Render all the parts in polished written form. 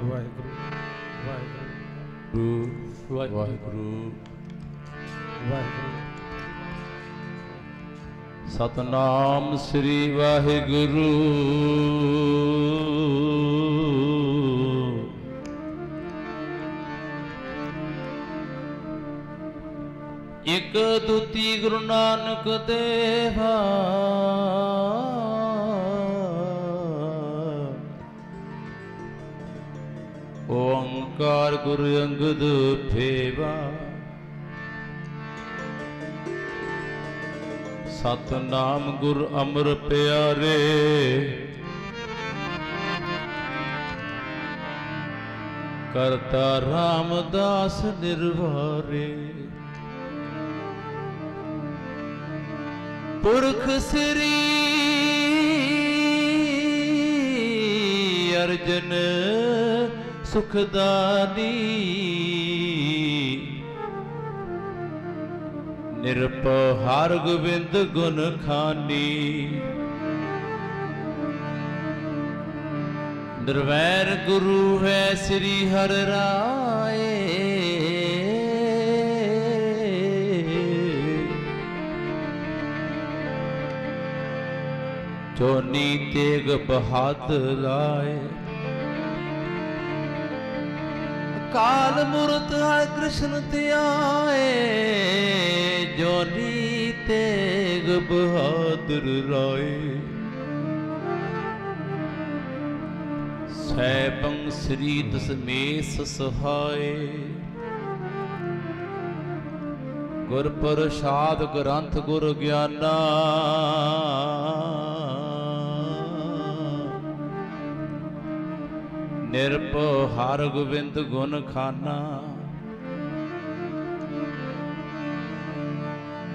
ਵਾਹਿਗੁਰੂ ਵਾਹਿਗੁਰੂ ਵਾਹਿਗੁਰੂ ਵਾਹਿਗੁਰੂ। ਸਤਨਾਮ ਸ੍ਰੀ ਵਾਹਿਗੁਰੂ। ਇਕ ਦੁਤੀ ਗੁਰੂ ਨਾਨਕ ਦੇਵਾ। ਓੰਕਾਰ ਗੁਰ ਅੰਗਦ ਫੇਵਾ। ਸਤਨਾਮ ਗੁਰ ਅਮਰ ਪਿਆਰੇ। ਕਰਤਾ ਰਾਮਦਾਸ ਨਿਰਵਾਰੇ। ਪੁਰਖ ਸ੍ਰੀ ਅਰਜਨ ਸੁਖਦਾਨੀ। ਨਿਰਭਉ ਗੋਬਿੰਦ ਗੁਣ ਖਾਨੀ। ਨਿਰਵੈਰ ਗੁਰੂ ਹੈ ਸ੍ਰੀ ਹਰਿ ਰਾਏ। ਚੋਨੀ ਤੇਗ ਬਹਾਦਰ ਲਾਏ। ਕਾਲ ਮੂਰਤ ਹੈ ਕ੍ਰਿਸ਼ਨ ਧਿਆਏ। ਜੋਨੀ ਤੇਗ ਬਹਾਦਰ ਰਾਏ। ਸੈਭੰ ਸ੍ਰੀ ਦਸਮੇਸ਼ ਸਹਾਏ। ਗੁਰ ਪ੍ਰਸਾਦ ਗ੍ਰੰਥ ਗੁਰ ਗਿਆਨਾ। ਨਿਰਭਉ ਹਰਿ ਗੋਬਿੰਦ ਗੁਣ ਖਾਨਾ।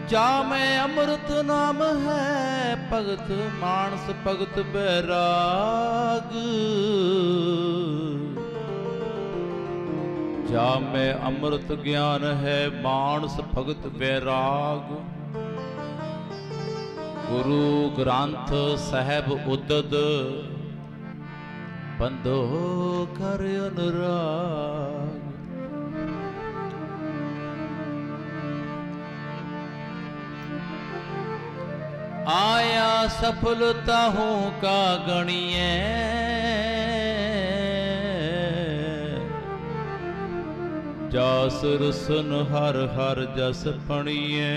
ਜਾ ਮੈਂ ਅੰਮ੍ਰਿਤ ਨਾਮ ਹੈ ਭਗਤ ਮਾਨਸ ਭਗਤ ਬੈਰਾਗ। ਜਾ ਮੈਂ ਅੰਮ੍ਰਿਤ ਗਿਆਨ ਹੈ ਮਾਨਸ ਭਗਤ ਬੈਰਾਗ। ਗੁਰੂ ਗ੍ਰੰਥ ਸਾਹਿਬ ਉਦਦ ਬੰਧੋ ਕਰ ਅਨੁਰਾਗ। आया सफलता हूँ का गणिए। जस रुसन हर हर जस पणिए।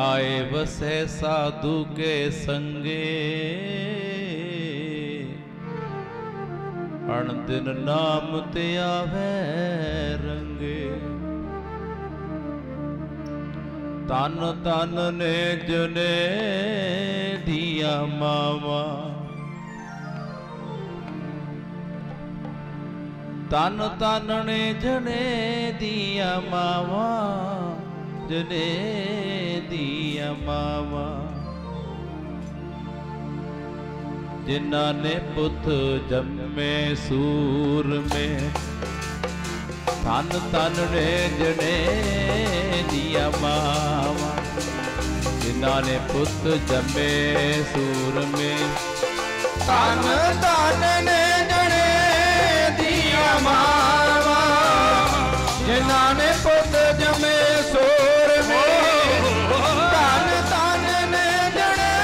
आए बसे साधु के संगे। अण दिन नाम ते आवे रंगे। तन तन ने जने दिया मावा। तन तन ने जने दिया मावा। जने दिया मावा। जिन्ना ने पुत जन्मे सूर में। तन तन ने जने दिया मावा। जिन्ना ने पुत जमे सूर में। तन तन ने जने दिया मावा। जिन्ना ने पुत जमे सूर में। तन तन ने जने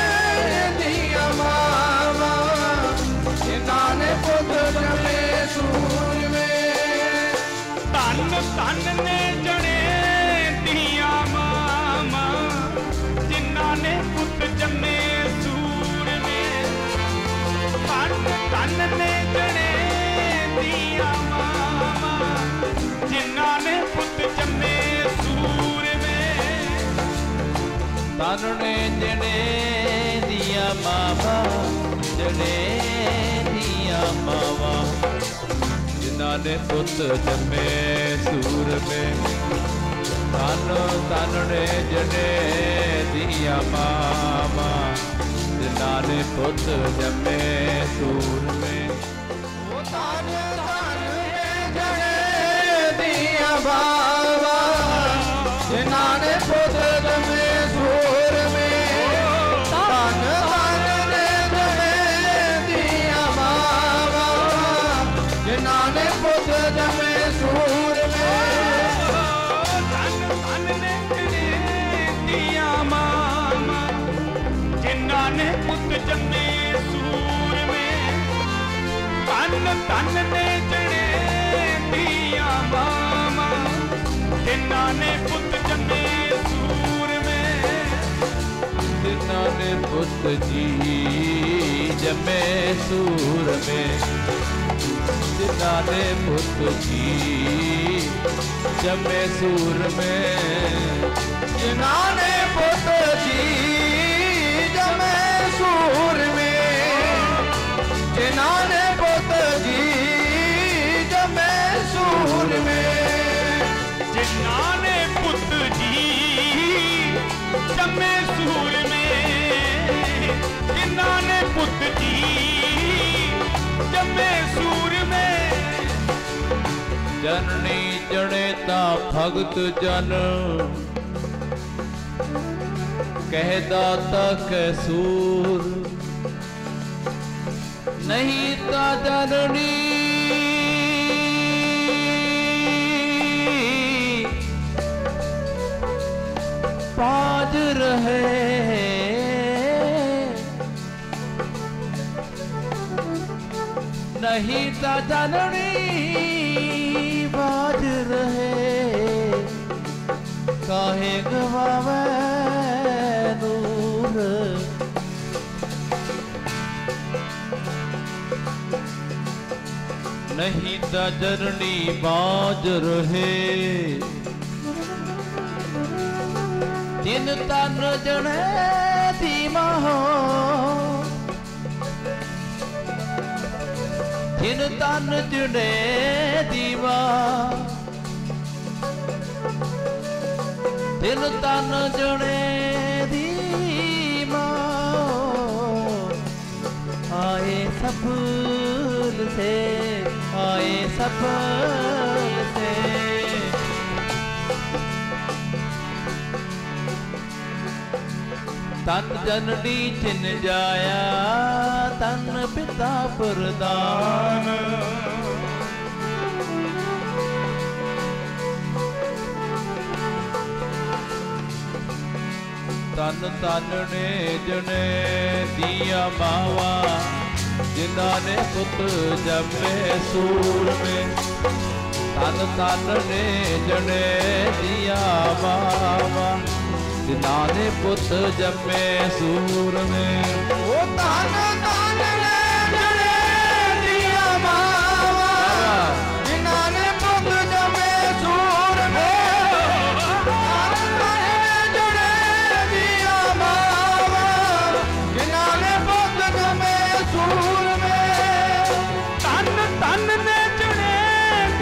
दिया मावा। जिन्ना ने पुत जमे सूर में। तन तन ने जने दिया मामा। जिन्ना ने पुत जमे सूर में। तन तन ने जने दिया मामा। जिन्ना ने पुत जमे सूर में। तन ने जने दिया मावा। जने दिया मावा। जिन्ना ने पुत जमे सूर में। तन तन ने जने दिया मामा। जिन्ना ने पुत जमे सूर में। तन तन ने जने दिया मावा। जिन्ना ने पुत जमे सूर में। तन तन ने जने दिया मावा। ਧਨ ਧਨ ਨੇ ਜਣੇ ਦੀਆਂ ਮਾਵਾਂ ਜਿਨ੍ਹਾਂ ਨੇ ਪੁੱਤ ਜੰਮੇ ਸੂਰਮੇ ਜਿਨ੍ਹਾਂ ਨੇ ਪੁੱਤ ਜੀ ਜੰਮੇ ਸੂਰਮੇ ਜਿਨ੍ਹਾਂ ਨੇ ਪੁੱਤ ਜੀ ਜੰਮੇ ਸੂਰਮੇ ਜਿਨ੍ਹਾਂ ਨੇ ਪੁੱਤ ਜੀ ਜੰਮੇ ਸੂਰਮੇ ਜਿਨ੍ਹਾਂ ਨੇ ਪੁੱਤ ਜੀ ਜੰਮੇ ਸੂਰਮੇ ਜਿਨ੍ਹਾਂ ਨੇ ਪੁੱਤ ਜੀ ਜੰਮੇ ਸੂਰਮੇ ਜਿਨ੍ਹਾਂ ਨੇ ਪੁੱਤ ਜੀ ਜੰਮੇ ਸੂਰਮੇ ਜਨਨੀ ਜਣੇ ਤਾਂ ਭਗਤ ਜਨ ਕਹਿਦਾ ਤਾ ਕੈਸੂਰ ਨਹੀਂ ਤਾਂ ਜਨਨੀ ਪਾਜ ਰਹੇ नहीं ता जननी बाज रहे काहे गवावे नूर नहीं ता जननी बाज रहे जिन तन जने दी महो जिन तन जुड़े दीवा जिन तन जुड़े दीवा आए सफल से आए सफल से तन जननी छिन जाया तन पिता प्रदान तन तन ने जने दिया मावा जिन्हां ने पुत जमे सूर में तन तन ने जने दिया मावा जिन्हां ने पुत जमे सूर में ओ तन तन ने जने दिया मावा जिन्हां ने पुत जमे सूर में तन तन ने जने दिया मावा जिन्हां ने पुत जमे सूर में तन तन ने जने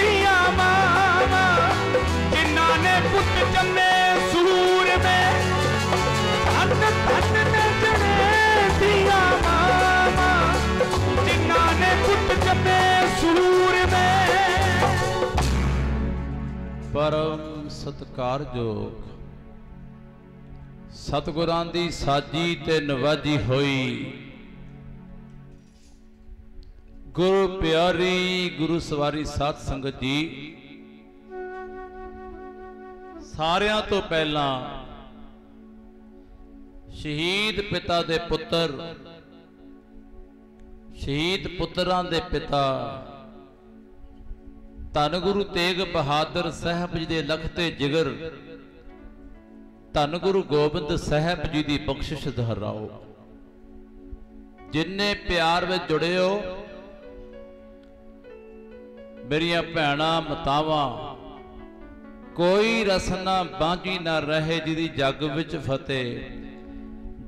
दिया मावा जिन्हां ने पुत जमे सूर में धन ने जने दिया मामा जिन्हां ने पुत जमे सूर में परम सत्कारयोग सतगुरां दी साजी ते नवाजी होई गुरु प्यारी गुरु सवारी साध संगत जी सारियां तो पहला शहीद पिता दे पुत्र शहीद पुत्रां दे पिता धन गुरु तेग बहादुर साहब जी दे लखते जिगर धन गुरु गोबिंद साहब जी दी बख्शिश दोहराओ जिन्ने प्यार विच जुड़े हो मेरियां भैणां मातावां कोई रसना बांझी ना रहे जिदी जग विच फतेह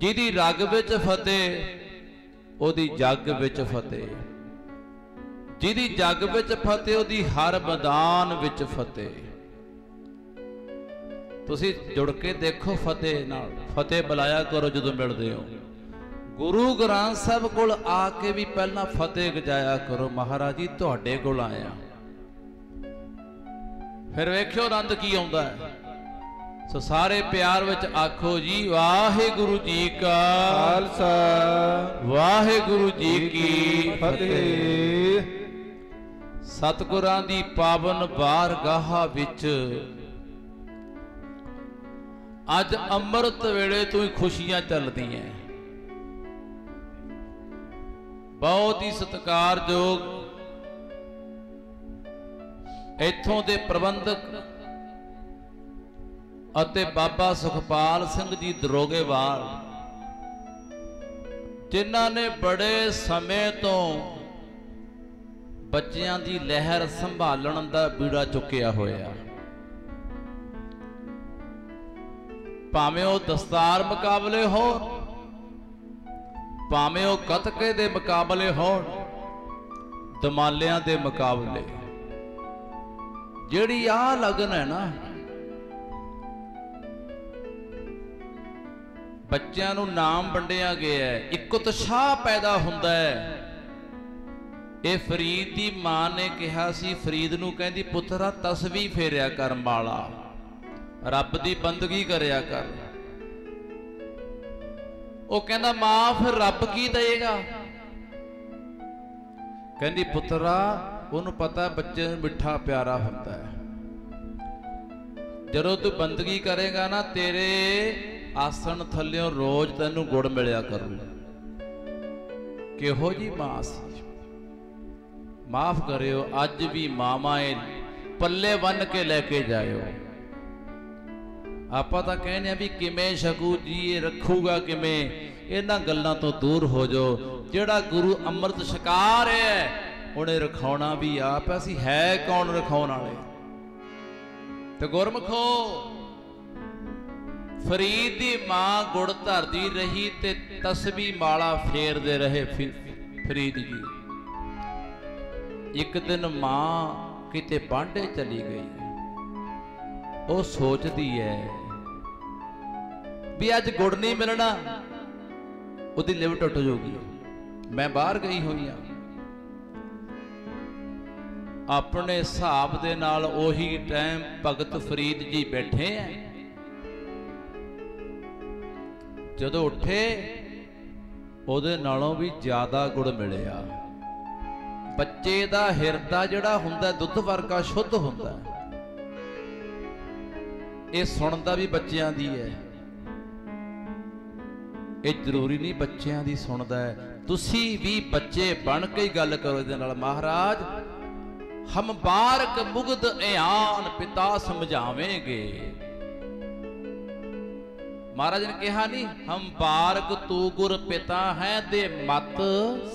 जिदी रग विच फतेह ओदी जग विच फतेह जिदी जग विच फतेह ओदी हर मैदान विच फतेह तुसी जुड़ के देखो फतेह नाल फतेह बुलाया करो जदों मिलदे हो गुरु ग्रंथ साहब कोल आके भी पहला फतेह गजाया करो महाराज जी तुहाडे कोल आया फिर वेखियो आनंद की आउंदा है सो सारे प्यार विच आखो जी वाहिगुरु जी का खालसा वाहिगुरु जी की फतेह सतगुरां दी पावन बारगाह विच अज अमृत वेले तो ही खुशियां चलदियां बहुत ही सत्कारयोग ਇੱਥੋਂ ਦੇ ਪ੍ਰਬੰਧਕ ਅਤੇ ਬਾਬਾ ਸੁਖਪਾਲ ਸਿੰਘ ਜੀ ਦਰੋਗੇਵਾਲ, ਜਿਨ੍ਹਾਂ ਨੇ ਬੜੇ ਸਮੇਂ ਤੋਂ ਬੱਚਿਆਂ ਦੀ ਲਹਿਰ ਸੰਭਾਲਣ ਦਾ ਬੀੜਾ ਚੁੱਕਿਆ ਹੋਇਆ। ਭਾਵੇਂ ਉਹ ਦਸਤਾਰ ਮੁਕਾਬਲੇ ਹੋਣ, ਭਾਵੇਂ ਉਹ ਗੱਤਕੇ ਦੇ ਮੁਕਾਬਲੇ ਹੋਣ, ਦਮਾਲਿਆਂ ਦੇ ਮੁਕਾਬਲੇ, ਜਿਹੜੀ ਆਹ ਲਗਨ ਹੈ ਨਾ, ਬੱਚਿਆਂ ਨੂੰ ਨਾਮ ਵੰਡਿਆ ਗਿਆ ਹੈ, ਇੱਕ ਉਤਸ਼ਾਹ ਪੈਦਾ ਹੁੰਦਾ ਹੈ। ਇਹ ਫਰੀਦ ਦੀ ਮਾਂ ਨੇ ਕਿਹਾ ਸੀ, ਫਰੀਦ ਨੂੰ ਕਹਿੰਦੀ, ਪੁੱਤਰਾ ਤਸਬੀਹ ਫੇਰਿਆ ਕਰ ਮਾਲਾ, ਰੱਬ ਦੀ ਬੰਦਗੀ ਕਰਿਆ ਕਰ। ਉਹ ਕਹਿੰਦਾ, ਮਾਂ ਫਿਰ ਰੱਬ ਕੀ ਦੇਗਾ? ਕਹਿੰਦੀ, ਪੁੱਤਰਾ ਉਹਨੂੰ ਪਤਾ ਬੱਚੇ ਨੂੰ ਮਿੱਠਾ ਪਿਆਰਾ ਹੁੰਦਾ ਹੈ। ਜਦੋਂ ਤੂੰ ਬੰਦਗੀ ਕਰੇਗਾ ਨਾ, ਤੇਰੇ ਆਸਣ ਥੱਲਿਓਂ ਰੋਜ਼ ਤੈਨੂੰ ਗੁੜ ਮਿਲਿਆ ਕਰੂ। ਕਿਹੋ ਜੀ ਮਾਂ ਸੀ। ਮਾਫ ਕਰਿਓ, ਅੱਜ ਵੀ ਮਾਵਾਂ ਪੱਲੇ ਬੰਨ ਕੇ ਲੈ ਕੇ ਜਾਇਓ। ਆਪਾਂ ਤਾਂ ਕਹਿੰਦੇ ਆ ਵੀ ਕਿਵੇਂ ਛਕੂ ਜੀ, ਇਹ ਰੱਖੂਗਾ ਕਿਵੇਂ, ਇਹਨਾਂ ਗੱਲਾਂ ਤੋਂ ਦੂਰ ਹੋ ਜਾਓ। ਜਿਹੜਾ ਗੁਰੂ ਅੰਮ੍ਰਿਤ ਛਕਾ ਰਿਹਾ ਉਹਨੇ ਰਖਾਉਣਾ ਵੀ ਆਪ। ਅਸੀਂ ਹੈ ਕੌਣ ਰਖਾਉਣ ਵਾਲੇ? ਤੇ ਗੁਰਮਖੋ, ਫਰੀਦ ਦੀ ਮਾਂ ਗੁੜ ਧਰਦੀ ਰਹੀ ਤੇ ਤਸਬੀਹ ਮਾਲਾ ਫੇਰਦੇ ਰਹੇ ਫਰੀਦ ਜੀ। ਇੱਕ ਦਿਨ ਮਾਂ ਕਿਤੇ ਬਾਂਡੇ ਚਲੀ ਗਈ। ਉਹ ਸੋਚਦੀ ਹੈ ਵੀ ਅੱਜ ਗੁੜ ਨਹੀਂ ਮਿਲਣਾ, ਉਹਦੀ ਲਿਵ ਟੁੱਟ ਜਾਊਗੀ। ਮੈਂ ਬਾਹਰ ਗਈ ਹੋਈ ਆ। ਆਪਣੇ ਹਿਸਾਬ ਦੇ ਨਾਲ ਉਹੀ ਟਾਈਮ ਭਗਤ ਫਰੀਦ ਜੀ ਬੈਠੇ ਆ। ਜਦੋਂ ਉੱਠੇ, ਉਹਦੇ ਨਾਲੋਂ ਵੀ ਜ਼ਿਆਦਾ ਗੁੜ ਮਿਲਿਆ। ਬੱਚੇ ਦਾ ਹਿਰਦਾ ਜਿਹੜਾ ਹੁੰਦਾ ਦੁੱਧ ਵਰਗਾ ਸ਼ੁੱਧ ਹੁੰਦਾ। ਇਹ ਸੁਣਦਾ ਵੀ ਬੱਚਿਆਂ ਦੀ ਹੈ। ਇਹ ਜ਼ਰੂਰੀ ਨਹੀਂ ਬੱਚਿਆਂ ਦੀ ਸੁਣਦਾ ਹੈ। ਤੁਸੀਂ ਵੀ ਬੱਚੇ ਬਣ ਕੇ ਗੱਲ ਕਰੋ ਇਹਦੇ ਨਾਲ। ਮਹਾਰਾਜ, ਹਮ ਬਾਰਕ ਮੁਗਧ ਇਆਨ ਪਿਤਾ ਸਮਝਾਵੇਂਗੇ। ਮਹਾਰਾਜ ਨੇ ਕਿਹਾ ਨਹੀਂ, ਹਮ ਬਾਰਕ ਤੂੰ ਗੁਰ ਪਿਤਾ ਹੈ ਦੇ ਮਤ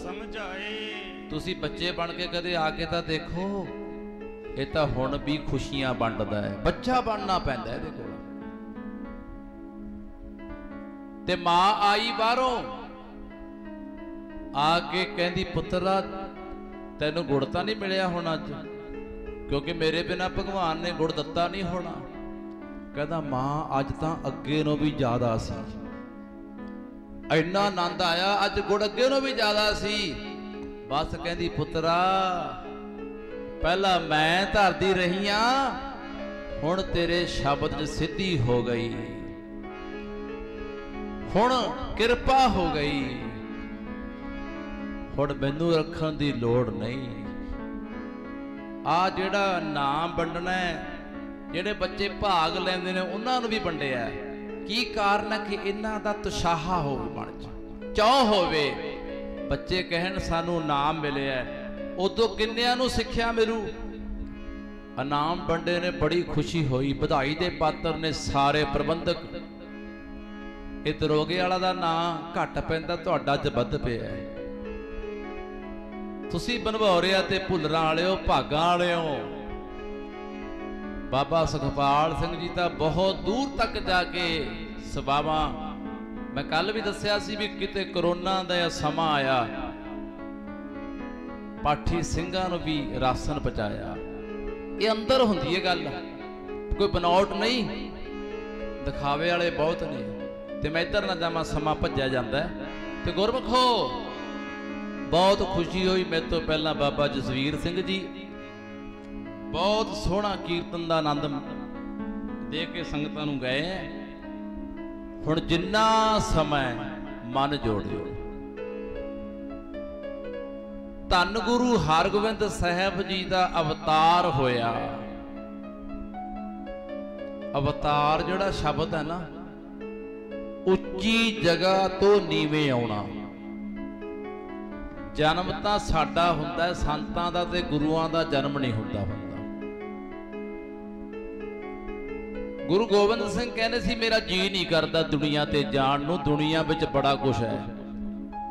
ਸਮਝਾਏ। ਤੁਸੀਂ ਬੱਚੇ ਬਣ ਕੇ ਕਦੇ ਆ ਕੇ ਤਾਂ ਦੇਖੋ। ਇਹ ਤਾਂ ਹੁਣ ਵੀ ਖੁਸ਼ੀਆਂ ਵੰਡਦਾ ਹੈ। ਬੱਚਾ ਬਣਨਾ ਪੈਂਦਾ ਇਹਦੇ ਕੋਲ। ਤੇ ਮਾਂ ਆਈ ਬਾਹਰੋਂ ਆ ਕੇ ਕਹਿੰਦੀ, ਪੁੱਤਰਾ ਤੈਨੂੰ ਗੁੜ ਤਾਂ ਨਹੀਂ ਮਿਲਿਆ ਹੁਣ ਅੱਜ, ਕਿਉਂਕਿ ਮੇਰੇ ਬਿਨਾਂ ਭਗਵਾਨ ਨੇ ਗੁੜ ਦਿੱਤਾ ਨਹੀਂ ਹੋਣਾ। ਕਹਿੰਦਾ, ਮਾਂ ਅੱਜ ਤਾਂ ਅੱਗੇ ਨੂੰ ਵੀ ਜ਼ਿਆਦਾ ਸੀ। ਇੰਨਾ ਆਨੰਦ ਆਇਆ, ਅੱਜ ਗੁੜ ਅੱਗੇ ਨੂੰ ਵੀ ਜ਼ਿਆਦਾ ਸੀ। ਬਸ ਕਹਿੰਦੀ, ਪੁੱਤਰਾ ਪਹਿਲਾਂ ਮੈਂ ਧਰਦੀ ਰਹੀ ਆ, ਹੁਣ ਤੇਰੇ ਸ਼ਬਦ 'ਚ ਸਿੱਧੀ ਹੋ ਗਈ, ਹੁਣ ਕਿਰਪਾ ਹੋ ਗਈ, ਹੁਣ ਮੈਨੂੰ ਰੱਖਣ ਦੀ ਲੋੜ ਨਹੀਂ। ਆ ਜਿਹੜਾ ਨਾਮ ਵੰਡਣਾ ਹੈ, ਜਿਹੜੇ ਬੱਚੇ ਭਾਗ ਲੈਂਦੇ ਨੇ ਉਹਨਾਂ ਨੂੰ ਵੀ ਵੰਡਿਆ। ਕੀ ਕਾਰਨ ਹੈ? ਕਿ ਇਹਨਾਂ ਦਾ ਉਤਸ਼ਾਹ ਹੋਵੇ, ਮਨ 'ਚ ਚਾਅ ਹੋਵੇ। ਬੱਚੇ ਕਹਿਣ ਸਾਨੂੰ ਇਨਾਮ ਮਿਲਿਆ। ਉਦੋਂ ਕਿੰਨਿਆਂ ਨੂੰ ਸਿੱਖਿਆ ਮਿਲੂ। ਇਨਾਮ ਵੰਡੇ ਨੇ, ਬੜੀ ਖੁਸ਼ੀ ਹੋਈ। ਵਧਾਈ ਦੇ ਪਾਤਰ ਨੇ ਸਾਰੇ ਪ੍ਰਬੰਧਕ। ਇਹ ਦਰੋਗੇ ਵਾਲਾ ਦਾ ਨਾਂ ਘੱਟ ਪੈਂਦਾ, ਤੁਹਾਡਾ ਅੱਜ ਵੱਧ ਪਿਆ। ਤੁਸੀਂ ਬਨਵੌਰਿਆ ਤੇ ਭੁੱਲਰਾਂ ਵਾਲਿਓ, ਭਾਗਾਂ ਵਾਲਿਓ। ਬਾਬਾ ਸੁਖਪਾਲ ਸਿੰਘ ਜੀ ਤਾਂ ਬਹੁਤ ਦੂਰ ਤੱਕ ਜਾ ਕੇ ਸਭਾਵਾਂ, ਮੈਂ ਕੱਲ ਵੀ ਦੱਸਿਆ ਸੀ ਵੀ ਕਿਤੇ ਕਰੋਨਾ ਦਾ ਸਮਾਂ ਆਇਆ, ਪਾਠੀ ਸਿੰਘਾਂ ਨੂੰ ਵੀ ਰਾਸ਼ਨ ਪਹੁੰਚਾਇਆ। ਇਹ ਅੰਦਰ ਹੁੰਦੀ ਹੈ ਗੱਲ, ਕੋਈ ਬਨੌਟ ਨਹੀਂ। ਦਿਖਾਵੇ ਵਾਲੇ ਬਹੁਤ ਨੇ। ਤੇ ਮੈਂ ਇੱਧਰ ਨਾ ਜਾਵਾਂ, ਸਮਾਂ ਭੱਜਿਆ ਜਾਂਦਾ। ਤੇ ਗੁਰਮਖੋ, ਬਹੁਤ ਖੁਸ਼ੀ ਹੋਈ। ਮੇਰੇ ਤੋਂ ਪਹਿਲਾਂ ਬਾਬਾ ਜਸਵੀਰ ਸਿੰਘ ਜੀ ਬਹੁਤ ਸੋਹਣਾ ਕੀਰਤਨ ਦਾ ਆਨੰਦ ਦੇ ਕੇ ਸੰਗਤਾਂ ਨੂੰ ਗਏ। ਹੁਣ ਜਿੰਨਾ ਸਮਾਂ ਮਨ ਜੋੜਿਓ। ਧੰਨ ਗੁਰੂ ਹਰਗੋਬਿੰਦ ਸਾਹਿਬ ਜੀ ਦਾ ਅਵਤਾਰ ਹੋਇਆ। ਅਵਤਾਰ ਜਿਹੜਾ ਸ਼ਬਦ ਹੈ ਨਾ, ਉੱਚੀ ਜਗ੍ਹਾ ਤੋਂ ਨੀਵੇਂ ਆਉਣਾ। ਜਨਮ ਤਾਂ ਸਾਡਾ ਹੁੰਦਾ, ਸੰਤਾਂ ਦਾ ਤੇ ਗੁਰੂਆਂ ਦਾ ਜਨਮ ਨਹੀਂ ਹੁੰਦਾ। गुरु गोबिंद सिंह कहने सी मेरा जी नहीं करता दुनिया ते जान नू, दुनिया विच बड़ा कुछ है।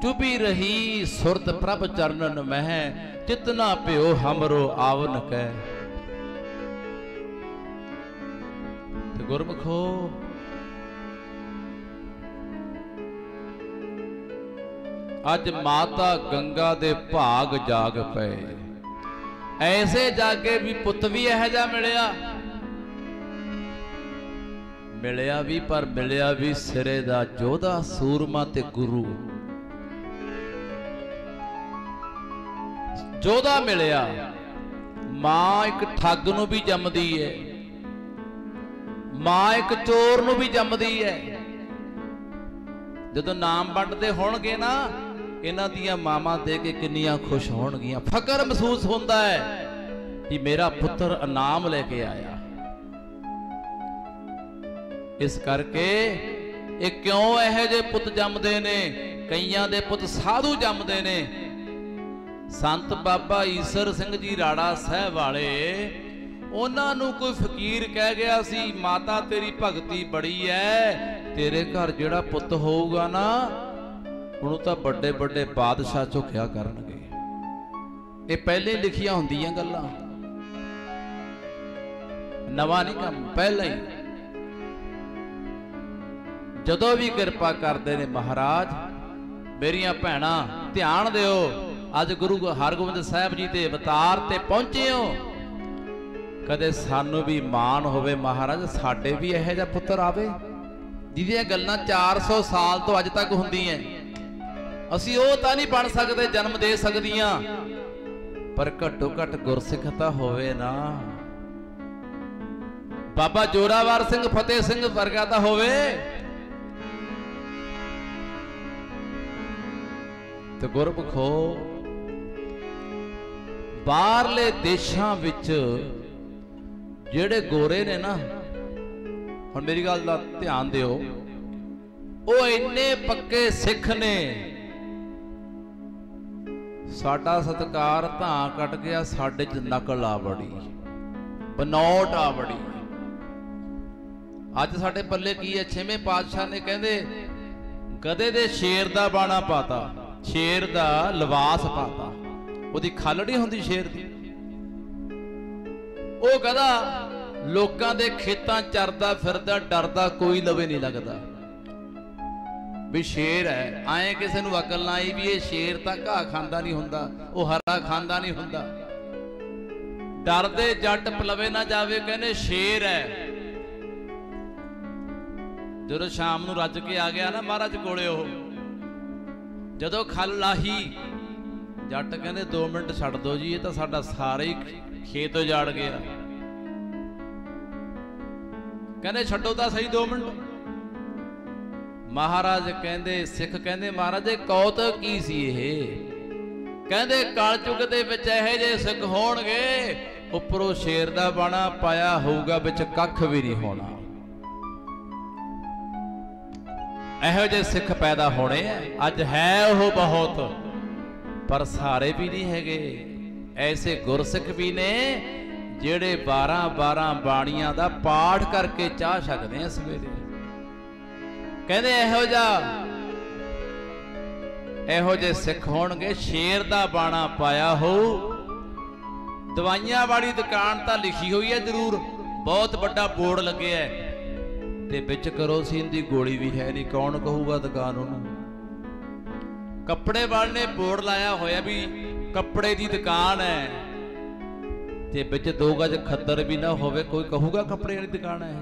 चुभी रही सुरत प्रभ चरणन मह, जितना प्यो हमरो आवन कह। ते गुरमुखो अज माता गंगा दे भाग जाग पे, ऐसे जागे भी पुत भी यह जा मिलिया, मिलिया भी पर मिलिया भी सिरे दा जोधा सूरमा ते गुरु। जोधा मिलिया, मां एक ठग नूं भी जमदी है, मां एक चोर नूं भी जमदी है। जदों नाम वंडदे होणगे ना, इन्हां दियां मावां दे के किन्नियां खुश होणगियां। फकर महसूस होंदा है कि मेरा पुत्र इनाम लेके आया। इस करके ये क्यों इहो जे पुत जमदे ने, कईयां दे पुत साधु जमदे ने। संत बाबा ईसर सिंह जी राड़ा साहब वाले, उन्हां नूं कोई फकीर कह गया सी माता तेरी भगती बड़ी है, तेरे घर जिहड़ा पुत होऊगा ना ਉਹਨੂੰ ਤਾਂ ਵੱਡੇ ਵੱਡੇ ਬਾਦਸ਼ਾਹ ਝੁਕਿਆ ਕਰਨਗੇ। ਇਹ ਪਹਿਲੇ ਲਿਖੀਆਂ ਹੁੰਦੀਆਂ ਗੱਲਾਂ, ਨਵਾਂ ਨਹੀਂ ਕੰਮ, ਪਹਿਲਾਂ ਹੀ। ਜਦੋਂ ਵੀ ਕਿਰਪਾ ਕਰਦੇ ਨੇ ਮਹਾਰਾਜ। ਮੇਰੀਆਂ ਭੈਣਾਂ ਧਿਆਨ ਦਿਓ, ਅੱਜ ਗੁਰੂ ਹਰਗੋਬਿੰਦ ਸਾਹਿਬ ਜੀ ਦੇ ਅਵਤਾਰ ਤੇ ਪਹੁੰਚੇ ਹੋ। ਕਦੇ ਸਾਨੂੰ ਵੀ ਮਾਣ ਹੋਵੇ ਮਹਾਰਾਜ ਸਾਡੇ ਵੀ ਇਹੋ ਜਿਹਾ ਪੁੱਤਰ ਆਵੇ ਜਿਹਦੀਆਂ ਗੱਲਾਂ 400 ਸਾਲ ਤੋਂ ਅੱਜ ਤੱਕ ਹੁੰਦੀਆਂ। ਅਸੀਂ ਉਹ ਤਾਂ ਨਹੀਂ ਬਣ ਸਕਦੇ, ਜਨਮ ਦੇ ਸਕਦੀਆਂ, ਪਰ ਘੱਟੋ ਘੱਟ ਗੁਰਸਿੱਖ ਤਾਂ ਹੋਵੇ ਨਾ। ਬਾਬਾ ਜੋਰਾਵਰ ਸਿੰਘ ਫਤਿਹ ਸਿੰਘ ਵਰਗਾ ਤਾਂ ਹੋਵੇ। ਤੇ ਗੁਰਮੁਖੋ ਬਾਹਰਲੇ ਦੇਸ਼ਾਂ ਵਿੱਚ ਜਿਹੜੇ ਗੋਰੇ ਨੇ ਨਾ, ਹੁਣ ਮੇਰੀ ਗੱਲ ਦਾ ਧਿਆਨ ਦਿਓ, ਉਹ ਇੰਨੇ ਪੱਕੇ ਸਿੱਖ ਨੇ, ਸਾਡਾ ਸਤਿਕਾਰ ਧਾਂ ਕੱਟ ਗਿਆ, ਸਾਡੇ ਚ ਨਕਲ ਆ ਬੜੀ, ਬਨੌਟ ਆ ਬੜੀ। ਅੱਜ ਸਾਡੇ ਪੱਲੇ ਕੀ ਹੈ? 6ਵੇਂ ਪਾਤਸ਼ਾਹ ਨੇ ਕਹਿੰਦੇ ਗਧੇ ਦੇ ਸ਼ੇਰ ਦਾ ਬਾਣਾ ਪਾਤਾ, ਸ਼ੇਰ ਦਾ ਲਿਬਾਸ ਪਾਤਾ। ਉਹਦੀ ਖੱਲ ਨਹੀਂ ਹੁੰਦੀ ਸ਼ੇਰ ਦੀ। ਉਹ ਗਧਾ ਲੋਕਾਂ ਦੇ ਖੇਤਾਂ ਚਰਦਾ ਫਿਰਦਾ, ਡਰਦਾ ਕੋਈ ਲਵੇ ਨਹੀਂ ਲੱਗਦਾ ਵੀ ਸ਼ੇਰ ਹੈ। ਆਏ ਕਿਸੇ ਨੂੰ ਅਕਲ ਨਾ ਆਈ ਵੀ ਇਹ ਸ਼ੇਰ ਤਾਂ ਘਾਹ ਖਾਂਦਾ ਨਹੀਂ ਹੁੰਦਾ, ਉਹ ਹਰਾ ਖਾਂਦਾ ਨਹੀਂ ਹੁੰਦਾ। ਡਰਦੇ ਜੱਟ ਪਲਵੇ ਨਾ ਜਾਵੇ, ਕਹਿੰਦੇ ਸ਼ੇਰ ਹੈ। ਜਦੋਂ ਸ਼ਾਮ ਨੂੰ ਰੱਜ ਕੇ ਆ ਗਿਆ ਨਾ ਮਹਾਰਾਜ ਕੋਲੇ, ਉਹ ਜਦੋਂ ਖੱਲ ਲਾਹੀ, ਜੱਟ ਕਹਿੰਦੇ 2 ਮਿੰਟ ਛੱਡ ਦੋ ਜੀ, ਇਹ ਤਾਂ ਸਾਡਾ ਸਾਰਾ ਹੀ ਖੇਤ ਉਜਾੜ ਗਿਆ। ਕਹਿੰਦੇ ਛੱਡੋ ਤਾਂ ਸਹੀ 2 ਮਿੰਟ। ਮਹਾਰਾਜ ਕਹਿੰਦੇ, ਸਿੱਖ ਕਹਿੰਦੇ ਮਹਾਰਾਜ ਇਹ ਕੌਤਕ ਕੀ ਸੀ ਇਹ? ਕਹਿੰਦੇ ਕਲਯੁਗ ਦੇ ਵਿੱਚ ਇਹੋ ਜਿਹੇ ਸਿੱਖ ਹੋਣਗੇ, ਉੱਪਰੋਂ ਸ਼ੇਰ ਦਾ ਬਾਣਾ ਪਾਇਆ ਹੋਊਗਾ, ਵਿੱਚ ਕੱਖ ਵੀ ਨਹੀਂ ਹੋਣਾ। ਇਹੋ ਜਿਹੇ ਸਿੱਖ ਪੈਦਾ ਹੋਣੇ ਆ। ਅੱਜ ਹੈ ਉਹ ਬਹੁਤ, ਪਰ ਸਾਰੇ ਵੀ ਨਹੀਂ ਹੈਗੇ। ਐਸੇ ਗੁਰਸਿੱਖ ਵੀ ਨੇ ਜਿਹੜੇ 12-12 ਬਾਣੀਆਂ ਦਾ ਪਾਠ ਕਰਕੇ ਚਾਹ ਸਕਦੇ ਆ ਸਵੇਰੇ। ਕਹਿੰਦੇ ਇਹੋ ਜਿਹੇ ਸਿੱਖ ਹੋਣਗੇ, ਸ਼ੇਰ ਦਾ ਬਾਣਾ ਪਾਇਆ ਹੋਊ। ਦਵਾਈਆਂ ਵਾਲੀ ਦੁਕਾਨ ਤਾਂ ਲਿਖੀ ਹੋਈ ਹੈ ਜ਼ਰੂਰ, ਬਹੁਤ ਵੱਡਾ ਬੋਰਡ ਲੱਗਿਆ ਹੈ, ਤੇ ਵਿੱਚ ਕਰੋਸੀਨ ਦੀ ਗੋਲੀ ਵੀ ਹੈ ਨਹੀਂ। ਕੌਣ ਕਹੂਗਾ ਦੁਕਾਨ ਉਹਨੂੰ? ਕੱਪੜੇ ਵਾਲੇ ਨੇ ਬੋਰਡ ਲਾਇਆ ਹੋਇਆ ਵੀ ਕੱਪੜੇ ਦੀ ਦੁਕਾਨ ਹੈ, ਤੇ ਵਿੱਚ 2 ਗਜ ਖੱਦਰ ਵੀ ਨਾ ਹੋਵੇ, ਕੋਈ ਕਹੂਗਾ ਕੱਪੜੇ ਵਾਲੀ ਦੁਕਾਨ ਹੈ?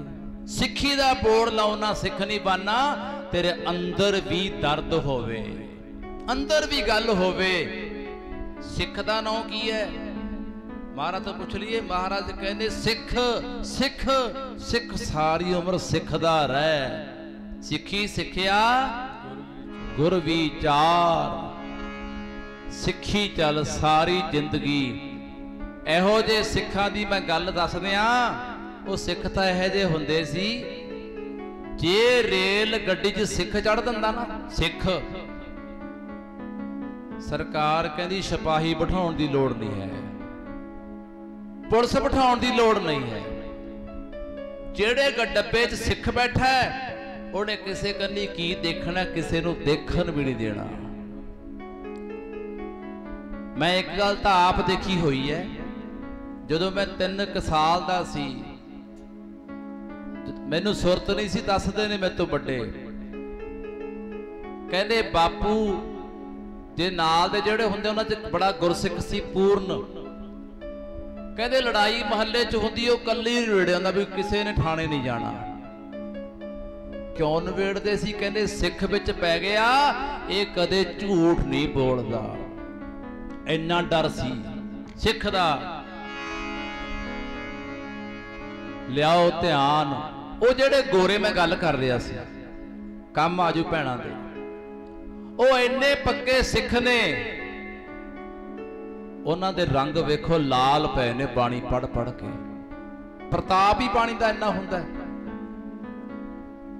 ਸਿੱਖੀ ਦਾ ਬੋਰਡ ਲਾਉਣਾ ਸਿੱਖ ਨਹੀਂ ਬਣਨਾ। ਤੇਰੇ ਅੰਦਰ ਵੀ ਦਰਦ ਹੋਵੇ, ਅੰਦਰ ਵੀ ਗੱਲ ਹੋਵੇ। ਸਿੱਖ ਦਾ ਨਾਂ ਕੀ ਹੈ? ਮਹਾਰਾਜ ਤੋਂ ਪੁੱਛ ਲਈਏ। ਮਹਾਰਾਜ ਕਹਿੰਦੇ ਸਿੱਖ ਸਿੱਖ ਸਿੱਖ ਸਾਰੀ ਉਮਰ ਸਿੱਖਦਾ ਰਹਿ। ਸਿੱਖੀ ਸਿੱਖਿਆ ਗੁਰ ਵਿਚਾਰ, ਸਿੱਖੀ ਚੱਲ ਸਾਰੀ ਜ਼ਿੰਦਗੀ। ਇਹੋ ਜਿਹੇ ਸਿੱਖਾਂ ਦੀ ਮੈਂ ਗੱਲ ਦੱਸ ਦਿਆਂ। ਉਹ ਸਿੱਖ ਤਾਂ ਇਹੋ ਜਿਹੇ ਹੁੰਦੇ ਸੀ, ਜੇ ਰੇਲ ਗੱਡੀ 'ਚ ਸਿੱਖ ਚੜ੍ਹ ਦਿੰਦਾ ਨਾ, ਸਿੱਖ, ਸਰਕਾਰ ਕਹਿੰਦੀ ਸਿਪਾਹੀ ਬਿਠਾਉਣ ਦੀ ਲੋੜ ਨਹੀਂ ਹੈ, ਪੁਲਿਸ ਬਿਠਾਉਣ ਦੀ ਲੋੜ ਨਹੀਂ ਹੈ। ਜਿਹੜੇ ਡੱਬੇ 'ਚ ਸਿੱਖ ਬੈਠਾ ਉਹਨੇ ਕਿਸੇ ਕੰਨੀ ਕੀ ਦੇਖਣਾ, ਕਿਸੇ ਨੂੰ ਦੇਖਣ ਵੀ ਨਹੀਂ ਦੇਣਾ। ਮੈਂ ਇੱਕ ਗੱਲ ਤਾਂ ਆਪ ਦੇਖੀ ਹੋਈ ਹੈ। ਜਦੋਂ ਮੈਂ 3 ਸਾਲ ਦਾ ਸੀ, ਮੈਨੂੰ ਸੁਰਤ ਨਹੀਂ ਸੀ, ਦੱਸਦੇ ਨੇ ਮੇਰੇ ਤੋਂ ਵੱਡੇ, ਕਹਿੰਦੇ ਬਾਪੂ ਜੇ ਨਾਲ ਦੇ ਜਿਹੜੇ ਹੁੰਦੇ ਉਹਨਾਂ 'ਚ ਬੜਾ ਗੁਰਸਿੱਖ ਸੀ ਪੂਰਨ, ਕਹਿੰਦੇ ਲੜਾਈ ਮਹੱਲੇ 'ਚ ਹੁੰਦੀ ਉਹ ਕੱਲੀ ਨਵੇੜ ਆਉਂਦਾ ਵੀ ਕਿਸੇ ਨੇ ਥਾਣੇ ਨਹੀਂ ਜਾਣਾ। ਕਿਉਂ ਨਵੇੜਦੇ ਸੀ? ਕਹਿੰਦੇ ਸਿੱਖ ਵਿੱਚ ਪੈ ਗਿਆ, ਇਹ ਕਦੇ ਝੂਠ ਨਹੀਂ ਬੋਲਦਾ। ਇੰਨਾ ਡਰ ਸੀ ਸਿੱਖ ਦਾ। ਲਿਆਓ ਧਿਆਨ, ਉਹ ਜਿਹੜੇ ਗੋਰੇ ਮੈਂ ਗੱਲ ਕਰ ਰਿਹਾ ਸੀ, ਕੰਮ ਆਜੂ ਭੈਣਾਂ ਦੇ, ਉਹ ਇੰਨੇ ਪੱਕੇ ਸਿੱਖ ਨੇ, ਉਹਨਾਂ ਦੇ ਰੰਗ ਵੇਖੋ ਲਾਲ ਪਏ ਨੇ ਬਾਣੀ ਪੜ ਪੜ ਕੇ। ਪ੍ਰਤਾਪ ਹੀ ਬਾਣੀ ਦਾ ਇੰਨਾ ਹੁੰਦਾ ਹੈ,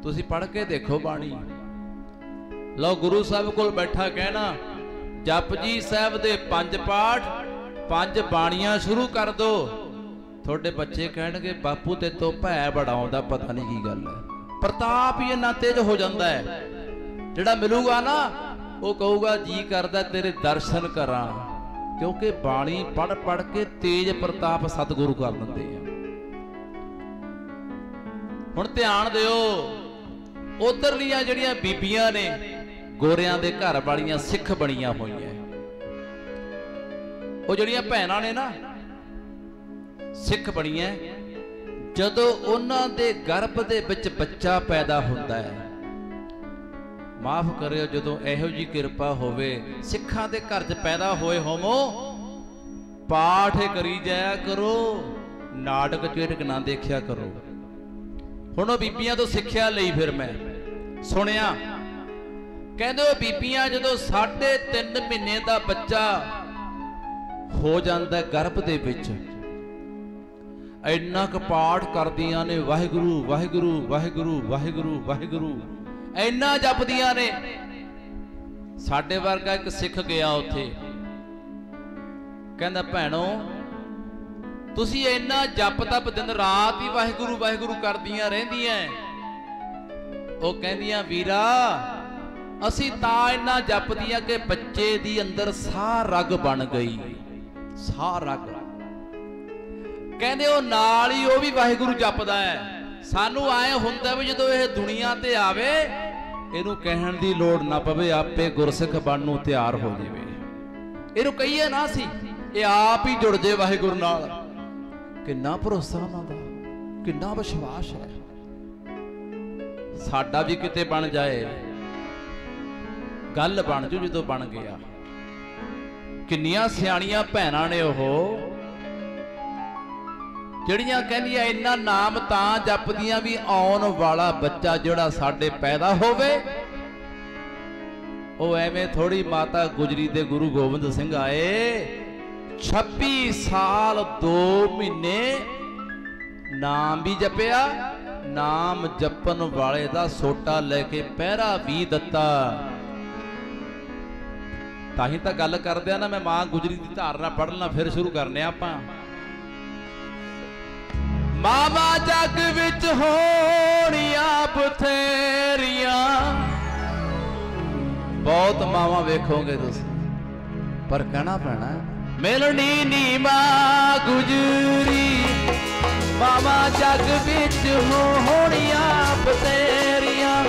ਤੁਸੀਂ ਪੜ ਕੇ ਦੇਖੋ ਬਾਣੀ। ਲਓ ਗੁਰੂ ਸਾਹਿਬ ਕੋਲ ਬੈਠਾ ਕਹਿਣਾ ਜਪਜੀ ਸਾਹਿਬ ਦੇ 5 ਪਾਠ 5 ਬਾਣੀਆਂ ਸ਼ੁਰੂ ਕਰ ਦੋ। ਤੁਹਾਡੇ ਬੱਚੇ ਕਹਿਣਗੇ ਬਾਪੂ ਤੇ ਤੋਂ ਭੈ ਬੜਾ ਆਉਂਦਾ, ਪਤਾ ਨਹੀਂ ਕੀ ਗੱਲ ਹੈ। ਪ੍ਰਤਾਪ ਹੀ ਇੰਨਾ ਤੇਜ਼ ਹੋ ਜਾਂਦਾ ਹੈ, ਜਿਹੜਾ ਮਿਲੂਗਾ ਨਾ ਉਹ ਕਹੂਗਾ ਜੀ ਕਰਦਾ ਤੇਰੇ ਦਰਸ਼ਨ ਕਰਾਂ, ਕਿਉਂਕਿ ਬਾਣੀ ਪੜ ਪੜ ਕੇ ਤੇਜ ਪ੍ਰਤਾਪ ਸਤਿਗੁਰੂ ਕਰ ਦਿੰਦੇ ਆ। ਹੁਣ ਧਿਆਨ ਦਿਓ, ਉਧਰਲੀਆਂ ਜਿਹੜੀਆਂ ਬੀਬੀਆਂ ਨੇ ਗੋਰਿਆਂ ਦੇ ਘਰ ਵਾਲੀਆਂ ਸਿੱਖ ਬਣੀਆਂ ਹੋਈਆਂ, ਉਹ ਜਿਹੜੀਆਂ ਭੈਣਾਂ ਨੇ ਨਾ ਸਿੱਖ ਬਣੀਆਂ, ਜਦੋਂ ਉਹਨਾਂ ਦੇ ਗਰਭ ਦੇ ਵਿੱਚ ਬੱਚਾ ਪੈਦਾ ਹੁੰਦਾ ਹੈ, ਮਾਫ ਕਰਿਓ ਜਦੋਂ ਇਹੋ ਜੀ ਕਿਰਪਾ ਹੋਵੇ ਸਿੱਖਾਂ ਦੇ ਘਰ 'ਚ ਪੈਦਾ ਹੋਏ ਹੋਵੋ, ਪਾਠ ਕਰੀ ਜਾਇਆ ਕਰੋ, ਨਾਟਕ ਚੇਟਕ ਨਾ ਦੇਖਿਆ ਕਰੋ। ਹੁਣ ਉਹ ਬੀਬੀਆਂ ਤੋਂ ਸਿੱਖਿਆ ਲਈ ਫਿਰ ਮੈਂ ਸੁਣਿਆ, ਕਹਿੰਦੇ ਉਹ ਬੀਬੀਆਂ ਜਦੋਂ 3.5 ਮਹੀਨੇ ਦਾ ਬੱਚਾ ਹੋ ਜਾਂਦਾ ਗਰਭ ਦੇ ਵਿੱਚ, ਇੰਨਾ ਕੁ ਪਾਠ ਕਰਦੀਆਂ ਨੇ, ਵਾਹਿਗੁਰੂ ਵਾਹਿਗੁਰੂ ਵਾਹਿਗੁਰੂ ਵਾਹਿਗੁਰੂ ਵਾਹਿਗੁਰੂ, ਇੰਨਾ ਜਪਦੀਆਂ ਨੇ। ਸਾਡੇ ਵਰਗਾ ਇੱਕ ਸਿੱਖ ਗਿਆ ਉੱਥੇ, ਕਹਿੰਦਾ ਭੈਣੋ ਤੁਸੀਂ ਇੰਨਾ ਜਪ ਤਪ ਦਿਨ ਰਾਤ ਹੀ ਵਾਹਿਗੁਰੂ ਵਾਹਿਗੁਰੂ ਕਰਦੀਆਂ ਰਹਿੰਦੀਆਂ। ਉਹ ਕਹਿੰਦੀਆਂ ਵੀਰਾ ਅਸੀਂ ਤਾਂ ਇੰਨਾ ਜਪਦੀਆਂ ਕਿ ਬੱਚੇ ਦੀ ਅੰਦਰ ਸਾਹ ਰਗ ਬਣ ਗਈ, ਸਾਹ ਰਗ। ਕਹਿੰਦੇ ਉਹ ਨਾਲ ਹੀ ਉਹ ਵੀ ਵਾਹਿਗੁਰੂ ਜਪਦਾ ਹੈ। ਸਾਨੂੰ ਆਏ ਹੁੰਦਾ ਵੀ ਜਦੋਂ ਇਹ ਦੁਨੀਆ ਤੇ ਆਵੇ ਇਹਨੂੰ ਕਹਿਣ ਦੀ ਲੋੜ ਨਾ ਪਵੇ, ਆਪੇ ਗੁਰਸਿੱਖ ਬਣਨ ਨੂੰ ਤਿਆਰ ਹੋ ਜਾਵੇ। ਇਹਨੂੰ ਕਹੀਏ ਨਾ ਸੀ, ਇਹ ਆਪ ਹੀ ਜੁੜ ਜੇ ਵਾਹਿਗੁਰੂ ਨਾਲ। ਕਿੰਨਾ ਭਰੋਸਾ ਉਹਨਾਂ ਦਾ, ਕਿੰਨਾ ਵਿਸ਼ਵਾਸ ਹੈ। ਸਾਡਾ ਵੀ ਕਿਤੇ ਬਣ ਜਾਏ, ਗੱਲ ਬਣ ਜੂ ਜਦੋਂ ਬਣ ਗਿਆ। ਕਿੰਨੀਆਂ ਸਿਆਣੀਆਂ ਭੈਣਾਂ ਨੇ ਉਹ ਜਿਹੜੀਆਂ ਕਹਿੰਦੀਆਂ ਇੰਨਾ ਨਾਮ ਤਾਂ ਜਪਦੀਆਂ ਵੀ ਆਉਣ ਵਾਲਾ ਬੱਚਾ ਜਿਹੜਾ ਸਾਡੇ ਪੈਦਾ ਹੋਵੇ। ਉਹ ਐਵੇਂ ਥੋੜੀ ਮਾਤਾ ਗੁਜਰੀ ਦੇ ਗੁਰੂ ਗੋਬਿੰਦ ਸਿੰਘ ਆਏ, 26 ਸਾਲ 2 ਮਹੀਨੇ ਨਾਮ ਵੀ ਜਪਿਆ, ਨਾਮ ਜਪਣ ਵਾਲੇ ਦਾ ਸੋਟਾ ਲੈ ਕੇ ਪਹਿਰਾ ਵੀ ਦਿੱਤਾ। ਤਾਂ ਹੀ ਤਾਂ ਗੱਲ ਕਰਦੇ ਆ ਨਾ, ਮੈਂ ਮਾਂ ਗੁਜਰੀ ਦੀ ਧਾਰਨਾ ਪੜ੍ਹਨਾ ਫਿਰ ਸ਼ੁਰੂ ਕਰਨੇ ਆਪਾਂ। ਮਾਵਾ ਜੱਗ ਵਿੱਚ ਹੋਣੀਆਂ ਬਥੇਰੀਆਂ, ਬਹੁਤ ਮਾਵਾਂ ਵੇਖੋਗੇ ਤੁਸੀਂ, ਪਰ ਕਹਿਣਾ ਪੈਣਾ ਮਿਲਣੀ ਨੀ ਮਾਂ ਗੁਜਰੀ। ਮਾਵਾ ਜੱਗ ਵਿੱਚ ਹੋਣੀਆਂ ਬਥੇਰੀਆਂ,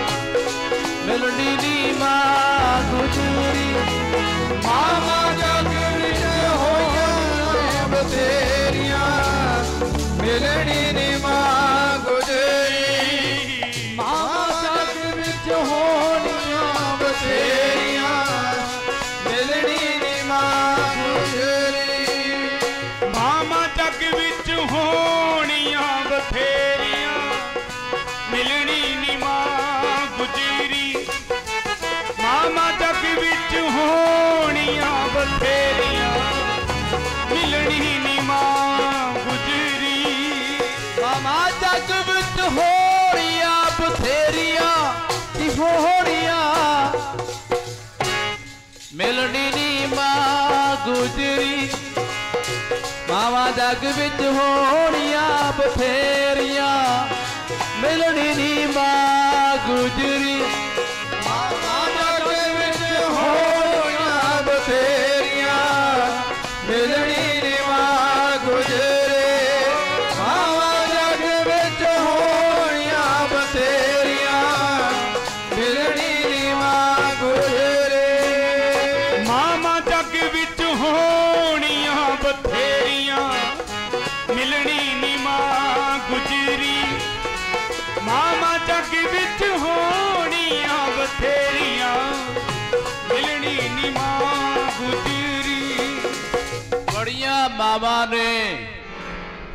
ਮਿਲਣੀ ਨੀ ਮਾਂ ਗੁਜਰੀ। ਮਾਵਾ ਜੱਗ ਵਿੱਚ ਹੋਈਆਂ ਬਥੇਰੀਆਂ, ਮਿਲਣੀ ਨੀ ਮਾਂ ਗੁਜਰੀ। ਮਾਵਾ ਜੱਗ ਵਿੱਚ ਹੋਣੀਆਂ ਬਥੇਰੀਆਂ, ਮਿਲਣੀ ਨੀ ਮਾਂ ਗੁਜਰੀ। ਮਾਵਾ ਜੱਗ ਵਿੱਚ ਹੋਣੀਆਂ ਬਥੇਰੀਆਂ, ਮਿਲਣੀ ਨੀ ਮਾਂ ਗੁਜਰੀ। ਮਾਵਾ ਜੱਗ ਵਿੱਚ ਹੋਣੀਆਂ ਬਥੇਰੀਆਂ, ਮਿਲਣੀ ਨੀ ਮਾਂ ਗੁਜਰੀ। ਮਾਵਾ ਜੱਗ ਵਿੱਚ ਹੋਣੀਆਂ ਬਥੇਰੀਆਂ ਦੀ ਹੋਣੀਆਂ, ਮਿਲਣੀ ਨੀ ਮਾਂ ਗੁਜਰੀ। ਮਾਵਾ ਜੱਗ ਵਿੱਚ ਹੋਣੀਆਂ ਬਥੇਰੀਆਂ, ਮਿਲਣੀ ਨੀ ਮਾਂ ਗੁਜਰੀ। ਮਾਵਾਂ ਜਗ ਵਿੱਚ ਹੋਈਆਂ ਬਥੇਰੀਆਂ, ਮਿਲਣੀ ਨੀ ਮਾਂ ਗੁਜਰੇ। ਮਾਵਾਂ ਜਗ ਵਿੱਚ ਹੋਈਆਂ ਬਥੇਰੀਆਂ, ਮਿਲਣੀ ਨੀ ਮਾਂ ਗੁਜਰੇ। ਮਾਵਾਂ ਜੱਗ ਵਿੱਚ ਹੋਣੀਆਂ ਬਥੇਰੀਆਂ, ਮਿਲਣੀ ਨੀ ਮਾਂ ਗੁਜਰੀ। ਮਾਵਾਂ ਜੱਗ ਵਿੱਚ ਹੋਣੀਆਂ ਬਥੇਰੀਆਂ, ਮਿਲਣੀ ਨੀ ਮਾਂ ਗੁਜਰੀ। ਬੜੀਆਂ ਮਾਵਾਂ ਨੇ,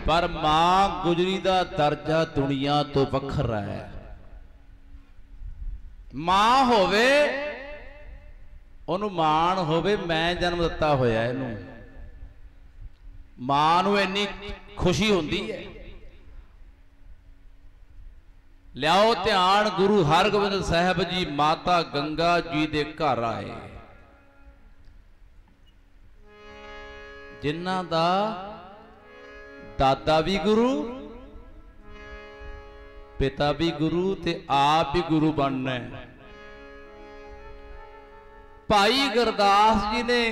ਪਰ ਮਾਂ ਗੁਜਰੀ ਦਾ ਦਰਜਾ ਦੁਨੀਆ ਤੋਂ ਵੱਖਰਾ ਹੈ। ਮਾਂ ਹੋਵੇ, ਉਹਨੂੰ ਮਾਣ ਹੋਵੇ ਮੈਂ ਜਨਮ ਦਿੱਤਾ ਹੋਇਆ ਇਹਨੂੰ। ਮਾਂ ਨੂੰ ਇੰਨੀ ਖੁਸ਼ੀ ਹੁੰਦੀ ਹੈ। ਲਿਆਓ ਧਿਆਨ, ਗੁਰੂ ਹਰਗੋਬਿੰਦ ਸਾਹਿਬ ਜੀ ਮਾਤਾ ਗੰਗਾ ਜੀ ਦੇ ਘਰ ਆਏ, ਜਿਨ੍ਹਾਂ ਦਾ ਦਾਦਾ ਵੀ ਗੁਰੂ, ਪਿਤਾ ਵੀ ਗੁਰੂ ਤੇ ਆਪ ਵੀ ਗੁਰੂ ਬਣਨਾ ਹੈ। ਭਾਈ ਗੁਰਦਾਸ ਜੀ ਨੇ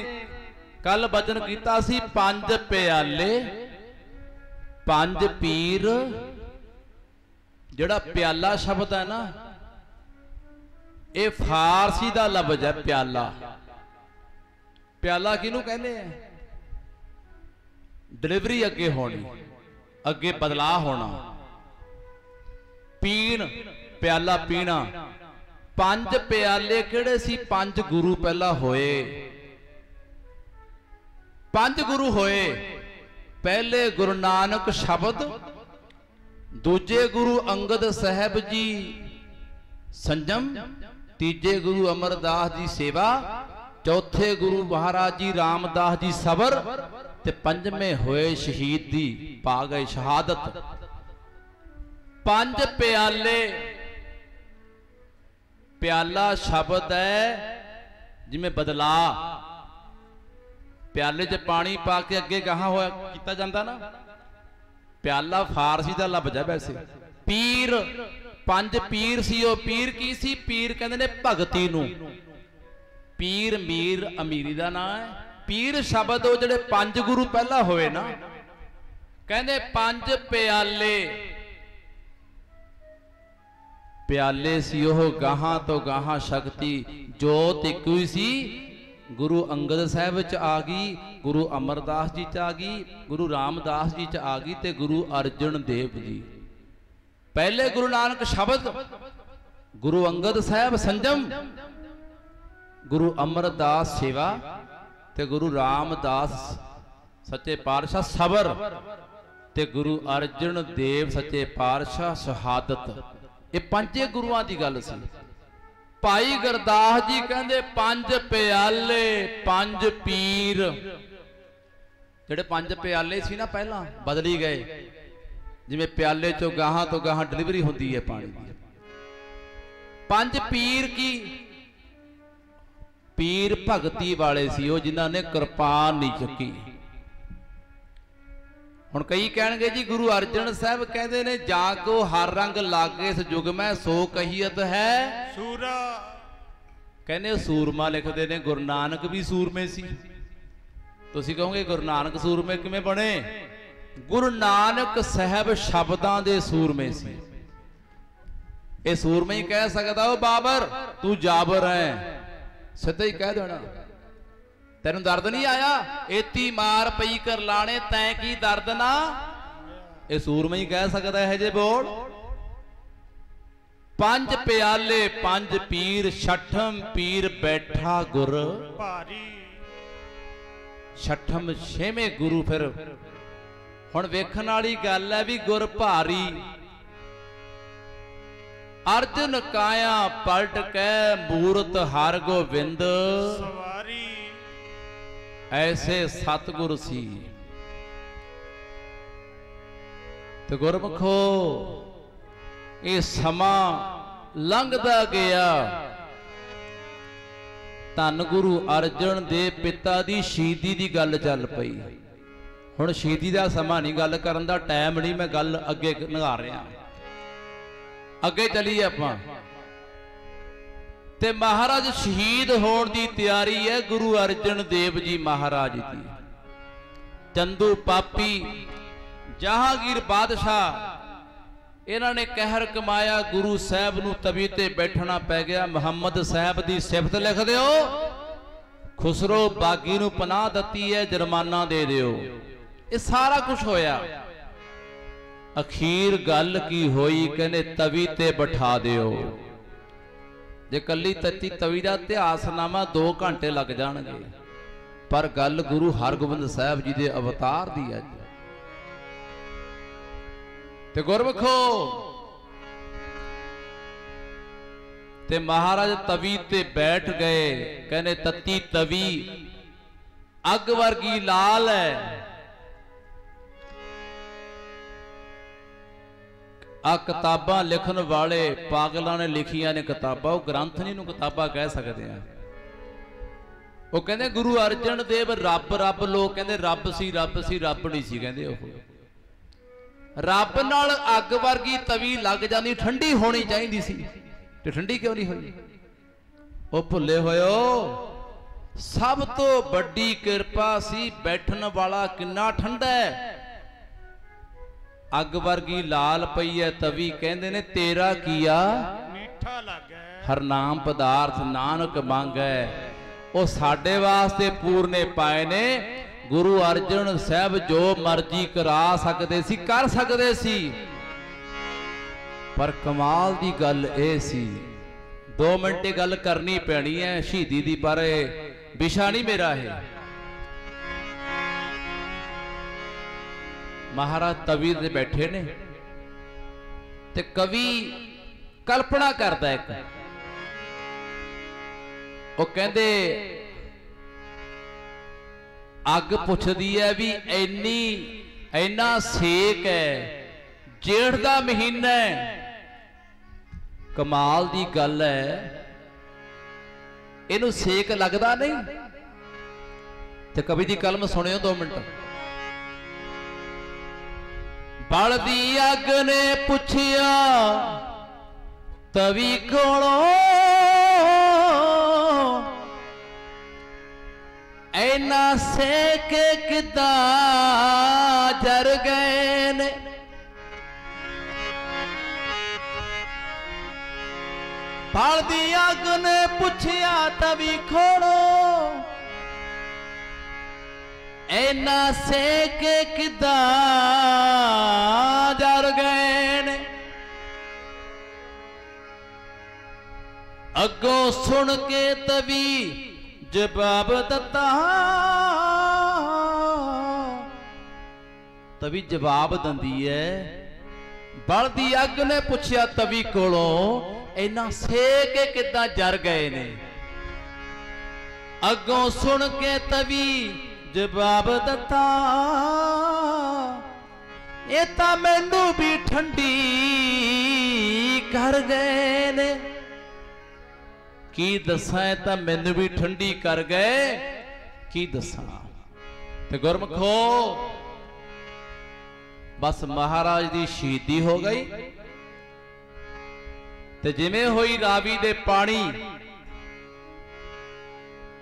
ਕੱਲ ਬਚਨ ਕੀਤਾ ਸੀ, 5 ਪਿਆਲੇ 5 ਪੀਰ। ਜਿਹੜਾ ਪਿਆਲਾ ਸ਼ਬਦ ਹੈ ਨਾ, ਇਹ ਫਾਰਸੀ ਦਾ ਲਫ਼ਜ਼ ਹੈ ਪਿਆਲਾ। ਪਿਆਲਾ ਕਿਹਨੂੰ ਕਹਿੰਦੇ ਆ? ਡਿਲੀਵਰੀ ਅੱਗੇ ਹੋਣੀ, ਅੱਗੇ ਬਦਲਾਅ ਹੋਣਾ। ਪੀਣ, ਪਿਆਲਾ ਪੀਣਾ। 5 ਪਿਆਲੇ ਕਿਹੜੇ ਸੀ? 5 ਗੁਰੂ ਪਹਿਲਾਂ ਹੋਏ। 5 ਗੁਰੂ ਹੋਏ। ਪਹਿਲੇ ਗੁਰੂ ਨਾਨਕ ਸ਼ਬਦ, ਦੂਜੇ ਗੁਰੂ ਅੰਗਦ ਸਾਹਿਬ ਜੀ ਸੰਜਮ, ਤੀਜੇ ਗੁਰੂ ਅਮਰਦਾਸ ਜੀ ਸੇਵਾ, ਚੌਥੇ ਗੁਰੂ ਮਹਾਰਾਜ ਜੀ ਰਾਮਦਾਸ ਜੀ ਸਬਰ, ਤੇ ਪੰਜਵੇਂ ਹੋਏ ਸ਼ਹੀਦੀ, ਪਾ ਗਏ ਸ਼ਹਾਦਤ। 5 ਪਿਆਲੇ। ਪਿਆਲਾ ਸ਼ਬਦ ਹੈ ਜਿਵੇਂ ਬਦਲਾ। ਪਿਆਲੇ 'ਚ ਪਾਣੀ ਪਾ ਕੇ ਅੱਗੇ ਗਾਹਾਂ ਹੋਇਆ ਕੀਤਾ ਜਾਂਦਾ ਨਾ, ਪਿਆਲਾ ਫਾਰਸੀ ਦਾ ਲਫ਼ਜ਼ ਹੈ ਵੈਸੇ। ਪੀਰ, 5 ਪੀਰ ਸੀ। ਉਹ ਪੀਰ ਕੀ ਸੀ? ਪੀਰ ਕਹਿੰਦੇ ਨੇ ਭਗਤੀ ਨੂੰ। ਪੀਰ ਮੀਰ ਅਮੀਰੀ ਦਾ ਨਾਂ ਹੈ। ਪੀਰ ਸ਼ਬਦ ਉਹ ਜਿਹੜੇ 5 ਗੁਰੂ ਪਹਿਲਾਂ ਹੋਏ ਨਾ, ਕਹਿੰਦੇ 5 ਪਿਆਲੇ। ਪਿਆਲੇ ਸੀ ਉਹ ਗਾਹਾਂ ਤੋਂ ਗਾਹਾਂ ਸ਼ਕਤੀ, ਜੋਤ ਇੱਕੋ ਹੀ ਸੀ। ਗੁਰੂ ਅੰਗਦ ਸਾਹਿਬ ਵਿੱਚ ਆ ਗਈ, ਗੁਰੂ ਅਮਰਦਾਸ ਜੀ ਚ ਆ ਗਈ, ਗੁਰੂ ਰਾਮਦਾਸ ਜੀ ਚ ਆ ਗਈ, ਤੇ ਗੁਰੂ ਅਰਜਨ ਦੇਵ ਜੀ। ਪਹਿਲੇ ਗੁਰੂ ਨਾਨਕ ਸ਼ਬਦ, ਗੁਰੂ ਅੰਗਦ ਸਾਹਿਬ ਸੰਜਮ, ਗੁਰੂ ਅਮਰਦਾਸ ਸੇਵਾ, ਤੇ ਗੁਰੂ ਰਾਮਦਾਸ ਸੱਚੇ ਪਾਤਸ਼ਾਹ ਸਬਰ, ਤੇ ਗੁਰੂ ਅਰਜਨ ਦੇਵ ਸੱਚੇ ਪਾਤਸ਼ਾਹ ਸ਼ਹਾਦਤ। ਇਹ 5 ਗੁਰੂਆਂ ਦੀ ਗੱਲ ਸੀ। ਭਾਈ ਗੁਰਦਾਸ ਜੀ ਕਹਿੰਦੇ 5 ਪਿਆਲੇ 5 ਪੀਰ। ਜਿਹੜੇ 5 ਪਿਆਲੇ ਸੀ ਨਾ ਪਹਿਲਾਂ, ਬਦਲੀ ਗਏ। ਜਿਵੇਂ ਪਿਆਲੇ ਚੋਂ ਗਾਹਾਂ ਤੋਂ ਗਾਹਾਂ ਡਿਲੀਵਰੀ ਹੁੰਦੀ ਹੈ ਪਾਣੀ ਦੀ। 5 ਪੀਰ ਕੀ? ਪੀਰ ਭਗਤੀ ਵਾਲੇ ਸੀ ਉਹ, ਜਿਨ੍ਹਾਂ ਨੇ ਕਿਰਪਾਨ ਨਹੀਂ ਚੁੱਕੀ। ਹੁਣ ਕਈ ਕਹਿਣਗੇ ਜੀ ਗੁਰੂ ਅਰਜਨ ਸਾਹਿਬ ਕਹਿੰਦੇ ਨੇ, ਜਾਂ ਕੋ ਹਰ ਰੰਗ ਲਾਗੇ ਇਸ ਯੁਗ ਮੈਂ ਸੋ ਕਹੀਅਤ ਹੈ ਸੂਰਾ। ਕਹਿੰਦੇ ਸੂਰਮਾ ਲਿਖਦੇ ਨੇ, ਗੁਰੂ ਨਾਨਕ ਵੀ ਸੂਰਮੇ ਸੀ। ਤੁਸੀਂ ਕਹੋਗੇ ਗੁਰੂ ਨਾਨਕ ਸੂਰਮੇ ਕਿਵੇਂ ਬਣੇ? ਗੁਰੂ ਨਾਨਕ ਸਾਹਿਬ ਸ਼ਬਦਾਂ ਦੇ ਸੂਰਮੇ ਸੀ। ਇਹ ਸੂਰਮੇ ਹੀ ਕਹਿ ਸਕਦਾ ਉਹ ਬਾਬਰ ਤੂੰ ਜਾਬਰ ਹੈ, ਸਿੱਧਾ ਹੀ ਕਹਿ ਦੇਣਾ। ਤੈਨੂੰ ਦਰਦ ਨਹੀਂ ਆਇਆ? ਏਤੀ ਮਾਰ ਪਈ ਕਰ ਲਾਣੇ ਤੈਂ ਕੀ ਦਰਦ ਨਾ। ਇਹ ਸੂਰਮਾ ਹੀ ਕਹਿ ਸਕਦਾ ਇਹ ਜੇ ਬੋਲ। 5 ਪਿਆਲੇ 5 ਪੀਰ, ਛਠਮ ਪੀਰ ਬੈਠਾ ਗੁਰ ਭਾਰੀ। ਛਠਮ 6ਵੇਂ ਗੁਰੂ। ਫਿਰ ਹੁਣ ਵੇਖਣ ਵਾਲੀ ਗੱਲ ਹੈ ਵੀ ਗੁਰ ਭਾਰੀ। ਅਰਜਨ ਕਾਇਆ ਪਲਟ ਕੈ ਮੂਰਤ ਹਰ ਗੋਬਿੰਦ ਸਵਾਰੀ। ਐਸੇ ਸਤਿਗੁਰ ਸੀ। ਤੇ ਗੁਰਮਖੋ ਇਹ ਸਮਾਂ ਲੰਘਦਾ ਗਿਆ। ਧੰਨ ਗੁਰੂ ਅਰਜਨ ਦੇ ਪਿਤਾ ਦੀ ਸ਼ਹੀਦੀ ਦੀ ਗੱਲ ਚੱਲ ਪਈ। ਹੁਣ ਸ਼ਹੀਦੀ ਦਾ ਸਮਾਂ ਨਹੀਂ, ਗੱਲ ਕਰਨ ਦਾ ਟਾਈਮ ਨਹੀਂ, ਮੈਂ ਗੱਲ ਅੱਗੇ ਨਿਗਾਰ ਰਿਹਾ। ਅੱਗੇ ਚੱਲੀਏ ਆਪਾਂ। ਤੇ ਮਹਾਰਾਜ ਸ਼ਹੀਦ ਹੋਣ ਦੀ ਤਿਆਰੀ ਹੈ ਗੁਰੂ ਅਰਜਨ ਦੇਵ ਜੀ ਮਹਾਰਾਜ ਦੀ। ਚੰਦੂ ਪਾਪੀ ਜਹਾਂਗੀਰ ਬਾਦਸ਼ਾਹ ਇਹਨਾਂ ਨੇ ਕਹਿਰ ਕਮਾਇਆ, ਗੁਰੂ ਸਾਹਿਬ ਨੂੰ ਤਵੀ ਤੇ ਬੈਠਣਾ ਪੈ ਗਿਆ। ਮੁਹੰਮਦ ਸਾਹਿਬ ਦੀ ਸਿਫਤ ਲਿਖ ਦਿਓ, ਖੁਸਰੋ ਬਾਗੀ ਨੂੰ ਪਨਾਹ ਦਿੱਤੀ ਹੈ, ਜੁਰਮਾਨਾ ਦੇ ਦਿਓ। ਇਹ ਸਾਰਾ ਕੁਝ ਹੋਇਆ। ਅਖੀਰ ਗੱਲ ਕੀ ਹੋਈ, ਕਹਿੰਦੇ ਤਵੀ ਤੇ ਬਿਠਾ ਦਿਓ। ਜੇ ਕੱਲੀ ਤੱਤੀ ਤਵੀ ਦਾ ਇਤਿਹਾਸਨਾਮਾ 2 ਘੰਟੇ ਲੱਗ ਜਾਣਗੇ, ਪਰ ਗੱਲ ਗੁਰੂ ਹਰਗੋਬਿੰਦ ਸਾਹਿਬ ਜੀ ਦੇ ਅਵਤਾਰ ਦੀ ਹੈ। ਤੇ ਗੁਰਮਖੋ ਤੇ ਮਹਾਰਾਜ ਤਵੀ ਤੇ ਬੈਠ ਗਏ। ਕਹਿੰਦੇ ਤੱਤੀ ਤਵੀ ਅੱਗ ਵਰਗੀ ਲਾਲ ਹੈ। ਆ ਕਿਤਾਬਾਂ ਲਿਖਣ ਵਾਲੇ ਪਾਗਲਾਂ ਨੇ ਲਿਖੀਆਂ ਨੇ ਕਿਤਾਬਾਂ, ਉਹ ਗ੍ਰੰਥ ਨਹੀਂ ਨੂੰ ਕਿਤਾਬਾਂ ਕਹਿ ਸਕਦੇ ਆ। ਉਹ ਕਹਿੰਦੇ ਗੁਰੂ ਅਰਜਨ ਦੇਵ ਰੱਬ ਰੱਬ, ਲੋਕ ਕਹਿੰਦੇ ਰੱਬ ਸੀ ਰੱਬ ਸੀ, ਰੱਬ ਨਹੀਂ ਸੀ ਕਹਿੰਦੇ। ਉਹ ਰੱਬ ਨਾਲ ਅੱਗ ਵਰਗੀ ਤਵੀ ਲੱਗ ਜਾਂਦੀ, ਠੰਡੀ ਹੋਣੀ ਚਾਹੀਦੀ ਸੀ, ਤੇ ਠੰਡੀ ਕਿਉਂ ਨਹੀਂ ਹੋਈ? ਉਹ ਭੁੱਲੇ ਹੋਇਓ, ਸਭ ਤੋਂ ਵੱਡੀ ਕਿਰਪਾ ਸੀ ਬੈਠਣ ਵਾਲਾ ਕਿੰਨਾ ਠੰਡਾ ਹੈ। ਅੱਗ ਵਰਗੀ ਲਾਲ ਪਈ ਹੈ ਤਵੀ, ਕਹਿੰਦੇ ਨੇ ਤੇਰਾ ਕੀਆ ਮਿੱਠਾ ਲੱਗੈ, ਹਰ ਨਾਮ ਪਦਾਰਥ ਨਾਨਕ ਮੰਗੈ। ਉਹ ਸਾਡੇ ਵਾਸਤੇ ਪੂਰਨੇ ਪਾਏ ਨੇ। ਗੁਰੂ ਅਰਜਨ ਸਾਹਿਬ ਜੋ ਮਰਜ਼ੀ ਕਰਾ ਸਕਦੇ ਸੀ, ਕਰ ਸਕਦੇ ਸੀ, ਪਰ ਕਮਾਲ ਦੀ ਗੱਲ ਇਹ ਸੀ, 2 ਮਿੰਟ ਇਹ ਗੱਲ ਕਰਨੀ ਪੈਣੀ ਹੈ ਸ਼ਹੀਦੀ ਦੀ, ਪਰ ਵਿਸ਼ਾ ਨਹੀਂ ਮੇਰਾ ਇਹ। ਮਹਾਰਾਜ ਤਵੀ ਤੇ ਬੈਠੇ ਨੇ ਤੇ ਕਵੀ ਕਲਪਨਾ ਕਰਦਾ ਇੱਕ। ਉਹ ਕਹਿੰਦੇ ਅੱਗ ਪੁੱਛਦੀ ਹੈ ਵੀ ਇੰਨਾ ਸੇਕ ਹੈ, ਜੇਠ ਦਾ ਮਹੀਨਾ ਹੈ, ਕਮਾਲ ਦੀ ਗੱਲ ਹੈ, ਇਹਨੂੰ ਸੇਕ ਲੱਗਦਾ ਨਹੀਂ? ਤੇ ਕਵੀ ਦੀ ਕਲਮ ਸੁਣਿਓ 2 ਮਿੰਟ। ਬਲਦੀ ਅੱਗ ਨੇ ਪੁੱਛਿਆ ਤਵੀ ਕੋਲੋਂ, ਐਨਾ ਸੇਕ ਕਿੱਦਾਂ ਜਰ ਗਏ ਨੇ। ਬਲਦੀ ਅੱਗ ਨੇ ਪੁੱਛਿਆ ਤਵੀ ਕੋਲੋਂ, ਐਨਾ ਸੇਕ ਕਿੱਦਾਂ ਜਰ ਗਏ ਨੇ। ਅੱਗੋਂ ਸੁਣ ਕੇ ਤਵੀ ਜਵਾਬ ਦਿੱਤਾ, ਤਵੀ ਜਵਾਬ ਦਿੰਦੀ ਹੈ। ਬਲਦੀ ਅੱਗ ਨੇ ਪੁੱਛਿਆ ਤਵੀ ਕੋਲੋਂ, ਇੰਨਾ ਸੇਕ ਕਿੱਦਾਂ ਜਰ ਗਏ ਨੇ। ਅੱਗੋਂ ਸੁਣ ਕੇ ਤਵੀ ਜਵਾਬ ਦਿੱਤਾ, ਇਹ ਤਾਂ ਮੈਨੂੰ ਵੀ ਠੰਡੀ ਕਰ ਗਏ ਨੇ। ਕੀ ਦੱਸਾਂ, ਇਹ ਤਾਂ ਮੈਨੂੰ ਵੀ ਠੰਡੀ ਕਰ ਗਏ, ਕੀ ਦੱਸਾਂ। ਤੇ ਗੁਰਮਖੋ ਬਸ ਮਹਾਰਾਜ ਦੀ ਸ਼ਹੀਦੀ ਹੋ ਗਈ। ਤੇ ਜਿਵੇਂ ਹੋਈ ਰਾਵੀ ਦੇ ਪਾਣੀ,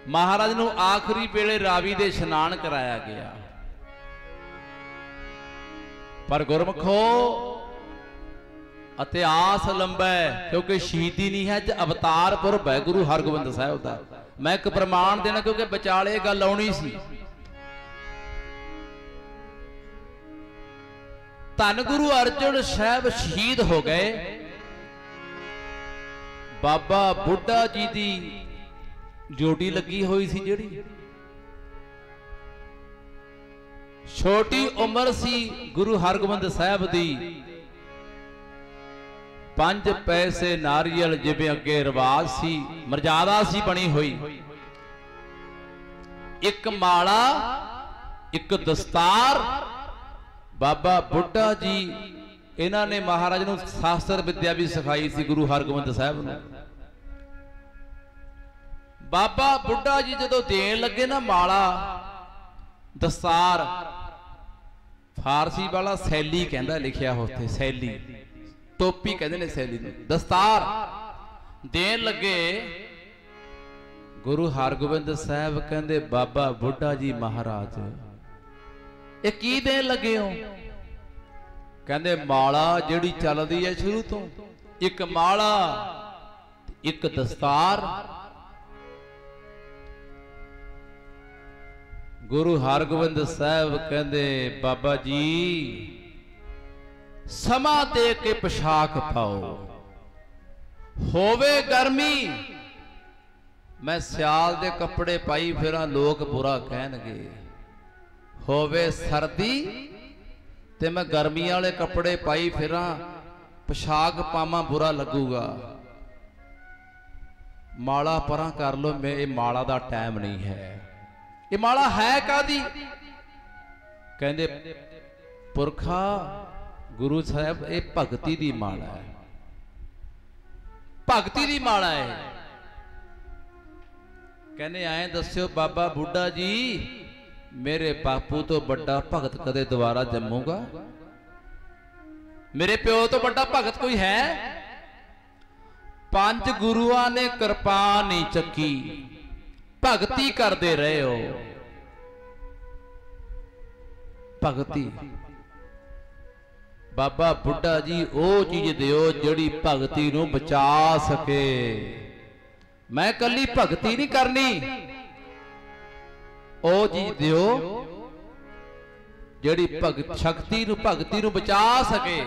ਮਹਾਰਾਜ ਨੂੰ ਆਖਰੀ ਵੇਲੇ ਰਾਵੀ ਦੇ ਇਸ਼ਨਾਨ ਕਰਾਇਆ ਗਿਆ। ਪਰ ਗੁਰਮਖੋ ਇਤਿਹਾਸ ਲੰਬਾ ਹੈ, ਕਿਉਂਕਿ ਸ਼ਹੀਦੀ ਨਹੀਂ ਹੈ, ਅੱਜ ਅਵਤਾਰ ਪੁਰਬ ਹੈ ਗੁਰੂ ਹਰਗੋਬਿੰਦ ਸਾਹਿਬ ਦਾ। ਮੈਂ ਇੱਕ ਪ੍ਰਮਾਣ ਦੇਣਾ, ਕਿਉਂਕਿ ਵਿਚਾਲੇ ਗੱਲ ਆਉਣੀ ਸੀ। ਧੰਨ ਗੁਰੂ ਅਰਜਨ ਸਾਹਿਬ ਸ਼ਹੀਦ ਹੋ ਗਏ। ਬਾਬਾ ਬੁੱਢਾ ਜੀ ਦੀ ਡਿਊਟੀ ਲੱਗੀ ਹੋਈ ਸੀ, ਜਿਹੜੀ ਛੋਟੀ ਉਮਰ ਸੀ ਗੁਰੂ ਹਰਗੋਬਿੰਦ ਸਾਹਿਬ ਦੀ। 5 ਪੈਸੇ ਨਾਰੀਅਲ ਜਿਵੇਂ ਅੱਗੇ ਰਿਵਾਜ ਸੀ, ਮਰਜ਼ਾਦਾ ਸੀ ਬਣੀ ਹੋਈ। ਇੱਕ ਮਾਲਾ, ਇੱਕ ਦਸਤਾਰ। ਬਾਬਾ ਬੁੱਢਾ ਜੀ ਇਹਨਾਂ ਨੇ ਮਹਾਰਾਜ ਨੂੰ ਸ਼ਾਸਤਰ ਵਿਦਿਆ ਵੀ ਸਿਖਾਈ ਸੀ ਗੁਰੂ ਹਰਗੋਬਿੰਦ ਸਾਹਿਬ ਨੂੰ। ਬਾਬਾ ਬੁੱਢਾ ਜੀ ਜਦੋਂ ਦੇਣ ਲੱਗੇ ਨਾ ਮਾਲਾ ਦਸਤਾਰ, ਫਾਰਸੀ ਵਾਲਾ ਸੈਲੀ ਕਹਿੰਦਾ ਲਿਖਿਆ ਉੱਥੇ, ਸੈਲੀ। टोपी कहते ने सैली नूं, दस्तार देन लगे। गुरु हरगोबिंद साहब कहंदे बाबा बुढ़ा जी महाराज ये की देन लगे हो? कहंदे माला जिहड़ी चलदी है शुरू तो, एक माला एक दस्तार। गुरु हरगोबिंद साहब कहंदे बाबा जी समा दे के पोशाक पाओ, होवे गर्मी मैं सियाल दे कपड़े पाई फिरा लोग बुरा कहणगे, होवे सर्दी ते मैं गर्मी वाले कपड़े पाई फिरा पोशाक पावां बुरा लगूगा। माला परां कर लो, मैं ये माला दा टाइम नहीं है। ये माला है कादी? कहंदे पुरखा गुरु साहब ये भगती दी माला है, भगती दी माला है। कहने आए दस्यो बाबा बुढ़ा जी मेरे बापू तो बड़ा भगत कदे दोबारा जम्मूगा? मेरे प्यो तो बड़ा भगत कोई है? 5 गुरुआं ने कृपान नहीं चकी, भगती करते रहे हो। भगती बाबा बुढ़ा जी ओ चीज दियो जिहड़ी भगती नूं बचा सके। मैं कली भगती नहीं करनी, ओ चीज दियो जिहड़ी शक्ति नूं भगती नूं बचा सके।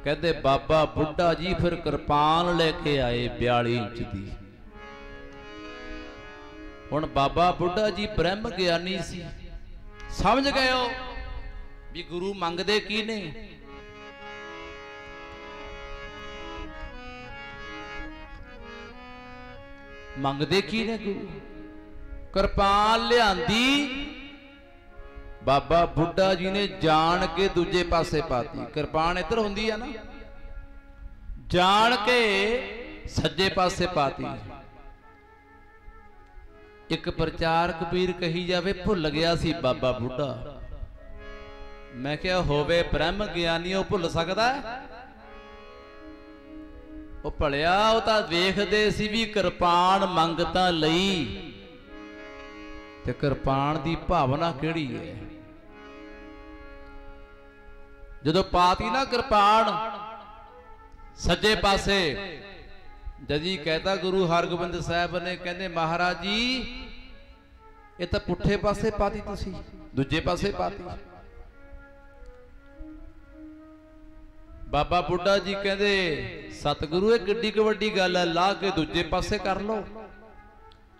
कहते बाबा बुढ़ा जी फिर कृपान लेके आए 42 इंच दी। हुण बाबा बुढ़ा जी ब्रह्म ज्ञानी सी, समझ गए हो भी गुरु मंगदे की ने। मंगदे की ने गुरु? कृपान लियांदी बाबा बुढ़ा जी ने जान के दूजे पासे पाती। कृपान इधर हुंदी है ना, जान के सज्जे पासे पाती। एक प्रचार कबीर कही जावे भुल गया सी बाबा बुढ़ा। मैं क्या होवे ब्रह्म ज्ञानी वो भुल सकदा है? वो भलिया वो तां वेखदे सी भी कृपान मंगतां लई ते कृपान दी भावना किहड़ी है। जदों पाती ना कृपान सज्जे पासे, जदी कहता गुरु हरगोबिंद साहब ने कहंदे महाराज जी ये तां पुठे पासे पाती, तुसी दूजे पासे पाती। बाबा बुढ़ा जी कहंदे सतगुरु ये किड्डी क वड्डी गल है, ला के दूजे पासे कर लो।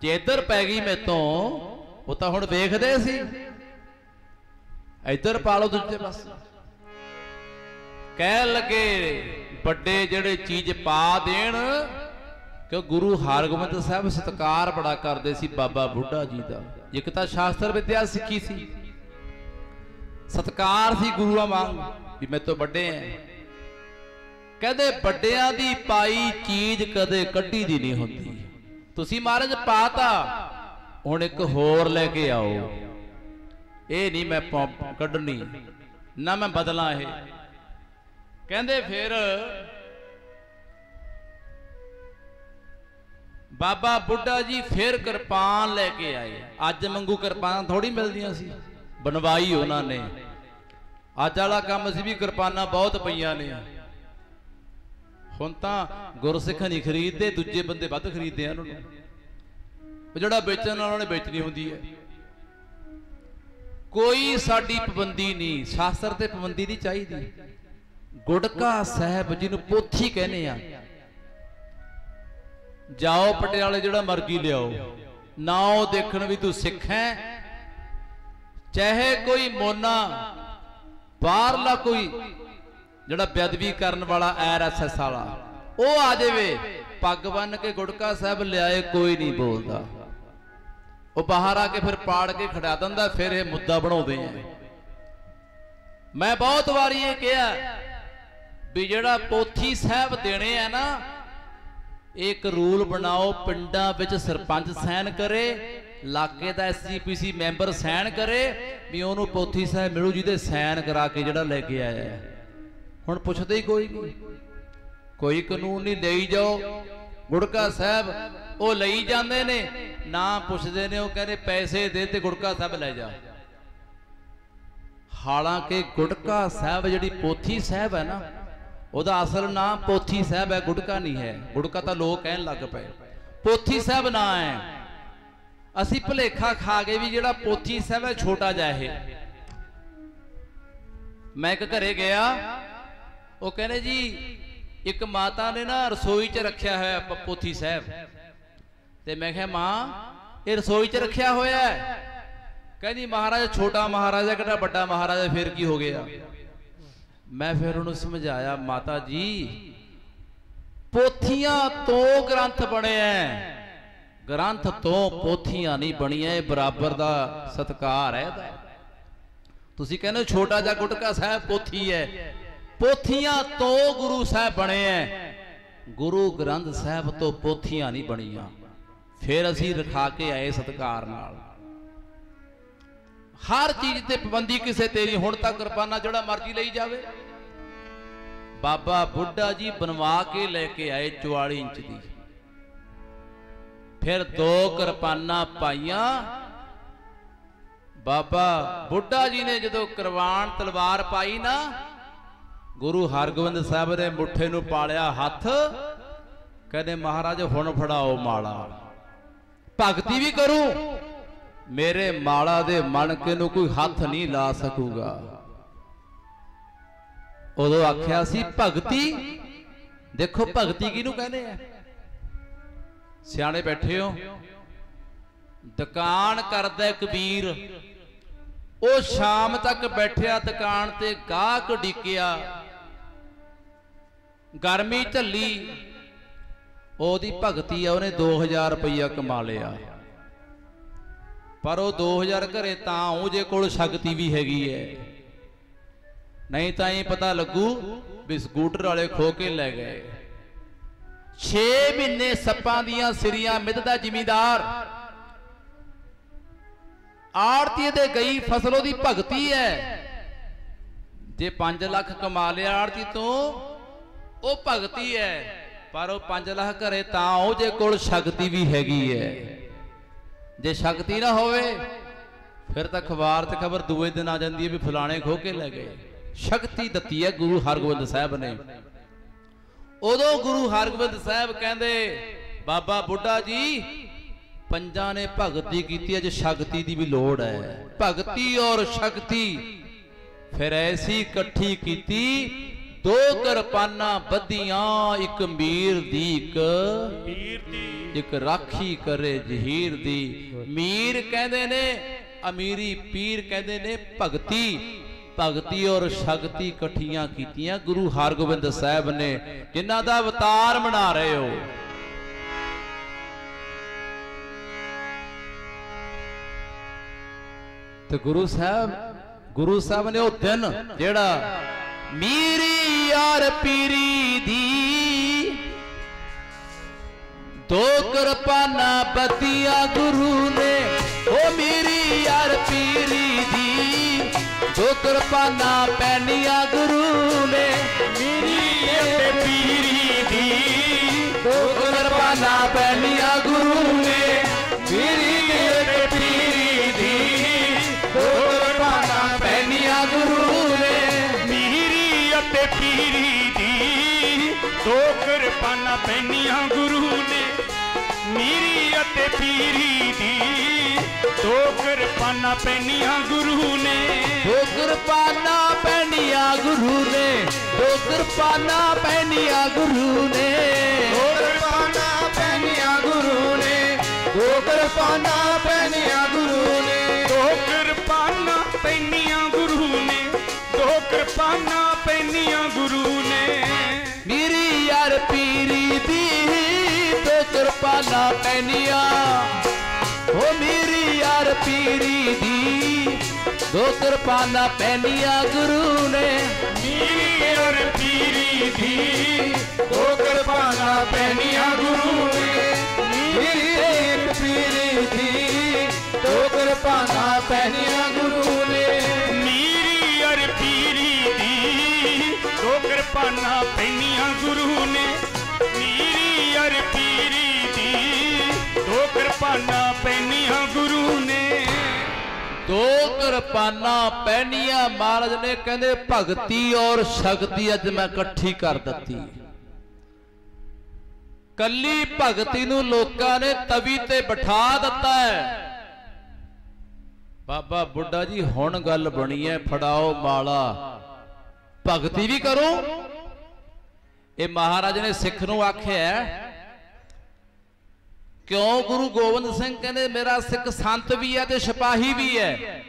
जे इधर पै गई मैं तो वो तां हुण वेखदे सी, इधर पा लो दूजे पासे। कह लगे बड़े जेड़े चीज पा देण, क्यों गुरु हरगोबिंद साहब सत्कार बड़ा करते सी बाबा बुढ़ा जी का। एक तो शास्त्र विद्या सीखी सी, सत्कार सी गुरुआ वांग भी मैं तो बड़े हैं। कहते बड़िया दी पाई चीज कदे कड्डी दी नहीं होती। तुसी महाराज पाता हुण एक होर लेके आओ, ये नहीं मैं कड्डनी ना मैं बदला। है कहते फिर बाबा बुढ़ा जी फिर कृपान लेके आए। अज मंगू कृपान थोड़ी मिलदियां सी, बनवाई उन्होंने। अज वाला काम सी भी कृपाना बहुत पईयां ने। हुण तां गुरसिख नहीं खरीदते, दूजे बंदे वध खरीदते हैं उन्होंने। जिहड़ा बेचण वाला उन्हें बेचनी हुंदी है। कोई साडी पाबंदी नहीं, शास्त्र ते पाबंदी नहीं चाहिदी। गुड़का साहब जिन्हों पोथी कहने आ, जाओ पटियाले जिहड़ा मर्जी लियाओ, ना वो देखण भी तू सिख है, चाहे कोई मोना बाहरला कोई जिहड़ा बेअदबी करन वाला RSS वाला वो आ जावे, पग बन के गुड़का साहब लियाए कोई नहीं बोलता। वो बाहर आके फिर पाड़ के खड़ा दिंदा, फिर ये मुद्दा बनाउंदे हैं। मैं बहुत वारी ये कहा भी जिहड़ा पोथी साहब देने है ना, एक रूल बनाओ, पिंडां विच सरपंच साइन करे, इलाके दा SGPC मैंबर साइन करे भी उन्होंने पोथी साहब मिलू जिहदे साइन करा के जिहड़ा लेके आया है। ਹੁਣ ਪੁੱਛਦੇ ਹੀ ਕੋਈ ਨਹੀਂ, ਕੋਈ ਕਾਨੂੰਨ ਨਹੀਂ। ਲਈ ਜਾਓ ਗੁੜਕਾ ਸਾਹਿਬ, ਉਹ ਲਈ ਜਾਂਦੇ ਨੇ, ਨਾ ਪੁੱਛਦੇ ਨੇ, ਉਹ ਕਹਿੰਦੇ ਪੈਸੇ ਦੇ ਤੇ ਗੁੜਕਾ ਸਾਹਿਬ ਲੈ ਜਾ। ਹਾਲਾਂਕਿ ਗੁੜਕਾ ਸਾਹਿਬ ਜਿਹੜੀ ਪੋਥੀ ਸਾਹਿਬ ਹੈ ਨਾ, ਉਹਦਾ ਅਸਲ ਨਾਂ ਪੋਥੀ ਸਾਹਿਬ ਹੈ, ਗੁੜਕਾ ਨਹੀਂ ਹੈ। ਗੁੜਕਾ ਤਾਂ ਲੋਕ ਕਹਿਣ ਲੱਗ ਪਏ, ਪੋਥੀ ਸਾਹਿਬ ਨਾਂ ਹੈ। ਅਸੀਂ ਭੁਲੇਖਾ ਖਾ ਗਏ ਵੀ ਜਿਹੜਾ ਪੋਥੀ ਸਾਹਿਬ ਹੈ ਛੋਟਾ ਜਿਹਾ ਇਹ। ਮੈਂ ਇੱਕ ਘਰੇ ਗਿਆ, ਉਹ ਕਹਿੰਦੇ ਜੀ ਇੱਕ ਮਾਤਾ ਨੇ ਨਾ ਰਸੋਈ 'ਚ ਰੱਖਿਆ ਹੋਇਆ ਪੋਥੀ ਸਾਹਿਬ, ਤੇ ਮੈਂ ਕਿਹਾ ਮਾਂ ਇਹ ਰਸੋਈ 'ਚ ਰੱਖਿਆ ਹੋਇਆ ਹੈ? ਕਹਿੰਦੀ ਮਹਾਰਾਜਾ ਛੋਟਾ ਮਹਾਰਾਜਾ ਕਿਹੜਾ ਵੱਡਾ ਮਹਾਰਾਜਾ, ਫਿਰ ਕੀ ਹੋ ਗਿਆ? ਮੈਂ ਫਿਰ ਉਹਨੂੰ ਸਮਝਾਇਆ, ਮਾਤਾ ਜੀ ਪੋਥੀਆਂ ਤੋਂ ਗ੍ਰੰਥ ਬਣਿਆ, ਗ੍ਰੰਥ ਤੋਂ ਪੋਥੀਆਂ ਨਹੀਂ ਬਣੀਆਂ, ਇਹ ਬਰਾਬਰ ਦਾ ਸਤਿਕਾਰ ਹੈ ਇਹਦਾ। ਤੁਸੀਂ ਕਹਿੰਦੇ ਛੋਟਾ ਜਿਹਾ ਗੁਟਕਾ ਸਾਹਿਬ ਪੋਥੀ ਹੈ, ਪੋਥੀਆਂ ਤੋਂ ਗੁਰੂ ਸਾਹਿਬ ਬਣੇ ਐ, ਗੁਰੂ ਗ੍ਰੰਥ ਸਾਹਿਬ ਤੋਂ ਪੋਥੀਆਂ ਨਹੀਂ ਬਣੀਆਂ। ਫਿਰ ਅਸੀਂ ਰਖਾ ਕੇ ਆਏ ਸਤਿਕਾਰ ਨਾਲ। ਹਰ ਚੀਜ਼ ਤੇ ਪਾਬੰਦੀ ਕਿਸੇ ਤੇ ਨਹੀਂ। ਹੁਣ ਤੱਕ ਕਿਰਪਾਨਾ ਜਿਹੜਾ ਮਰਜ਼ੀ ਲਈ ਜਾਵੇ। ਬਾਬਾ ਬੁੱਢਾ ਜੀ ਬਣਵਾ ਕੇ ਲੈ ਕੇ ਆਏ 44 ਇੰਚ ਦੀ, ਫਿਰ 2 ਕਿਰਪਾਨਾਂ ਪਾਈਆਂ। ਬਾਬਾ ਬੁੱਢਾ ਜੀ ਨੇ ਜਦੋਂ ਕੁਰਬਾਨ ਤਲਵਾਰ ਪਾਈ ਨਾ, ਗੁਰੂ ਹਰਗੋਬਿੰਦ ਸਾਹਿਬ ਨੇ ਮੁੱਠੇ ਨੂੰ ਪਾਲਿਆ ਹੱਥ, ਕਹਿੰਦੇ ਮਹਾਰਾਜ ਹੁਣ ਫੜਾਓ ਮਾਲਾ, ਭਗਤੀ ਵੀ ਕਰੂ, ਮੇਰੇ ਮਾਲਾ ਦੇ ਮਣਕੇ ਨੂੰ ਕੋਈ ਹੱਥ ਨਹੀਂ ਲਾ ਸਕੂਗਾ। ਉਦੋਂ ਆਖਿਆ ਸੀ ਭਗਤੀ। ਦੇਖੋ ਭਗਤੀ ਕਿਹਨੂੰ ਕਹਿੰਦੇ ਆ? ਸਿਆਣੇ ਬੈਠੇ ਹੋ। ਦੁਕਾਨ ਕਰਦਾ ਕਬੀਰ, ਉਹ ਸ਼ਾਮ ਤੱਕ ਬੈਠਿਆ ਦੁਕਾਨ ਤੇ, ਗਾਹਕ ਡਿੱਕਿਆ, ਗਰਮੀ ਝੱਲੀ, ਉਹਦੀ ਭਗਤੀ ਆ, ਉਹਨੇ 2000 ਰੁਪਈਆ ਕਮਾ ਲਿਆ। ਪਰ ਉਹ 2000 ਘਰੇ ਤਾਂ ਉਹ ਜੇ ਕੋਲ ਸ਼ਕਤੀ ਵੀ ਹੈਗੀ ਹੈ, ਨਹੀਂ ਤਾਂ ਇਹ ਪਤਾ ਲੱਗੂ ਵੀ ਸਕੂਟਰ ਵਾਲੇ ਖੋ ਕੇ ਲੈ ਗਏ। 6 ਮਹੀਨੇ ਸੱਪਾਂ ਦੀਆਂ ਸਿਰੀਆਂ ਮਿੱਧਦਾ ਜ਼ਿਮੀਂਦਾਰ, ਆੜਤੀ ਦੇ ਗਈ ਫਸਲ ਉਹਦੀ ਭਗਤੀ ਹੈ। ਜੇ 5 ਲੱਖ ਕਮਾ ਲਿਆ ਆੜਤੀ ਤੋਂ, ਉਹ ਭਗਤੀ ਹੈ। ਪਰ ਉਹ 5 ਲੱਖ ਘਰੇ ਤਾਂ ਉਹ ਜੇ ਕੋਲ ਸ਼ਕਤੀ ਵੀ ਹੈਗੀ ਹੈ। ਜੇ ਸ਼ਕਤੀ ਨਾ ਹੋਵੇ ਫਿਰ ਤਾਂ ਅਖਬਾਰ ਤੇ ਖਬਰ ਦੂਏ ਦਿਨ ਆ ਜਾਂਦੀ ਹੈ ਵੀ ਫਲਾਣੇ ਖੋ ਕੇ ਲੈ ਗਏ। ਸ਼ਕਤੀ ਦਿੱਤੀ ਹੈ ਗੁਰੂ ਹਰਗੋਬਿੰਦ ਸਾਹਿਬ ਨੇ। ਉਦੋਂ ਗੁਰੂ ਹਰਗੋਬਿੰਦ ਸਾਹਿਬ ਕਹਿੰਦੇ ਬਾਬਾ ਬੁੱਢਾ ਜੀ ਪੰਜਾਂ ਨੇ ਭਗਤੀ ਕੀਤੀ, ਅੱਜ ਸ਼ਕਤੀ ਦੀ ਵੀ ਲੋੜ ਹੈ। ਭਗਤੀ ਔਰ ਸ਼ਕਤੀ ਫਿਰ ਐਸੀ ਇਕੱਠੀ ਕੀਤੀ, 2 ਕਿਰਪਾਨਾਂ ਬੱਧੀਆਂ, ਇੱਕ ਮੀਰ ਦੀ ਇੱਕ ਰਾਖੀ ਕਰੇ ਜਹੀਰ ਦੀ। ਮੀਰ ਕਹਿੰਦੇ ਨੇ ਅਮੀਰੀ, ਪੀਰ ਕਹਿੰਦੇ ਨੇ ਭਗਤੀ। ਭਗਤੀ ਔਰ ਸ਼ਕਤੀ ਇਕੱਠੀਆਂ ਕੀਤੀਆਂ ਗੁਰੂ ਹਰਗੋਬਿੰਦ ਸਾਹਿਬ ਨੇ, ਜਿਨ੍ਹਾਂ ਦਾ ਅਵਤਾਰ ਬਣਾ ਰਹੇ ਹੋ। ਤੇ ਗੁਰੂ ਸਾਹਿਬ ਨੇ ਉਹ ਦਿਨ ਜਿਹੜਾ ਮੀਰੀ ਯਾਰ ਪੀਰੀ ਦੀ, 2 ਕਿਰਪਾਨਾਂ ਬੱਧੀਆਂ ਗੁਰੂ ਨੇ, ਉਹ ਮੇਰੀ ਯਾਰ ਪੀਰੀ ਦੀ, 2 ਕਿਰਪਾਨਾਂ ਪੈਣੀਆਂ ਗੁਰੂ ਨੇ, ਮੇਰੀ ਯਾਰ ਪੀਰੀ ਦੀ, 2 ਕਿਰਪਾਨਾਂ ਪੈਣੀਆਂ ਗੁਰੂ ਨੇ, ਮੇਰੀ ਯਾਰ ਪੀਰੀ ਦੀ, 2 ਕਿਰਪਾਨਾਂ ਪੈਣੀਆਂ ਗੁਰੂ ਨੇ, ਮੇਰੀ ਅਤੇ ਪੀਰੀ ਦੀ, 2 ਕਿਰਪਾਨਾਂ ਪੈਣੀਆਂ ਗੁਰੂ ਨੇ, ਮੇਰੀ ਅਤੇ ਪੀਰੀ ਦੀ, 2 ਕਿਰਪਾਨਾਂ ਪੈਣੀਆਂ ਗੁਰੂ ਨੇ, 2 ਕਿਰਪਾਨਾਂ ਪੈਣੀਆਂ ਗੁਰੂ ਨੇ, 2 ਕਿਰਪਾਨਾਂ ਪੈਣੀਆਂ ਗੁਰੂ ਨੇ, 2 ਕਿਰਪਾਨਾਂ ਪੈਣੀਆਂ ਗੁਰੂ ਨੇ, 2 ਕਿਰਪਾਨਾਂ ਪੈਣੀਆਂ ਗੁਰੂ ਨੇ, 2 ਕਿਰਪਾਨਾਂ ਪੈਣੀਆਂ ਗੁਰੂ ਨੇ, 2 ਕਿਰਪਾਨਾਂ ਪੈਣੀਆਂ ਗੁਰੂ ਨੇ, ਮੇਰੀ ਯਾਰ ਪੀਰੀ ਦੀ, 2 ਕਿਰਪਾਨਾਂ ਪੈਣੀਆਂ, ਉਹ ਮੇਰੀ ਯਾਰ ਪੀਰੀ ਦੀ, 2 ਕਿਰਪਾਨਾਂ ਪੈਣੀਆਂ ਗੁਰੂ ਨੇ, ਮੇਰੀ ਯਾਰ ਪੀਰੀ ਦੀ, 2 ਕਿਰਪਾਨਾਂ ਪੈਣੀਆਂ ਗੁਰੂ ਨੇ, ਮੇਰੀ ਪੀਰੀ ਦੀ, 2 ਕਿਰਪਾਨਾਂ ਪੈਣੀਆਂ ਗੁਰੂ ਨੇ, ਮੇਰੀ ਯਾਰ ਪੀਰੀ ਦੀ, 2 ਕਿਰਪਾਨਾਂ ਕਿਰਪਾਨਾਂ ਪੈਨੀਆਂ ਗੁਰੂ ਨੇ ਨੀਰੀ ਅਰ ਪੀਰੀ ਦੀ। ਦੋ ਕਿਰਪਾਨਾਂ ਪੈਨੀਆਂ ਗੁਰੂ ਨੇ। ਦੋ ਕਿਰਪਾਨਾਂ ਪਹਿਨੀਆਂ ਮਹਾਰਾਜ ਨੇ, ਕਹਿੰਦੇ ਭਗਤੀ ਔਰ ਸ਼ਕਤੀ ਅੱਜ ਮੈਂ ਇਕੱਠੀ ਕਰ ਦਿੱਤੀ। ਕੱਲੀ ਭਗਤੀ ਨੂੰ ਲੋਕਾਂ ਨੇ ਤਵੀ ਤੇ ਬਿਠਾ ਦਿੱਤਾ ਹੈ। ਬਾਬਾ ਬੁੱਢਾ ਜੀ ਹੁਣ ਗੱਲ ਬਣੀ ਹੈ, ਫੜਾਓ ਮਾਲਾ, ਭਗਤੀ ਵੀ ਕਰੋ। ਇਹ ਮਹਾਰਾਜ ਨੇ ਸਿੱਖ ਨੂੰ ਆਖਿਆ। ਕਿਉਂ? ਗੁਰੂ ਗੋਬਿੰਦ ਸਿੰਘ ਕਹਿੰਦੇ ਮੇਰਾ ਸਿੱਖ ਸੰਤ ਵੀ ਹੈ ਤੇ ਸਿਪਾਹੀ ਵੀ ਹੈ।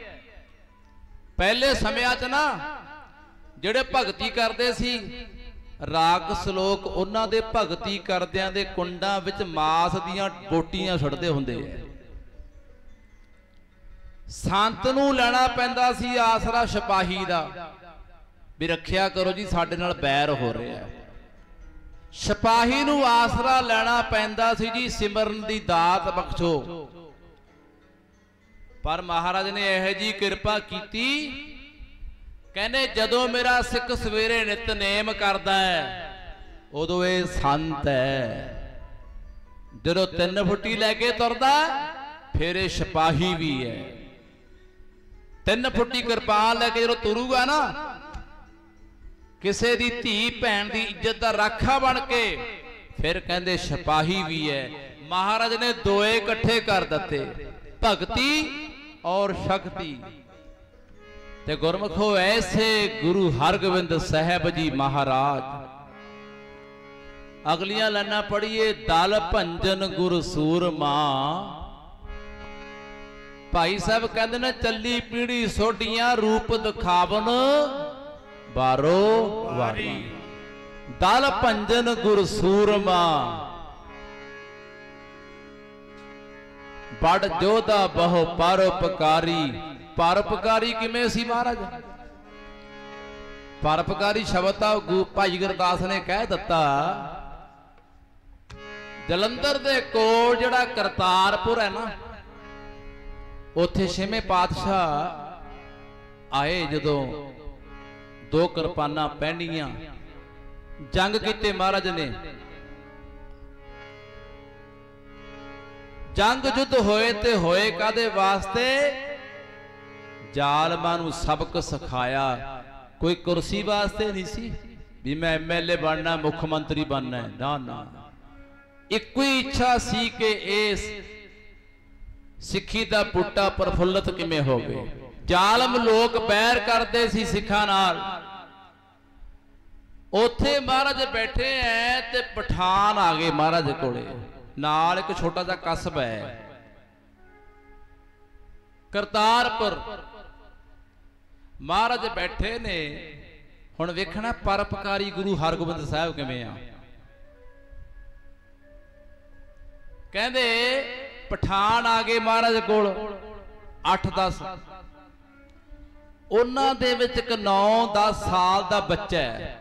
ਪਹਿਲੇ ਸਮਿਆਂ 'ਚ ਨਾ ਜਿਹੜੇ ਭਗਤੀ ਕਰਦੇ ਸੀ, ਰਾਗ ਸ਼ਲੋਕ ਉਹਨਾਂ ਦੇ ਭਗਤੀ ਕਰਦਿਆਂ ਦੇ ਕੁੰਡਾਂ ਵਿੱਚ ਮਾਸ ਦੀਆਂ ਬੋਟੀਆਂ ਛੱਡਦੇ ਹੁੰਦੇ ਐ। ਸੰਤ ਨੂੰ ਲੈਣਾ ਪੈਂਦਾ ਸੀ ਆਸਰਾ ਸਿਪਾਹੀ ਦਾ, ਵੀ ਰੱਖਿਆ ਕਰੋ ਜੀ ਸਾਡੇ ਨਾਲ ਬੈਰ ਹੋ ਰਿਹਾ। ਸਿਪਾਹੀ ਨੂੰ ਆਸਰਾ ਲੈਣਾ ਪੈਂਦਾ ਸੀ ਜੀ ਸਿਮਰਨ ਦੀ ਦਾਤ ਬਖਸ਼ੋ। ਪਰ ਮਹਾਰਾਜ ਨੇ ਇਹੋ ਜੀ ਕਿਰਪਾ ਕੀਤੀ, ਕਹਿੰਦੇ ਜਦੋਂ ਮੇਰਾ ਸਿੱਖ ਸਵੇਰੇ ਨਿਤਨੇਮ ਕਰਦਾ ਹੈ ਉਦੋਂ ਇਹ ਸੰਤ ਹੈ। ਜਦੋਂ 3 ਫੁੱਟੀ ਲੈ ਕੇ ਤੁਰਦਾ ਫਿਰ ਇਹ ਸਿਪਾਹੀ ਵੀ ਹੈ। 3 ਫੁੱਟੀ ਕਿਰਪਾਨ ਲੈ ਕੇ ਜਦੋਂ ਤੁਰੂਗਾ ਨਾ, ਕਿਸੇ ਦੀ ਧੀ ਭੈਣ ਦੀ ਇੱਜ਼ਤ ਦਾ ਰਾਖਾ ਬਣ ਕੇ, ਫਿਰ ਕਹਿੰਦੇ ਸਿਪਾਹੀ ਵੀ ਹੈ। ਮਹਾਰਾਜ ਨੇ ਦੋਏ ਇਕੱਠੇ ਕਰ ਦਿੱਤੇ, ਭਗਤੀ ਔਰ ਸ਼ਕਤੀ। ਤੇ ਗੁਰਮੁਖੋ ਐਸੇ ਗੁਰੂ ਹਰਗੋਬਿੰਦ ਸਾਹਿਬ ਜੀ ਮਹਾਰਾਜ। ਅਗਲੀਆਂ ਲਾਈਨਾਂ ਪੜ੍ਹੀਏ। ਦਲ ਭੰਜਨ ਗੁਰ ਸੂਰਮਾ। ਭਾਈ ਸਾਹਿਬ ਕਹਿੰਦੇ ਨੇ ਚੱਲੀ ਪੀੜੀ ਸੋਢੀਆਂ ਰੂਪ ਦਿਖਾਵਨ ਬਾਰੋ ਵਾਰੀ। ਦਲ ਭੰਜਨ ਗੁਰ ਸੂਰਮਾ ਬੜ ਜੋਧਾ ਬਹੁ ਪਰਉਪਕਾਰੀ। ਪਰਉਪਕਾਰੀ ਕਿਵੇਂ ਸੀ ਮਹਾਰਾਜ? ਪਰਉਪਕਾਰੀ ਸ਼ਬਦ ਤਾਂ ਭਾਈ ਗੁਰਦਾਸ ਨੇ ਕਹਿ ਦਿੱਤਾ। ਜਲੰਧਰ ਦੇ ਕੋਲ ਜਿਹੜਾ ਕਰਤਾਰਪੁਰ ਹੈ ਨਾ, ਉੱਥੇ 6ਵੇਂ ਪਾਤਸ਼ਾਹ ਆਏ। ਜਦੋਂ 2 ਕਿਰਪਾਨਾਂ ਪਹਿਨੀਆਂ, ਜੰਗ ਕੀਤੇ ਮਹਾਰਾਜ ਨੇ। ਜੰਗ ਯੁੱਧ ਹੋਏ ਤੇ ਹੋਏ ਕਾਦੇ ਵਾਸਤੇ? ਜ਼ਾਲਮਾਂ ਨੂੰ ਸਬਕ ਸਿਖਾਇਆ। ਕੋਈ ਕੁਰਸੀ ਵਾਸਤੇ ਨਹੀਂ ਸੀ ਵੀ ਮੈਂ MLA ਬਣਨਾ, ਮੁੱਖ ਮੰਤਰੀ ਬਣਨਾ। ਨਾ ਨਾ, ਇੱਕੋ ਹੀ ਇੱਛਾ ਸੀ ਕਿ ਇਸ ਸਿੱਖੀ ਦਾ ਬੂਟਾ ਪ੍ਰਫੁੱਲਤ ਕਿਵੇਂ ਹੋਵੇ। ਜ਼ਾਲਮ ਲੋਕ ਬੈਰ ਕਰਦੇ ਸੀ ਸਿੱਖਾਂ ਨਾਲ। ਉੱਥੇ ਮਹਾਰਾਜ ਬੈਠੇ ਐ ਤੇ ਪਠਾਨ ਆ ਗਏ ਮਹਾਰਾਜ ਕੋਲੇ। ਨਾਲ ਇੱਕ ਛੋਟਾ ਜਿਹਾ ਕਸਬਾ ਹੈ ਕਰਤਾਰਪੁਰ। ਮਹਾਰਾਜ ਬੈਠੇ ਨੇ। ਹੁਣ ਵੇਖਣਾ ਪਰਉਪਕਾਰੀ ਗੁਰੂ ਹਰਗੋਬਿੰਦ ਸਾਹਿਬ ਕਿਵੇਂ ਆ। ਕਹਿੰਦੇ ਪਠਾਨ ਆ ਗਏ ਮਹਾਰਾਜ ਕੋਲ 8-10। ਉਹਨਾਂ ਦੇ ਵਿੱਚ ਇੱਕ 9-10 ਸਾਲ ਦਾ ਬੱਚਾ ਹੈ,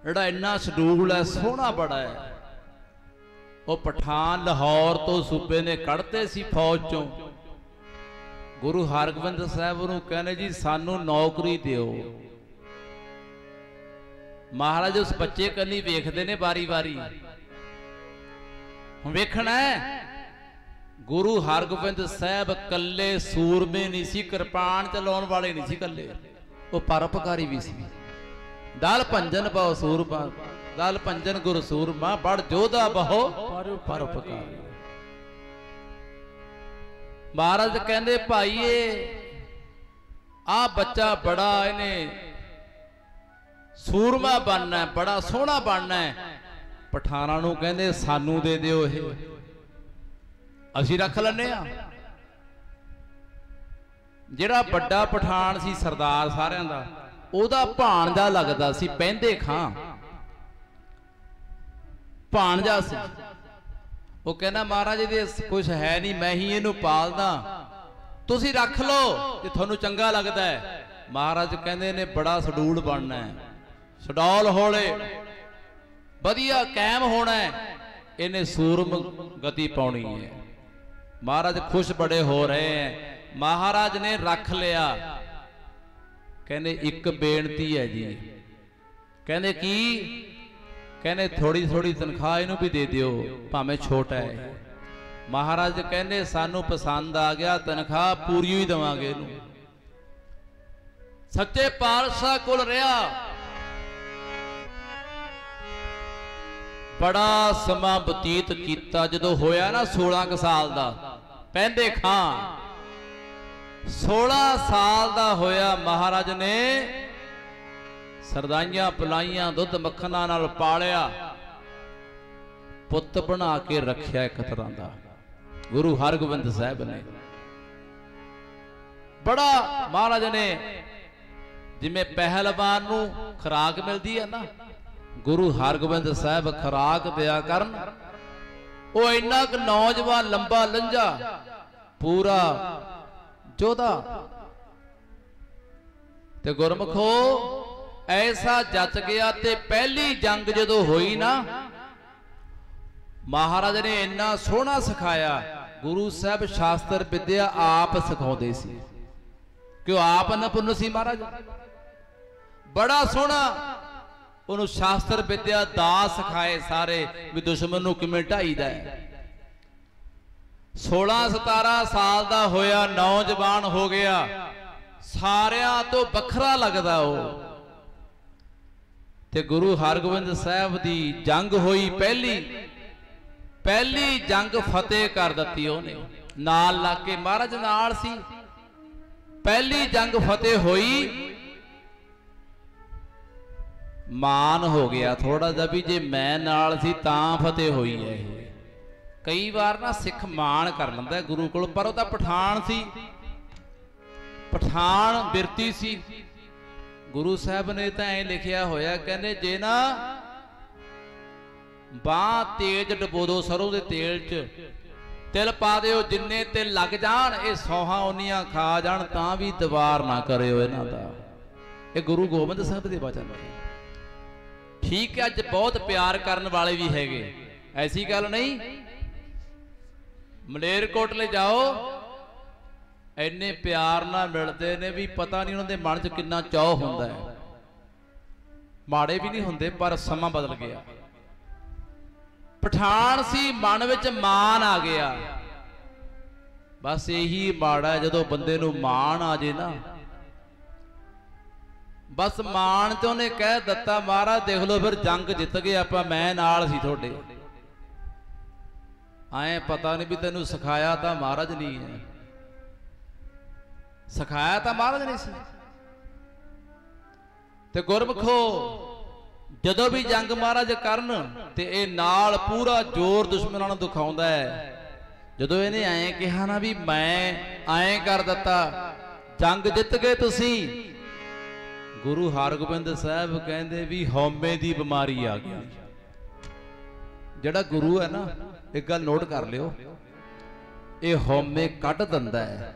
ਜਿਹੜਾ ਇੰਨਾ ਸ਼ਡੂਲ ਹੈ, ਸੋਹਣਾ ਬੜਾ ਹੈ। ਉਹ ਪਠਾਨ ਲਾਹੌਰ ਤੋਂ ਸੂਬੇ ਨੇ ਕੱਢਦੇ ਸੀ ਫੌਜ ਚੋਂ। ਗੁਰੂ ਹਰਗੋਬਿੰਦ ਸਾਹਿਬ ਨੂੰ ਕਹਿੰਦੇ ਜੀ ਸਾਨੂੰ ਨੌਕਰੀ ਦਿਓ। ਮਹਾਰਾਜ ਉਸ ਬੱਚੇ ਕੰਨੀ ਵੇਖਦੇ ਨੇ ਵਾਰੀ ਵਾਰੀ। ਹੁਣ ਵੇਖਣਾ ਗੁਰੂ ਹਰਗੋਬਿੰਦ ਸਾਹਿਬ ਕੱਲੇ ਸੂਰਮੇ ਨਹੀਂ ਸੀ, ਕਿਰਪਾਨ ਚਲਾਉਣ ਵਾਲੇ ਨਹੀਂ ਸੀ ਕੱਲੇ, ਉਹ ਪਰਉਪਕਾਰੀ ਵੀ ਸੀ। ਦਲ ਭੰਜਨ ਬਹੁ ਸੂਰਮਾ, ਦਲ ਭੰਜਨ ਗੁਰ ਸੂਰਮਾ ਬੜ ਜੋਧਾ ਬਹੁ ਪਰਉਪਕਾਰੀ। ਮਹਾਰਾਜ ਕਹਿੰਦੇ ਭਾਈਏ ਆ ਬੱਚਾ ਬੜਾ, ਇਹਨੇ ਸੂਰਮਾ ਬਣਨਾ, ਬੜਾ ਸੋਹਣਾ ਬਣਨਾ। ਪਠਾਨਾਂ ਨੂੰ ਕਹਿੰਦੇ ਸਾਨੂੰ ਦੇ ਦਿਓ, ਇਹ ਅਸੀਂ ਰੱਖ ਲੈਨੇ ਆ। ਜਿਹੜਾ ਵੱਡਾ ਪਠਾਨ ਸੀ ਸਰਦਾਰ ਸਾਰਿਆਂ ਦਾ, ਉਹਦਾ ਭਾਣਜਾ ਲੱਗਦਾ ਸੀ ਬਹਿੰਦੇ ਖਾਂ, ਭਾਣਜਾ ਸੀ। ਉਹ ਕਹਿੰਦਾ ਮਹਾਰਾਜ ਇਹਦੇ ਕੁਛ ਹੈ ਨਹੀਂ, ਮੈਂ ਹੀ ਇਹਨੂੰ ਪਾਲਦਾ, ਤੁਸੀਂ ਰੱਖ ਲਓ ਜੇ ਤੁਹਾਨੂੰ ਚੰਗਾ ਲੱਗਦਾ ਹੈ। ਮਹਾਰਾਜ ਕਹਿੰਦੇ ਨੇ ਬੜਾ ਸਡੂਲ ਬਣਨਾ ਹੈ, ਸਡੌਲ ਹੋਲੇ ਵਧੀਆ ਕਾਇਮ ਹੋਣਾ ਹੈ, ਇਹਨੇ ਸੂਰਮ ਗਤੀ ਪਾਉਣੀ ਹੈ। ਮਹਾਰਾਜ ਖੁਸ਼ ਬੜੇ ਹੋ ਰਹੇ ਹੈ। ਮਹਾਰਾਜ ਨੇ ਰੱਖ ਲਿਆ। ਕਹਿੰਦੇ ਇੱਕ ਬੇਨਤੀ ਹੈ ਜੀ, कहंदे की कहने थोड़ी थोड़ी तनख्वाह इनू भी दे दियो भावें छोटा है। महाराज कहने सानू पसंद आ गया, तनख्वाह पूरी ही देवांगे इनू। सच्चे पातशाह कोल रहा बड़ा समा बतीत किया। जदों होया ना 16 साल का, पहंदे खां 16 साल का होया, महाराज ने सरदाइयां पिलाइयां, दुध मक्खना नाल पालिया, पुत बना के रखिया एक तरह का गुरु हरगोबिंद साहब ने। बड़ा महाराज ने जिमें पहलवान नूं खुराक मिलती है ना, गुरु हरगोबिंद साहब खुराक दिया करन। वो इन्ना क नौजवान लंबा लंजा पूरा जोधा ते गुरमुखो ऐसा जच गया। ते पहली जंग जदों होई ना, महाराज ने इन्ना सोहना सिखाया। गुरु साहब शास्त्र विद्या आप सिखाउंदे सी, क्यों आप निपुण सी महाराज। बड़ा सोहना उन्होंने शास्त्र विद्या दा सिखाए सारे, भी दुश्मन नूं किवें ढाईदा है। 16-17 साल का होया, नौजवान हो गया, सारियां तो बखरा लगदा वो। ते गुरु हरगोबिंद साहब दी जंग होई, पहली जंग फतेह कर दी उन्हें, नाल लग के महाराज नाल सी। पहली जंग फतेह होई, मान हो गया थोड़ा जा भी जे मैं नाल सी तां फतेह होई है। कई बार ना सिख मान कर लंदा गुरु कोल, पर ओह तां पठान सी, पठान बिरती सी। गुरु साहब ने तो ऐ लिखिया होया, कहने जे ना बांह तेज डबो दो सरों के तेल च, तिल पा दिओ, जिन्ने तिल लग जान ये सौहां उन्नियां खा जान, तां भी दवार ना करिओ इन्हां दा। ये गुरु गोबिंद साहब दे वचन है। ठीक है, अज बहुत प्यार करने वाले भी हैगे, ऐसी गल नहीं। मलेरकोटले जाओ, इन्ने प्यार ना मिलते ने भी पता नहीं उन्होंने मन च कितना चाह होंदा है। माड़े भी नहीं होंदे, पर समा बदल गया। पठान सी, मन विच मान आ गया। बस यही माड़ा है, जदों बंदे नूं मान आ जाए ना, बस मान च उन्हें कह दिता, महाराज देख लो फिर जंग जित गए आपां, मैं नाल सी थोड़े। आए पता नहीं भी तेनू सिखाया तो महाराज नहीं है, सिखाया तो महाराज नहीं सी। ते गुरमुखो जदों भी जंग महाराज करन ते ये नाल पूरा जोर दुश्मनां नूं दिखाउंदा है। जदों इहने ऐ कहा ना भी मैं ऐ कर दिता, जंग जित गए तुसी, गुरु हरगोबिंद साहब कहंदे भी हौमे दी बीमारी आ गई। जिहड़ा गुरु है ना, एक गल नोट कर लियो, ये हौमे कट दिंदा है।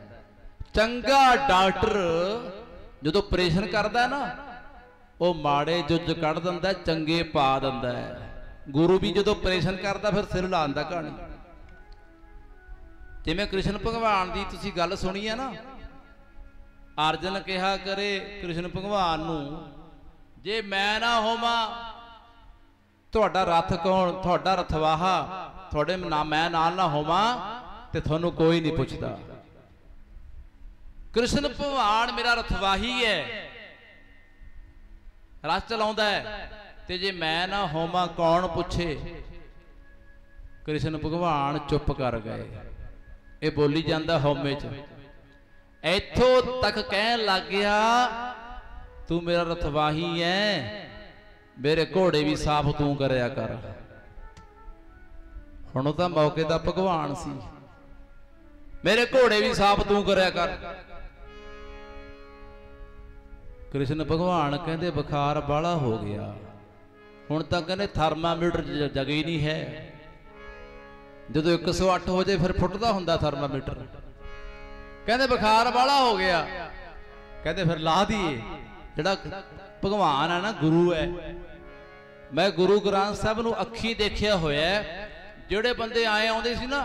चंगा डॉक्टर जदों ऑपरेशन करदा है ना, वो माड़े जुज कट दिंदा, चंगे पा दिंदा है। गुरु भी जदों ऑपरेशन करदा फिर सिर लांदा कहानी। जिवें कृष्ण भगवान दी तुसीं गल सुनी है ना, अर्जन कहा करे कृष्ण भगवान नूं, जे मैं ना होवां तुहाडा रथ कौन, तुहाडा रथवाहा, तुहाडे ना मैं नाल ना होवां ते तुहानूं कोई नहीं पुछदा। कृष्ण भगवान मेरा रथवाही है, रथ चलाउंदा है, ते जे मैं ना होवां कौन पुछे। कृष्ण भगवान चुप कर गए। ये बोली जांदा हौमे च, इथों तक कहन लग गया तू मेरा रथवाही है, मेरे घोड़े भी साफ तू करया कर। हुण तां मौके दा भगवान सी, मेरे घोड़े भी साफ तू करया कर। कृष्ण भगवान कहंदे बुखार बाला हो गया, हुण तां कहंदे थर्मामीटर जगह ही नहीं है। जदों 108 हो जाए फिर फुटदा हुंदा थर्मामीटर। कहते बुखार वाला हो गया, कहते फिर ला दिए। जिहड़ा भगवान है ना, गुरु है, मैं गुरु ग्रंथ साहब नूं अखी देखिया होया। जिहड़े बंदे आए आउंदे सी ना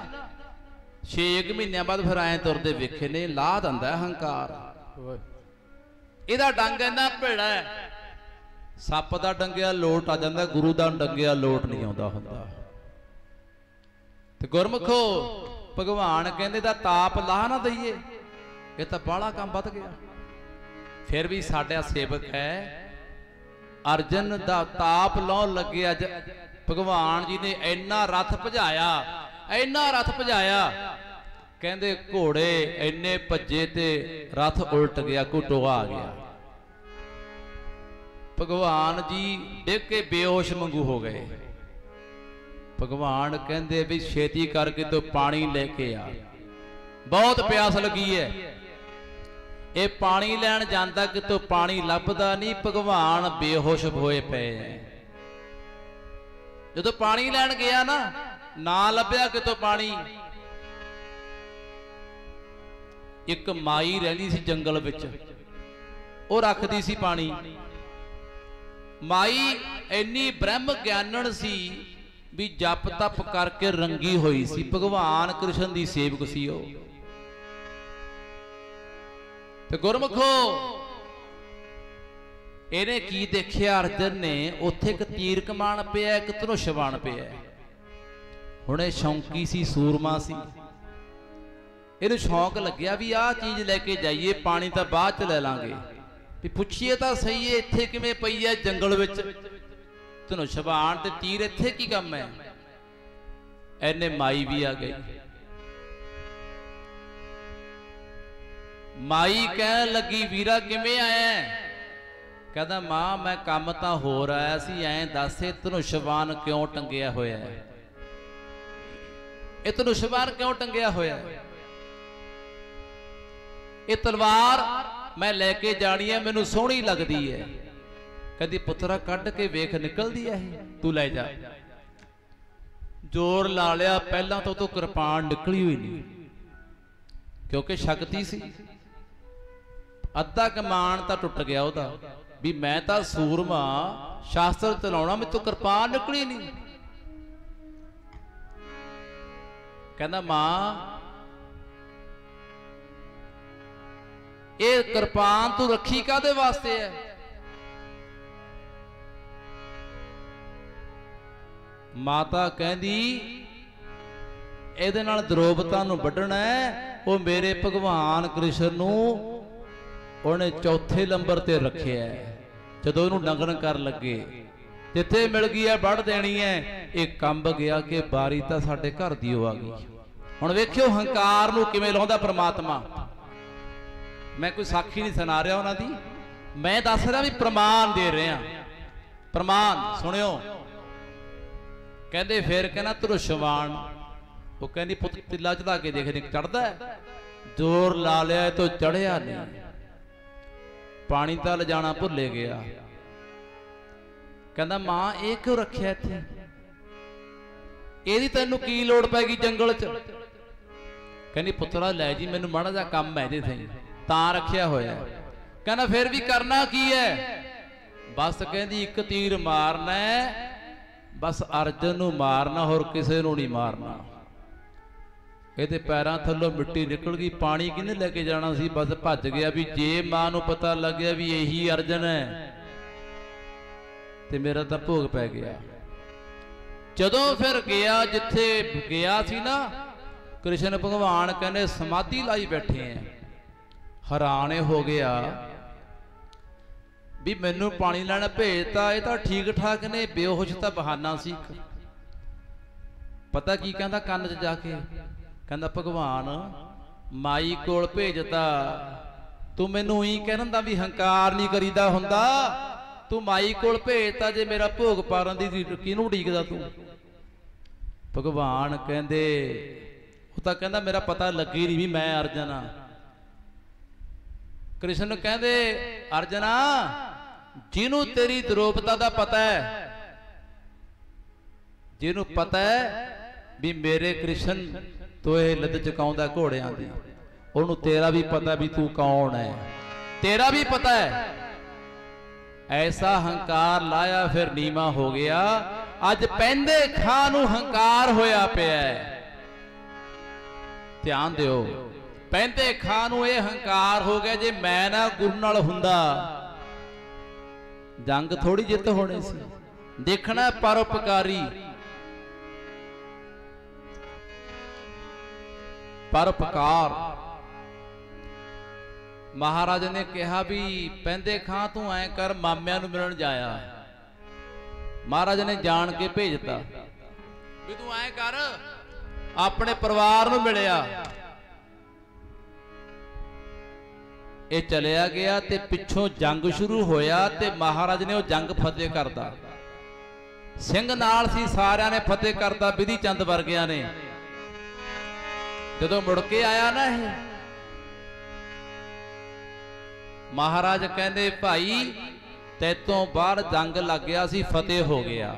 6 महीनों बाद फिर आए तुरदे वेखे ने, ला दिंदा हंकार। इहदा डंग इन्ना भेड़ा है, ਸੱਪ ਦਾ ਡੰਗਿਆ ਲੋਟ ਆ ਜਾਂਦਾ, ਗੁਰੂ ਦਾ ਡੰਗਿਆ ਲੋਟ ਨਹੀਂ ਆਉਂਦਾ ਹੁੰਦਾ। ਤੇ ਗੁਰਮੁਖੋ ਭਗਵਾਨ ਕਹਿੰਦੇ ਦਾ ਤਾਪ ਲਾਹ ਨਾ ਦਈਏ, ਇਹ ਤਾਂ ਬਾਹਲਾ ਕੰਮ ਵੱਧ ਗਿਆ। ਫਿਰ ਵੀ ਸਾਡਾ ਸੇਵਕ ਹੈ ਅਰਜਨ ਦਾ ਤਾਪ ਲਾਉਣ ਲੱਗੇ। ਅੱਜ ਭਗਵਾਨ ਜੀ ਨੇ ਇੰਨਾ ਰੱਥ ਭਜਾਇਆ, ਇੰਨਾ ਰੱਥ ਭਜਾਇਆ, ਕਹਿੰਦੇ ਘੋੜੇ ਇੰਨੇ ਭੱਜੇ ਤੇ ਰੱਥ ਉਲਟ ਗਿਆ, ਕੋਈ ਟੋਆ ਆ ਗਿਆ। ਭਗਵਾਨ ਜੀ ਡਿੱਗ ਕੇ ਬੇਹੋਸ਼ ਵਾਂਗੂ ਹੋ ਗਏ। ਭਗਵਾਨ ਕਹਿੰਦੇ ਵੀ ਛੇਤੀ ਕਰਕੇ ਤੂੰ ਪਾਣੀ ਲੈ ਕੇ ਆ, ਬਹੁਤ ਪਿਆਸ ਲੱਗੀ ਹੈ। ਇਹ ਪਾਣੀ ਲੈਣ ਜਾਂਦਾ ਕਿਤੋਂ ਪਾਣੀ ਲੱਭਦਾ ਨਹੀਂ, ਭਗਵਾਨ ਬੇਹੋਸ਼ ਹੋਏ ਪਏ ਐ। ਜਦੋਂ ਪਾਣੀ ਲੈਣ ਗਿਆ ਨਾ ਲੱਭਿਆ ਕਿਤੋਂ ਪਾਣੀ। ਇੱਕ ਮਾਈ ਰਹਿੰਦੀ ਸੀ ਜੰਗਲ ਵਿੱਚ, ਉਹ ਰੱਖਦੀ ਸੀ ਪਾਣੀ। ਮਾਈ ਇੰਨੀ ਬ੍ਰਹਮ ਗਿਆਨਣ ਸੀ ਵੀ ਜਪ ਤਪ ਕਰਕੇ ਰੰਗੀ ਹੋਈ ਸੀ, ਭਗਵਾਨ ਕ੍ਰਿਸ਼ਨ ਦੀ ਸੇਵਕ ਸੀ ਉਹ। ਤੇ ਗੁਰਮੁਖੋ ਇਹਨੇ ਕੀ ਦੇਖਿਆ ਅਰਜਨ ਨੇ, ਉੱਥੇ ਇੱਕ ਤੀਰ ਕਮਾਨ ਪਿਆ, ਇੱਕ ਧਨੁਸ਼ ਬਾਣ ਪਿਆ। ਹੁਣ ਇਹ ਸ਼ੌਂਕੀ ਸੀ, ਸੂਰਮਾ ਸੀ, ਇਹਨੂੰ ਸ਼ੌਂਕ ਲੱਗਿਆ ਵੀ ਆਹ ਚੀਜ਼ ਲੈ ਕੇ ਜਾਈਏ, ਪਾਣੀ ਤਾਂ ਬਾਅਦ ਚ ਲੈ ਲਾਂਗੇ, ਵੀ ਪੁੱਛੀਏ ਤਾਂ ਸਹੀ ਹੈ ਇੱਥੇ ਕਿਵੇਂ ਪਈ ਹੈ ਜੰਗਲ ਵਿੱਚ, ਧਨੁਸ਼ ਬਾਣ ਤੇ ਤੀਰ ਇੱਥੇ ਕੀ ਕੰਮ ਹੈ। ਐਨੇ ਮਾਈ ਵੀ ਆ ਗਈ। ਮਾਈ ਕਹਿਣ ਲੱਗੀ ਵੀਰਾ ਕਿਵੇਂ ਆਇਆ? ਕਹਿੰਦਾ ਮਾਂ ਮੈਂ ਕੰਮ ਤਾਂ ਹੋਰ ਆਇਆ ਸੀ, ਐਂ ਦੱਸ ਇਹ ਧਨੁਸ਼ ਬਾਣ ਕਿਉਂ ਟੰਗਿਆ ਹੋਇਆ ਹੈ? ਇਹ ਧਨੁਸ਼ ਬਾਣ ਕਿਉਂ ਟੰਗਿਆ ਹੋਇਆ ਹੈ? ਇਹ ਤਲਵਾਰ ਮੈਂ ਲੈ ਕੇ ਜਾਣੀ ਹੈ, ਮੈਨੂੰ ਸੋਹਣੀ ਲੱਗਦੀ ਹੈ। ਕਹਿੰਦੀ ਪੁੱਤਰਾ ਕੱਢ ਕੇ ਵੇਖ ਨਿਕਲਦੀ ਹੈ ਇਹ, ਤੂੰ ਲੈ ਜਾ। ਜ਼ੋਰ ਲਾ ਲਿਆ, ਪਹਿਲਾਂ ਤਾਂ ਉਹ ਕਿਰਪਾਨ ਨਿਕਲੀ ਹੋਈ ਨਹੀਂ, ਕਿਉਂਕਿ ਸ਼ਕਤੀ ਸੀ। ਅੱਧਾ ਕਮਾਨ ਤਾਂ ਟੁੱਟ ਗਿਆ ਉਹਦਾ, ਵੀ ਮੈਂ ਤਾਂ ਸੂਰਮਾ ਸ਼ਾਸਤਰ ਚਲਾਉਣਾ, ਮੇਰੇ ਤੋਂ ਕਿਰਪਾਨ ਨਿਕਲੀ ਨਹੀਂ। ਕਹਿੰਦਾ ਮਾਂ ਇਹ ਕਿਰਪਾਨ ਤੂੰ ਰੱਖੀ ਕਾਹਦੇ ਵਾਸਤੇ ਹੈ? ਮਾਤਾ ਕਹਿੰਦੀ ਇਹਦੇ ਨਾਲ ਦ੍ਰੋਪਤਾ ਨੂੰ ਵੱਢਣਾ ਹੈ। ਉਹ ਮੇਰੇ ਭਗਵਾਨ ਕ੍ਰਿਸ਼ਨ ਨੂੰ ਉਹਨੇ ਚੌਥੇ ਨੰਬਰ ਤੇ ਰੱਖਿਆ। ਜਦੋਂ ਉਹਨੂੰ ਨਗਨ ਕਰ ਲੱਗੇ, ਜਿੱਥੇ ਮਿਲ ਗਈ ਹੈ ਵੱਢ ਦੇਣੀ ਹੈ। ਇਹ ਕੰਬ ਗਿਆ ਕਿ ਬਾਰੀ ਤਾਂ ਸਾਡੇ ਘਰ ਦੀ ਹੋ ਆ ਗਈ। ਹੁਣ ਵੇਖਿਓ ਹੰਕਾਰ ਨੂੰ ਕਿਵੇਂ ਲਾਉਂਦਾ ਪ੍ਰਮਾਤਮਾ। ਮੈਂ ਕੋਈ ਸਾਖੀ ਨਹੀਂ ਸੁਣਾ ਰਿਹਾ ਉਹਨਾਂ ਦੀ, ਮੈਂ ਦੱਸ ਰਿਹਾ ਵੀ ਪ੍ਰਮਾਣ ਦੇ ਰਿਹਾ। ਪ੍ਰਮਾਣ ਸੁਣਿਓ। ਕਹਿੰਦੇ ਫੇਰ ਕਹਿੰਦਾ ਧਨੁਸ਼ ਬਾਣ, ਉਹ ਕਹਿੰਦੀ ਪੁੱਤ ਤਿੱਲਾ ਚੜਾ ਕੇ ਦੇਖ ਦੇਖ ਚੜਦਾ। ਜ਼ੋਰ ਲਾ ਲਿਆ ਤੋਂ ਚੜਿਆ ਨਹੀਂ, ਪਾਣੀ ਤਾਂ ਲਿਜਾਣਾ ਭੁੱਲੇ ਗਿਆ। ਕਹਿੰਦਾ ਮਾਂ ਇਹ ਕਿਉਂ ਰੱਖਿਆ ਇੱਥੇ? ਇਹਦੀ ਤੈਨੂੰ ਕੀ ਲੋੜ ਪੈ ਗਈ ਜੰਗਲ 'ਚ? ਕਹਿੰਦੀ ਪੁੱਤਰਾ ਲੈ ਜੀ, ਮੈਨੂੰ ਮਾੜਾ ਜਿਹਾ ਕੰਮ ਹੈ ਇਹਦੇ ਤਾਂ ਰੱਖਿਆ ਹੋਇਆ। ਕਹਿੰਦਾ ਫਿਰ ਵੀ ਕਰਨਾ ਕੀ ਹੈ? ਬਸ ਕਹਿੰਦੀ ਇੱਕ ਤੀਰ ਮਾਰਨਾ ਹੈ, ਬਸ ਅਰਜਨ ਨੂੰ ਮਾਰਨਾ, ਹੋਰ ਕਿਸੇ ਨੂੰ ਨਹੀਂ ਮਾਰਨਾ। ਇਹਦੇ ਪੈਰਾਂ ਥੱਲੋਂ ਮਿੱਟੀ ਨਿਕਲ ਗਈ। ਪਾਣੀ ਕਿਹਨੇ ਲੈ ਕੇ ਜਾਣਾ ਸੀ? ਬਸ ਭੱਜ ਗਿਆ। ਵੀ ਜੇ ਮਾਂ ਨੂੰ ਪਤਾ ਲੱਗਿਆ ਵੀ ਇਹੀ ਅਰਜਨ ਹੈ ਤੇ ਮੇਰਾ ਤਾਂ ਭੋਗ ਪੈ ਗਿਆ। ਜਦੋਂ ਫਿਰ ਗਿਆ ਜਿੱਥੇ ਗਿਆ ਸੀ ਨਾ, ਕ੍ਰਿਸ਼ਨ ਭਗਵਾਨ ਕਹਿੰਦੇ ਸਮਾਧੀ ਲਾਈ ਬੈਠੇ ਆ। ਹੈਰਾਨ ਹੋ ਗਿਆ ਵੀ ਮੈਨੂੰ ਪਾਣੀ ਲੈਣ ਭੇਜਤਾ, ਇਹ ਤਾਂ ਠੀਕ ਠਾਕ ਨੇ, ਬੇਹੋਸ਼ ਤਾਂ ਬਹਾਨਾ ਸੀ। ਪਤਾ ਕੀ ਕਹਿੰਦਾ ਕੰਨ 'ਚ ਜਾ ਕੇ? ਕਹਿੰਦਾ ਭਗਵਾਨ ਮਾਈ ਕੋਲ ਭੇਜਤਾ, ਤੂੰ ਮੈਨੂੰ ਹੀ ਕਹਿੰਦਾ ਵੀ ਹੰਕਾਰ ਨਹੀਂ ਕਰੀਦਾ ਹੁੰਦਾ, ਤੂੰ ਮਾਈ ਕੋਲ ਭੇਜਤਾ, ਜੇ ਮੇਰਾ ਭੋਗ ਪਾਰਨ ਦੀ ਕਿਹਨੂੰ ਉਡੀਕਦਾ ਤੂੰ? ਭਗਵਾਨ ਕਹਿੰਦੇ ਉਹ ਤਾਂ ਕਹਿੰਦਾ ਮੇਰਾ ਪਤਾ ਲੱਗੀ ਨਹੀਂ ਵੀ ਮੈਂ ਅਰਜਨ ਆ। ਕ੍ਰਿਸ਼ਨ ਕਹਿੰਦੇ ਅਰਜਨਾ ਜਿਹਨੂੰ ਤੇਰੀ ਦ੍ਰੋਪਤਾ ਦਾ ਪਤਾ ਹੈ, ਜਿਹਨੂੰ ਪਤਾ ਹੈ ਵੀ ਮੇਰੇ ਕ੍ਰਿਸ਼ਨ ਤੋਂ ਇਹ ਲੱਦ ਚੁਕਾਉਂਦਾ ਘੋੜਿਆਂ ਦੀ, ਉਹਨੂੰ ਤੇਰਾ ਵੀ ਪਤਾ ਵੀ ਤੂੰ ਕੌਣ ਹੈ, ਤੇਰਾ ਵੀ ਪਤਾ ਹੈ। ਐਸਾ ਹੰਕਾਰ ਲਾਇਆ ਫਿਰ ਨੀਵਾਂ ਹੋ ਗਿਆ। ਅੱਜ ਪੈਂਦੇ ਖਾਂ ਨੂੰ ਹੰਕਾਰ ਹੋਇਆ ਪਿਆ ਹੈ। ਧਿਆਨ ਦਿਓ, ਪੈਂਦੇ ਖਾਂ ਨੂੰ ਇਹ ਹੰਕਾਰ ਹੋ ਗਿਆ, ਜੇ ਮੈਂ ਨਾ ਗੁਰੂ ਨਾਲ ਹੁੰਦਾ ਜੰਗ ਥੋੜੀ ਜਿੱਤ ਹੋਣੀ ਸੀ, ਦੇਖਣਾ ਪਰਉਪਕਾਰੀ। ਪਰਉਪਕਾਰ ਮਹਾਰਾਜ ਨੇ ਕਿਹਾ ਵੀ ਪੈਂਦੇ ਖਾਂ ਤੂੰ ਐ ਕਰ, ਮਾਮਿਆਂ ਨੂੰ ਮਿਲਣ ਜਾਇਆ। ਮਹਾਰਾਜ ਨੇ ਜਾਣ ਕੇ ਭੇਜਤਾ ਵੀ ਤੂੰ ਐ ਕਰ, ਆਪਣੇ ਪਰਿਵਾਰ ਨੂੰ ਮਿਲਿਆ। ਇਹ ਚਲਿਆ ਗਿਆ ਤੇ ਪਿੱਛੋਂ ਜੰਗ ਸ਼ੁਰੂ ਹੋਇਆ ਤੇ ਮਹਾਰਾਜ ਨੇ ਉਹ ਜੰਗ ਫਤਿਹ ਕਰਦਾ। ਸਿੰਘ ਨਾਲ ਸੀ, ਸਾਰਿਆਂ ਨੇ ਫਤਿਹ ਕਰਦਾ, ਬਿਧੀ ਚੰਦ ਵਰਗਿਆਂ ਨੇ। ਜਦੋਂ ਮੁੜ ਕੇ ਆਇਆ ਨਾ ਇਹ, ਮਹਾਰਾਜ ਕਹਿੰਦੇ ਭਾਈ ਤੈਤੋਂ ਬਾਹਰ ਜੰਗ ਲੱਗ ਗਿਆ ਸੀ, ਫਤਿਹ ਹੋ ਗਿਆ।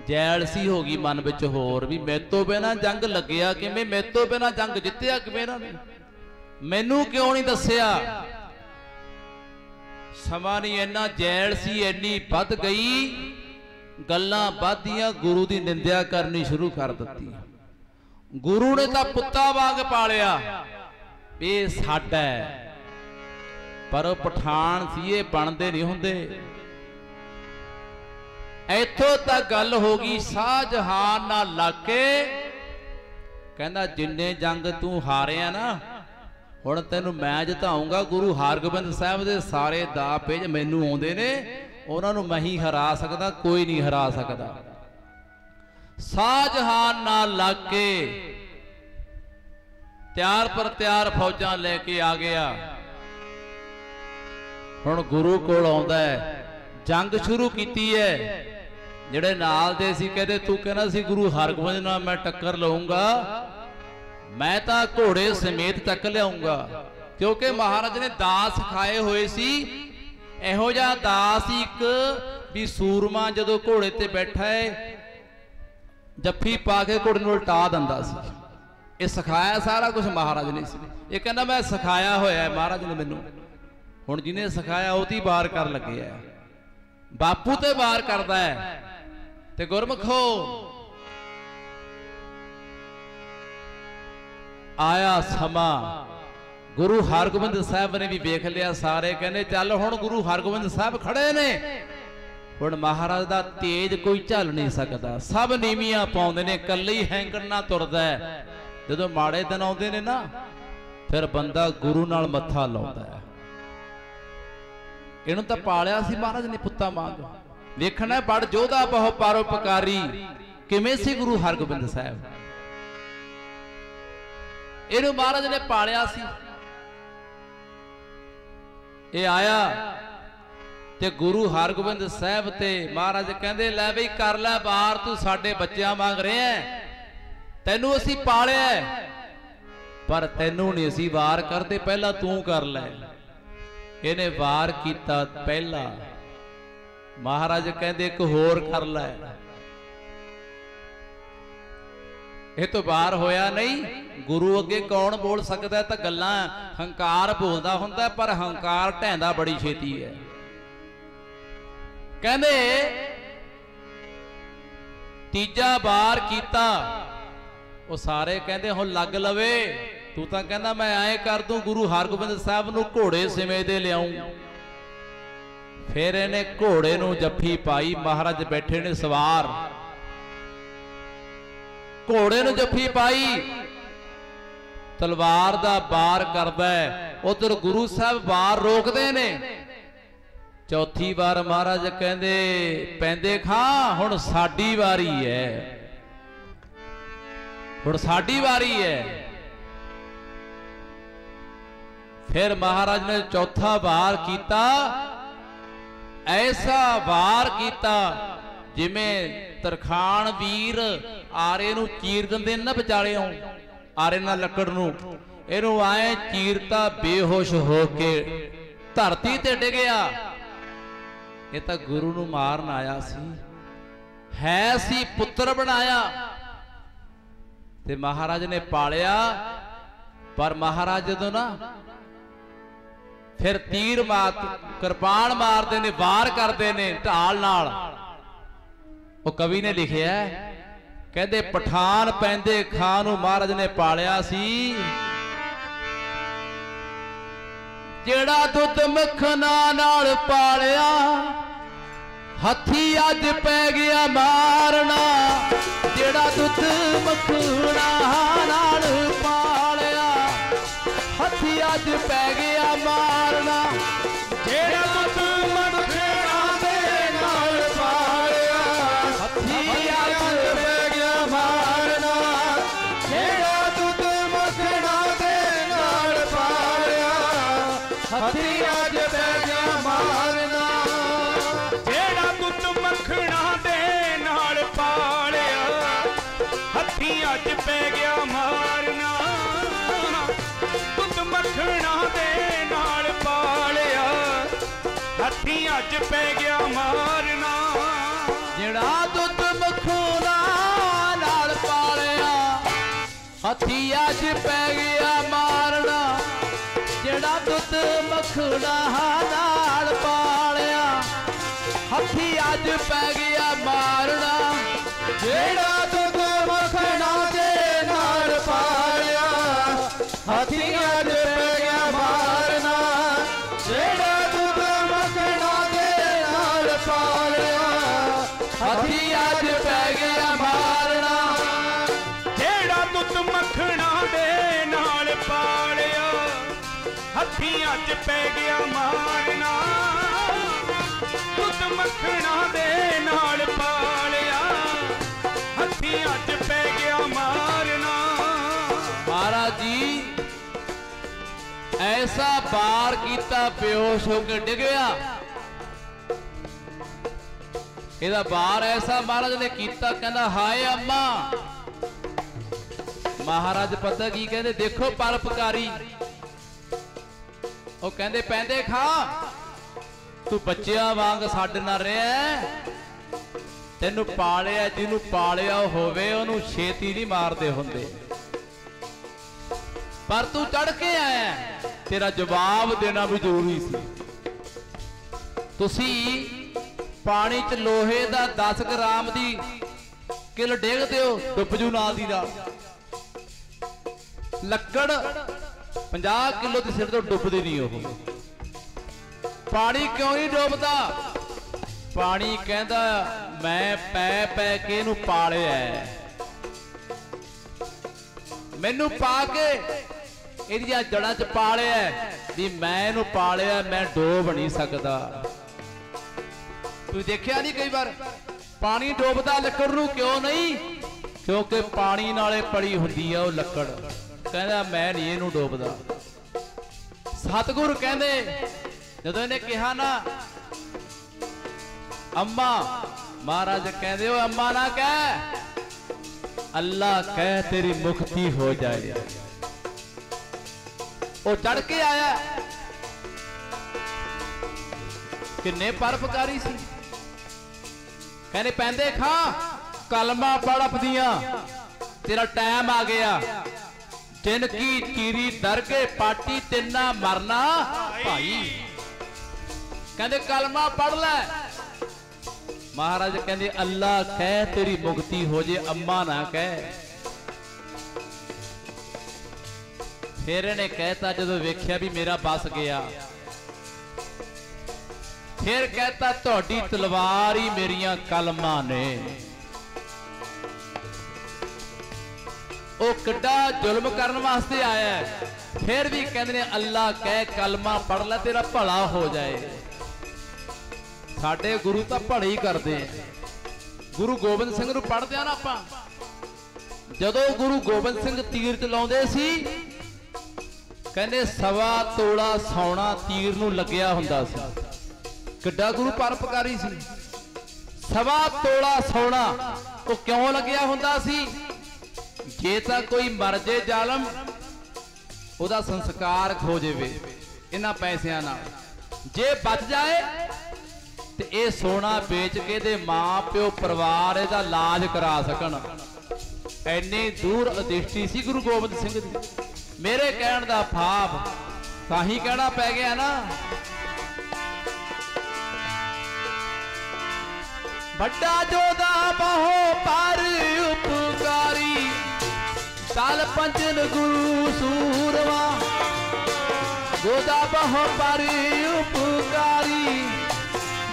ਜੈਲਸੀ ਹੋ ਗਈ ਮਨ ਵਿੱਚ ਹੋਰ ਵੀ ਮੈਤੋਂ ਬਿਨਾਂ ਜੰਗ ਲੱਗਿਆ ਕਿਵੇਂ, ਮੈਤੋਂ ਬਿਨਾਂ ਜੰਗ ਜਿੱਤਿਆ ਕਿਵੇਂ ਇਹਨਾਂ ਨੇ, ਮੈਨੂੰ ਕਿਉਂ ਨਹੀਂ ਦੱਸਿਆ। ਸਮਾਂ ਨਹੀਂ ਇੰਨਾ, ਜੈਲਸੀ ਇੰਨੀ ਵੱਧ ਗਈ, ਗੱਲਾਂ ਵੱਧਦੀਆਂ, ਗੁਰੂ ਦੀ ਨਿੰਦਿਆ ਕਰਨੀ ਸ਼ੁਰੂ ਕਰ ਦਿੱਤੀ। ਗੁਰੂ ਨੇ ਤਾਂ ਪੁੱਤਾਂ ਵਾਂਗ ਪਾਲਿਆ, ਇਹ ਸਾਡਾ ਹੈ, ਪਰ ਉਹ ਪਠਾਨ ਸੀ, ਇਹ ਬਣਦੇ ਨਹੀਂ ਹੁੰਦੇ। ਇੱਥੋਂ ਤੱਕ ਗੱਲ ਹੋ ਗਈ ਸ਼ਾਹਜਹਾਨ ਨਾਲ ਲੱਗ ਕੇ, ਕਹਿੰਦਾ ਜਿੰਨੇ ਜੰਗ ਤੂੰ ਹਾਰਿਆ ਨਾ, ਹੁਣ ਤੈਨੂੰ ਮੈਂ ਜਿਤਾਉਂਗਾ। ਗੁਰੂ ਹਰਗੋਬਿੰਦ ਸਾਹਿਬ ਦੇ ਸਾਰੇ ਦਾ ਪੇਜ ਮੈਨੂੰ ਆਉਂਦੇ ਨੇ, ਉਹਨਾਂ ਨੂੰ ਮੈਂ ਹੀ ਹਰਾ ਸਕਦਾ, ਕੋਈ ਨਹੀਂ ਹਰਾ ਸਕਦਾ। ਸ਼ਾਹਜਹਾਨ ਨਾਲ ਲੱਗ ਕੇ ਤਿਆਰ ਪਰ ਤਿਆਰ ਫੌਜਾਂ ਲੈ ਕੇ ਆ ਗਿਆ। ਹੁਣ ਗੁਰੂ ਕੋਲ ਆਉਂਦਾ ਹੈ, ਜੰਗ ਸ਼ੁਰੂ ਕੀਤੀ ਹੈ। ਜਿਹੜੇ ਨਾਲ ਦੇ ਸੀ ਕਹਿੰਦੇ ਤੂੰ ਕਹਿੰਦਾ ਸੀ ਗੁਰੂ ਹਰਗੋਬਿੰਦ ਨਾਲ ਮੈਂ ਟੱਕਰ ਲਊਂਗਾ, ਮੈਂ ਤਾਂ ਘੋੜੇ ਸਮੇਤ ਤੱਕ ਲਿਆਉਂਗਾ। ਕਿਉਂਕਿ ਮਹਾਰਾਜ ਨੇ ਦਾਸ ਸਿਖਾਏ ਹੋਏ ਸੀ, ਇਹੋ ਜਿਹਾ ਦਾਸ ਇੱਕ ਵੀ ਸੂਰਮਾ ਜਦੋਂ ਘੋੜੇ ਤੇ ਬੈਠਾ ਹੈ ਜੱਫੀ ਪਾ ਕੇ ਘੋੜੇ ਨੂੰ ਉਲਟਾ ਦਿੰਦਾ ਸੀ। ਇਹ ਸਿਖਾਇਆ ਸਾਰਾ ਕੁਝ ਮਹਾਰਾਜ ਨੇ ਸੀ। ਇਹ ਕਹਿੰਦਾ ਮੈਂ ਸਿਖਾਇਆ ਹੋਇਆ ਮਹਾਰਾਜ ਨੇ ਮੈਨੂੰ। ਹੁਣ ਜਿਹਨੇ ਸਿਖਾਇਆ ਉਹ ਤੇ ਵਾਰ ਕਰ ਲੱਗਿਆ, ਬਾਪੂ ਤੇ ਵਾਰ ਕਰਦਾ ਹੈ। ਤੇ ਗੁਰਮਖੋ ਆਇਆ ਸਮਾਂ, ਗੁਰੂ ਹਰਗੋਬਿੰਦ ਸਾਹਿਬ ਨੇ ਵੀ ਵੇਖ ਲਿਆ। ਸਾਰੇ ਕਹਿੰਦੇ ਚੱਲ ਹੁਣ ਗੁਰੂ ਹਰਗੋਬਿੰਦ ਸਾਹਿਬ ਖੜੇ ਨੇ, ਹੁਣ ਮਹਾਰਾਜ ਦਾ ਤੇਜ ਕੋਈ ਝੱਲ ਨਹੀਂ ਸਕਦਾ। ਸਭ ਨੀਵੀਆਂ ਪਾਉਂਦੇ ਨੇ, ਇਕੱਲੇ ਹੀ ਹੈਂਕੜ ਨਾਲ ਤੁਰਦਾ ਹੈ। ਜਦੋਂ ਮਾੜੇ ਦਿਨ ਆਉਂਦੇ ਨੇ ਨਾ, ਫਿਰ ਬੰਦਾ ਗੁਰੂ ਨਾਲ ਮੱਥਾ ਲਾਉਂਦਾ ਹੈ। ਇਹਨੂੰ ਤਾਂ ਪਾਲਿਆ ਸੀ ਮਹਾਰਾਜ ਨੇ ਪੁੱਤਾਂ ਵਾਂਗ। ਵੇਖਣਾ ਬੜ ਜੋਧਾ ਬਹੁ ਪਰਉਪਕਾਰੀ, ਕਿਵੇਂ ਸੀ ਗੁਰੂ ਹਰਗੋਬਿੰਦ ਸਾਹਿਬ। ਇਹਨੂੰ ਮਹਾਰਾਜ ਨੇ ਪਾਲਿਆ ਸੀ। ਇਹ ਆਇਆ ਤੇ ਗੁਰੂ ਹਰਗੋਬਿੰਦ ਸਾਹਿਬ ਤੇ ਮਹਾਰਾਜ ਕਹਿੰਦੇ ਲੈ ਬਈ ਕਰ ਲੈ ਵਾਰ, ਤੂੰ ਸਾਡੇ ਬੱਚਿਆਂ ਵਾਂਗ ਰਿਹਾ, ਤੈਨੂੰ ਅਸੀਂ ਪਾਲਿਆ, ਪਰ ਤੈਨੂੰ ਨਹੀਂ ਅਸੀਂ ਵਾਰ ਕਰਦੇ, ਪਹਿਲਾਂ ਤੂੰ ਕਰ ਲੈ। ਇਹਨੇ ਵਾਰ ਕੀਤਾ ਪਹਿਲਾ। ਮਹਾਰਾਜ ਕਹਿੰਦੇ ਇੱਕ ਹੋਰ ਕਰ ਲੈ। ਇਹ ਤੋਂ ਬਾਹਰ ਹੋਇਆ ਨਹੀਂ। ਗੁਰੂ ਅੱਗੇ ਕੌਣ ਬੋਲ ਸਕਦਾ, ਤਾਂ ਗੱਲਾਂ ਹੰਕਾਰ ਬੋਲਦਾ ਹੁੰਦਾ, ਪਰ ਹੰਕਾਰ ਢਹਿੰਦਾ ਬੜੀ ਛੇਤੀ ਹੈ। ਕਹਿੰਦੇ ਤੀਜਾ ਵਾਰ ਕੀਤਾ, ਉਹ ਸਾਰੇ ਕਹਿੰਦੇ ਹੁਣ ਲੱਗ ਲਵੇ। ਤੂੰ ਤਾਂ ਕਹਿੰਦਾ ਮੈਂ ਐਂ ਕਰ ਦੂੰ, ਗੁਰੂ ਹਰਗੋਬਿੰਦ ਸਾਹਿਬ ਨੂੰ ਘੋੜੇ ਸਿਵੇਂ ਦੇ ਲਿਆਉਂ। ਫਿਰ ਇਹਨੇ ਘੋੜੇ ਨੂੰ ਜੱਫੀ ਪਾਈ, ਮਹਾਰਾਜ ਬੈਠੇ ਨੇ ਸਵਾਰ, ਘੋੜੇ ਨੂੰ ਜੱਫੀ ਪਾਈ, ਤਲਵਾਰ ਦਾ ਵਾਰ ਕਰਦਾ। ਉਧਰ ਗੁਰੂ ਸਾਹਿਬ ਵਾਰ ਰੋਕਦੇ ਨੇ। ਚੌਥੀ ਵਾਰ ਮਹਾਰਾਜ ਕਹਿੰਦੇ ਪੈਂਦੇ ਖਾਂ ਹੁਣ ਸਾਡੀ ਵਾਰੀ ਹੈ, ਹੁਣ ਸਾਡੀ ਵਾਰੀ ਹੈ। ਫਿਰ ਮਹਾਰਾਜ ਨੇ ਚੌਥਾ ਵਾਰ ਕੀਤਾ, ਐਸਾ ਵਾਰ ਕੀਤਾ ਜਿਵੇਂ ਤਰਖਾਣ ਵੀਰ ਆਰੇ ਨੂੰ ਚੀਰ ਦਿੰਦੇ ਨਾ ਵਿਚਾਲਿਓਂ, ਆਰੇ ਨਾਲ ਲੱਕੜ ਨੂੰ, ਇਹਨੂੰ ਆਏ ਚੀਰਤਾ, ਬੇਹੋਸ਼ ਹੋ ਕੇ ਧਰਤੀ ਤੇ ਡਿੱਗਿਆ। ਇਹ ਤਾਂ ਗੁਰੂ ਨੂੰ ਮਾਰਨ ਆਇਆ ਸੀ, ਹੈ ਸੀ ਪੁੱਤਰ ਬਣਾਇਆ ਤੇ ਮਹਾਰਾਜ ਨੇ ਪਾਲਿਆ। ਪਰ ਮਹਾਰਾਜ ਜਦੋਂ ਨਾ ਫਿਰ ਤੀਰ ਮਾਰ, ਕਿਰਪਾਨ ਮਾਰਦੇ ਨੇ, ਵਾਰ ਕਰਦੇ ਨੇ ਢਾਲ ਨਾਲ। ਉਹ ਕਵੀ ਨੇ ਲਿਖਿਆ, ਕਹਿੰਦੇ ਪਠਾਨ ਪੈਂਦੇ ਖਾਂ ਨੂੰ ਮਹਾਰਾਜ ਨੇ ਪਾਲਿਆ ਸੀ, ਜਿਹੜਾ ਦੁੱਧ ਮੱਖਣਾ ਨਾਲ ਪਾਲਿਆ ਹੱਥੀ ਅੱਜ ਪੈ ਗਿਆ ਮਾਰਨਾ। ਜਿਹੜਾ ਦੁੱਧ ਮੱਖਣਾ ਨਾਲ ਪਾਲਿਆ ਹੱਥੀ ਅੱਜ ਪੈ ਗਿਆ ਮਾਰਨਾ। ਜਿਹੜਾ ਦੁੱਧ ਮੱਖਣਾ ਦੇ ਨਾਲ ਪਾਲਿਆ ਹੱਥੀ ਅੱਜ ਪੈ ਗਿਆ ਮਾਰਨਾ। ਜਿਹੜਾ ਦੁੱਧ ਮੱਖਣਾ ਦੇ ਨਾਲ ਪਾਲਿਆ ਹੱਥੀ ਅੱਜ ਪੈ ਗਿਆ ਮਾਰਨਾ। ਜਿਹੜਾ ਦੁੱਧ ਮੱਖਣਾ ਦੇ ਨਾਲ ਪਾਲਿਆ ਹੱਥੀ ਅੱਜ ਪੈ ਗਿਆ ਮਾਰਨਾ। ਦੁੱਧ ਮੱਖਣਾ ਦੇ ਨਾਲ ਪਾਲਿਆ ਹੱਥੀ ਅੱਜ ਪੈ ਗਿਆ ਮਾਰਨਾ। ਜਿਹੜਾ ਦੁੱਧ ਮੱਖਣਾ ਨਾਲ ਪਾਲਿਆ ਹੱਥੀ ਅੱਜ ਪੈ ਗਿਆ ਮਾਰਨਾ। ਜਿਹੜਾ ਦੁੱਧ ਮੱਖਣਾ ਨਾਲ ਪਾਲਿਆ ਹੱਥੀ ਅੱਜ ਪੈ ਗਿਆ ਮਾਰਨਾ। ਜਿਹੜਾ ਦੁੱਧ ਮੱਖਣਾ ਦੇ ਨਾਲ ਪਾਲਿਆ ਹੱਥੀ ਅੱਜ ਪੈ ਗਿਆ ਮਾਰਨਾ। ਜਿਹੜਾ ਦੁੱਧ ਮੱਖਣਾ ਦੇ ਨਾਲ ਪਾਲਿਆ ਹੱਥੀ ਅੱਜ ਪੈ ਗਿਆ ਮਾਰਨਾ। ਜਿਹੜਾ ਦੁੱਧ ਮੱਖਣਾ ਦੇ ਨਾਲ ਪਾਲਿਆ ਹੱਥੀ ਅੱਜ ਪੈ ਗਿਆ ਮਾਰਨਾ। ਦੁੱਧ ਮੱਖਣਾ ਦੇ ਨਾਲ ਪਾਲਿਆ ਹੱਥੀ ਅੱਜ ਪੈ ਗਿਆ ਮਾਰਨਾ। ਮਹਾਰਾਜ ਜੀ ਐਸਾ ਬਾਰ ਕੀਤਾ ਬੇਹੋਸ਼ ਹੋ ਕੇ ਡਿੱਗਿਆ। ਇਹਦਾ ਬਾਰ ਐਸਾ ਮਹਾਰਾਜ ਨੇ ਕੀਤਾ ਕਹਿੰਦਾ ਹਾਏ ਅੰਮਾ। ਮਹਾਰਾਜ ਪਤਾ ਕੀ ਕਹਿੰਦੇ ਦੇਖੋ ਪਰਉਪਕਾਰੀ। ਉਹ ਕਹਿੰਦੇ ਪੈਂਦੇ ਖਾ ਤੂੰ ਬੱਚਿਆਂ ਵਾਂਗ ਸਾਡੇ ਨਾਲ ਰਿਹਾ। ਤੈਨੂੰ ਪਾਲਿਆ ਜਿਹਨੂੰ ਪਾਲਿਆ ਹੋਵੇ ਉਹਨੂੰ ਛੇਤੀ ਨਹੀਂ ਮਾਰਦੇ ਹੁੰਦੇ। ਪਰ ਤੂੰ ਚੜ ਕੇ ਆਇਆ ਤੇਰਾ ਜਵਾਬ ਦੇਣਾ ਵੀ ਜ਼ਰੂਰੀ ਸੀ। ਤੁਸੀਂ ਪਾਣੀ 'ਚ ਲੋਹੇ ਦਾ 10 ਗ੍ਰਾਮ ਦੀ ਕਿਲ ਡੇਗਦੇ ਹੋ ਡੁੱਬ ਜੂ ਨਾਲ ਦੀ ਨਾਲ। ਲੱਕੜ 50 ਕਿਲੋ ਦੇ ਸਿਰ ਤੋਂ ਡੁੱਬਦੇ ਨਹੀਂ ਉਹ। ਪਾਣੀ ਕਿਉਂ ਨਹੀਂ ਡੁੱਬਦਾ? ਪਾਣੀ ਕਹਿੰਦਾ ਮੈਂ ਪੈ ਪੈ ਕੇ ਇਹਨੂੰ ਪਾਲਿਆ। ਮੈਨੂੰ ਪਾ ਕੇ ਇਹਦੀਆਂ ਜੜਾਂ 'ਚ ਪਾਲਿਆ ਵੀ ਮੈਂ ਇਹਨੂੰ ਪਾਲਿਆ, ਮੈਂ ਡੋਬ ਨਹੀਂ ਸਕਦਾ। ਤੁਸੀਂ ਦੇਖਿਆ ਨਹੀਂ ਕਈ ਵਾਰ ਪਾਣੀ ਡੋਬਦਾ ਲੱਕੜ ਨੂੰ ਕਿਉਂ ਨਹੀਂ? ਕਿਉਂਕਿ ਪਾਣੀ ਨਾਲੇ ਪੜੀ ਹੁੰਦੀ ਆ ਉਹ ਲੱਕੜ। ਕਹਿੰਦਾ ਮੈਂ ਨਹੀਂ ਇਹਨੂੰ ਡੋਬਦਾ। ਸਤਿਗੁਰ ਕਹਿੰਦੇ ਜਦੋਂ ਇਹਨੇ ਕਿਹਾ ਨਾ ਅੰਮਾ, ਮਹਾਰਾਜ ਕਹਿੰਦੇ ਓ ਅੰਮਾ ਨਾ ਕਹਿ, ਅੱਲਾ ਕਹਿ ਤੇਰੀ ਮੁਕਤੀ ਹੋ ਜਾਏ। ਉਹ ਚੜ ਕੇ ਆਇਆ। ਕਿੰਨੇ ਪਰਉਪਕਾਰੀ ਸੀ। ਕਹਿੰਦੇ ਪੈਂਦੇ ਖਾ ਕਲਮਾ ਪੜ੍ਹ ਆਪਦੀਆਂ, ਤੇਰਾ ਟਾਈਮ ਆ ਗਿਆ। ਜਿਨ ਕੀ ਚੀਰੀ ਦਰਗੇ ਪਾਟੀ ਤਿੰਨਾ ਮਰਨਾ ਭਾਈ। ਕਹਿੰਦੇ ਕਲਮਾ ਪੜ੍ਹ ਲੈ। ਮਹਾਰਾਜ ਕਹਿੰਦੇ ਅੱਲਾ ਕਹਿ ਤੇਰੀ ਮੁਕਤੀ ਹੋ ਜੇ, ਅੰਮਾ ਨਾ ਕਹਿ। ਫਿਰ ਇਹਨੇ ਕਹਿਤਾ ਜਦੋਂ ਵੇਖਿਆ ਵੀ ਮੇਰਾ ਬਸ ਗਿਆ। ਫਿਰ ਕਹਿਤਾ ਤੁਹਾਡੀ ਤਲਵਾਰ ਹੀ ਮੇਰੀਆਂ ਕਲਮਾਂ ਨੇ। ਉਹ ਕਿੱਡਾ ਜ਼ੁਲਮ ਕਰਨ ਵਾਸਤੇ ਆਇਆ। ਫਿਰ ਵੀ ਕਹਿੰਦੇ ਨੇ ਅੱਲਾ ਕਹਿ ਕਲਮਾ ਪੜ ਲੈ ਤੇਰਾ ਭਲਾ ਹੋ ਜਾਏ। ਸਾਡੇ ਗੁਰੂ ਤਾਂ ਭਲੇ ਹੀ ਕਰਦੇ ਆ। ਗੁਰੂ ਗੋਬਿੰਦ ਸਿੰਘ ਨੂੰ ਪੜ੍ਹਦੇ ਆ ਨਾ ਆਪਾਂ। ਜਦੋਂ ਗੁਰੂ ਗੋਬਿੰਦ ਸਿੰਘ ਤੀਰ ਚਲਾਉਂਦੇ ਸੀ ਕਹਿੰਦੇ 1.25 ਤੋਲਾ ਸੋਨਾ ਤੀਰ ਨੂੰ ਲੱਗਿਆ ਹੁੰਦਾ ਸੀ। ਕਿੱਡਾ ਗੁਰੂ ਪਰਉਪਕਾਰੀ ਸੀ। 1.25 ਤੋਲਾ ਸੋਨਾ ਉਹ ਕਿਉਂ ਲੱਗਿਆ ਹੁੰਦਾ ਸੀ? ਜੇ ਤਾਂ ਕੋਈ ਮਰ ਜੇ ਜ਼ਾਲਮ ਉਹਦਾ ਸੰਸਕਾਰ ਹੋ ਜਾਵੇ ਇਹਨਾਂ ਪੈਸਿਆਂ ਨਾਲ। ਜੇ ਬਚ ਜਾਏ ਤੇ ਇਹ ਸੋਨਾ ਵੇਚ ਕੇ ਦੇ ਮਾਂ ਪਿਓ ਪਰਿਵਾਰ ਇਹਦਾ ਇਲਾਜ ਕਰਾ ਸਕਣ। ਐਨੀ ਦੂਰ ਅਦ੍ਰਿਸ਼ਟੀ ਸੀ ਗੁਰੂ ਗੋਬਿੰਦ ਸਿੰਘ ਦੀ। ਮੇਰੇ ਕਹਿਣ ਦਾ ਭਾਵ ਤਾਂ ਹੀ ਕਹਿਣਾ ਪੈ ਗਿਆ ਨਾ। ਵੱਡਾ ਜੋਦਾ ਬਹੁ ਪਰ ਉਪਕਾਰੀ, ਤਲ ਪੰਜਨ ਗੁਰੂ ਸੂਰਵਾ। गोदा बहु पारी उपकारी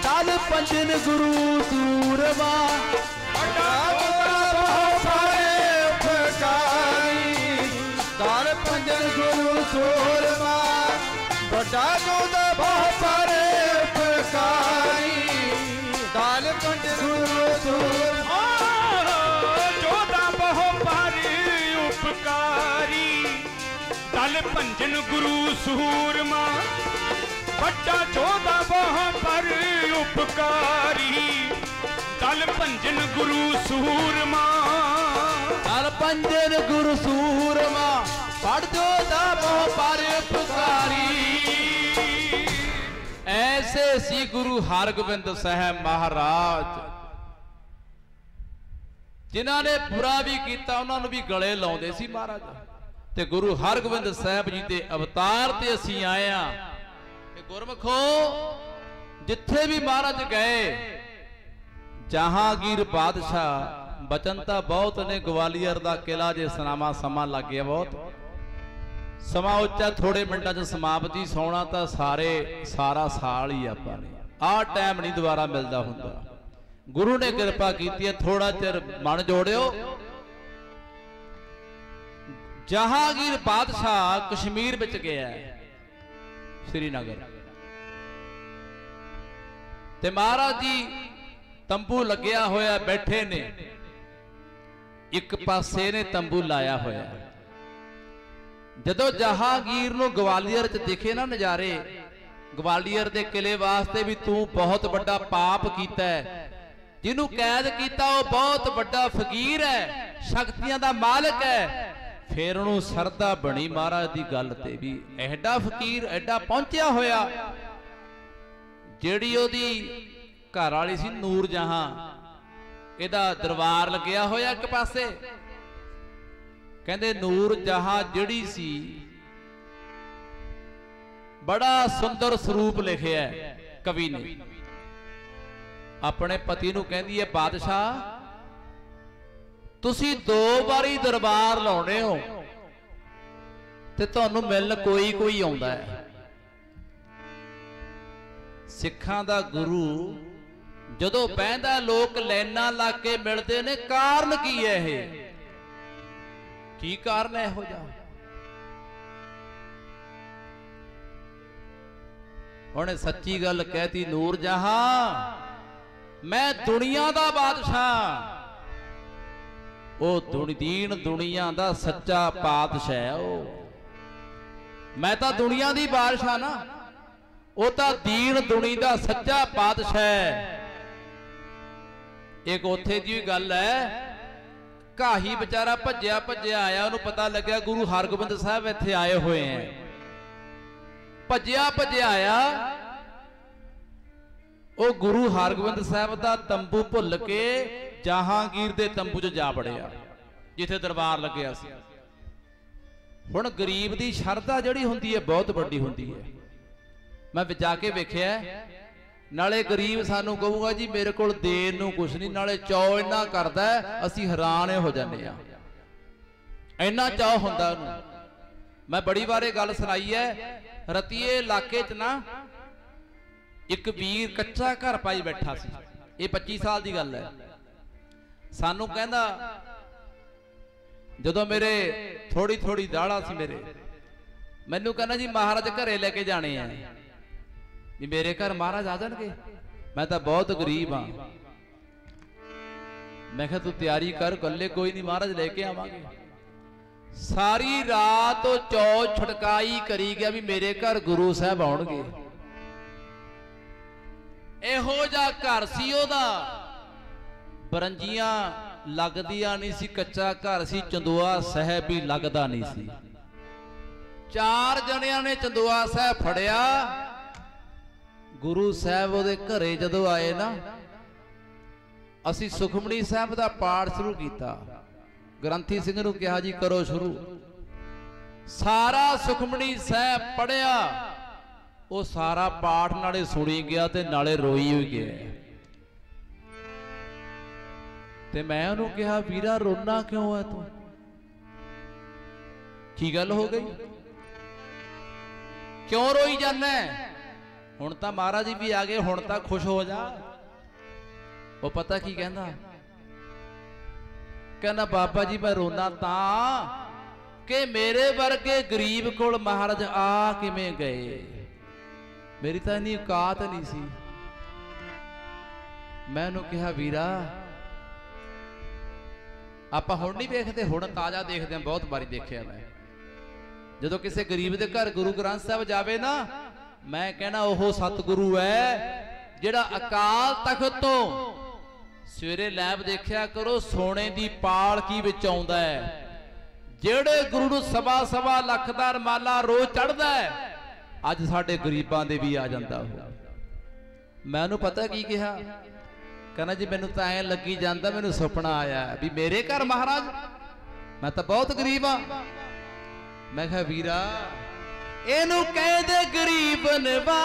दल पंजन गुरु सूरमा बड़ा गोदा बहु पारे उपकारी दल पंजन गुरु सूरमा बड़ा गोदा बहु पारे उपकारी दल पंजन गुरु सूरमा जोधा बहु पारे उपकारी दल पंजन गुरु सूरमा बड़ा जोधा बहु पर उपकारी दल पंजन गुरु सूरमा दल पंजन गुरु सूरमा पढ़ जोधा बहु पर उपकारी। ऐसे सी गुरु हरगोबिंद साहब महाराज जिन्हां ने बुरा भी किया उन्होंने भी गले लाउंदे सी महाराज। ते गुरु हरगोबिंद साहब जी के अवतार ते असीं आए हां। गुरमुखो जिथे भी महाराज गए जहांगीर बादशाह बचन तां बहुत ने ग्वालियर दा किला जे सनामा समा लग गया बहुत समा उच्चा थोड़े मिनटां च समाप्ति सोना तां सारा साल ही आपां ने आ टाइम नहीं दोबारा मिलदा हुंदा। गुरु ने कृपा की थोड़ा चिर मन जोड़ियो। जहांगीर बादशाह कश्मीर विच गया श्रीनगर ते महाराज जी तंबू लग्या होया बैठे ने एक पासे ने तंबू लाया होया। जदों जहांगीर नूं ग्वालियर च दिखे ना नज़ारे ग्वालियर दे किले वास्ते भी तू बहुत बड़ा पाप कीता है जिन्हों कैद किया वह बहुत बड़ा फकीर है शक्तियां दा मालिक है। फिर उन्होंने सरदा बनी महाराज की गल ते भी एडा फकीर एडा पहुंचा होया। जिहड़ी ओदी घर वाली सी नूर जहां इहदा दरबार लग्या होया एक पासे कहंदे नूर जहां जिहड़ी सी बड़ा सुंदर स्वरूप लिखिया कवि ने अपने पति नूं कहंदी है बादशाह तुसी 2 बारी दरबार लाउणे हो ते तुहानूं मिलण कोई कोई आउंदा है। सिखां दा गुरु जदों बहिंदा लोक लाइनां ला के मिलदे ने कारण की है ये की कारण है इहो जिहा। उहने सच्ची गल कहती नूर जहां मैं दुनिया दा बादशाह ओ दीन दुनिया दा सच्चा पातशाह ओ मैं तां दुनिया दी बादशाह ना ओ तां दीन दुनी दा सच्चा पातशाह। एक उथे दी गल है घाही बेचारा भज्या भज्या आया उन्होंने पता लग्या गुरु हरगोबिंद साहब इत्थे आए हुए हैं। भज्या भज्या आया वो गुरु हरगोबिंद साहब दा तंबू भुल के जहांगीर दे तंबू च जा बड़िया जिथे दरबार लग्या सी। हुण गरीब दी शरधा जिहड़ी हुंदी है बहुत वड्डी हुंदी है। मैं जाके वेखिया नाले गरीब सानू कहूगा जी मेरे कोल देन नूं कुछ नहीं नाले चौ इन्ना करदा असीं हैरान हो जाने आ इन्ना चाह हुंदा उहनूं। मैं बड़ी बार गल सुनाई है रतीए इलाके च ना एक वीर कच्चा घर पाई बैठा सी ये 25 साल की गल है। सानू कहंदा जदों मेरे थोड़ी थोड़ी दाड़ा सी मेरे मैनू कहना जी महाराज घरे लेके जाने हैं भी मेरे घर महाराज आ जाएंगे मैं तो बहुत गरीब हाँ। मैं कहा तू तैयारी कर कल्ले कोई नहीं महाराज लेके आवांगे। सारी रात चौ छड़काई करी गया भी मेरे घर गुरु साहब आउणगे। इहो जिहा घर सी ओहदा बरंजियां लगदियां नहीं सी कच्चा घर सी चंदोआ साहब भी लगदा नहीं सी। 4 जणियां ने चंदोआ साहब फड़िया गुरु साहब ओहदे घरे जदों आए ना असी सुखमनी साहब दा पाठ शुरू किया। ग्रंथी सिंह नूं कहा जी करो शुरू। सारा सुखमनी साहब पढ़िया वो सारा पाठ नाले सुनी गया ते नाले रोई हुई गया। ते मैं उन्होंने कहा वीरा रोना क्यों है तू की गल हो गई। क्यों रोई जाना? हुण तां महाराज जी भी आ गए, हुण तां खुश हो जा। वो पता की कहंदा? कहना बाबा जी मैं रोना तां कि मेरे वर्गे गरीब कोल महाराज आ किवें गए, मेरी तां इन्नी औकात नहीं सी। मैं उन्होंने कहा वीरा आप हुण नहीं देखते, हुण ताजा देखते हैं, बहुत बारी देखिया मैं। जो किसी गरीब के घर गुरु ग्रंथ साहब जावे ना, मैं कहना ओह सतगुरु है जिहड़ा अकाल तख्त तो सवेरे लैब देखिया करो, सोने की पालकी विच आउंदा है। जिहड़े गुरु नूं सवा सवा लख दा रमाला रोज चढ़दा है, अज साडे गरीबां दे भी आ जांदा हो। मैं उहनूं पता की कहा? कहना जी मैनू तो ऐ लगी जाता, मैनू सुपना आया भी मेरे घर महाराज, मैं तो बहुत गरीब हाँ। मैं कहा वीरा इनू कहंदे गरीब नवा,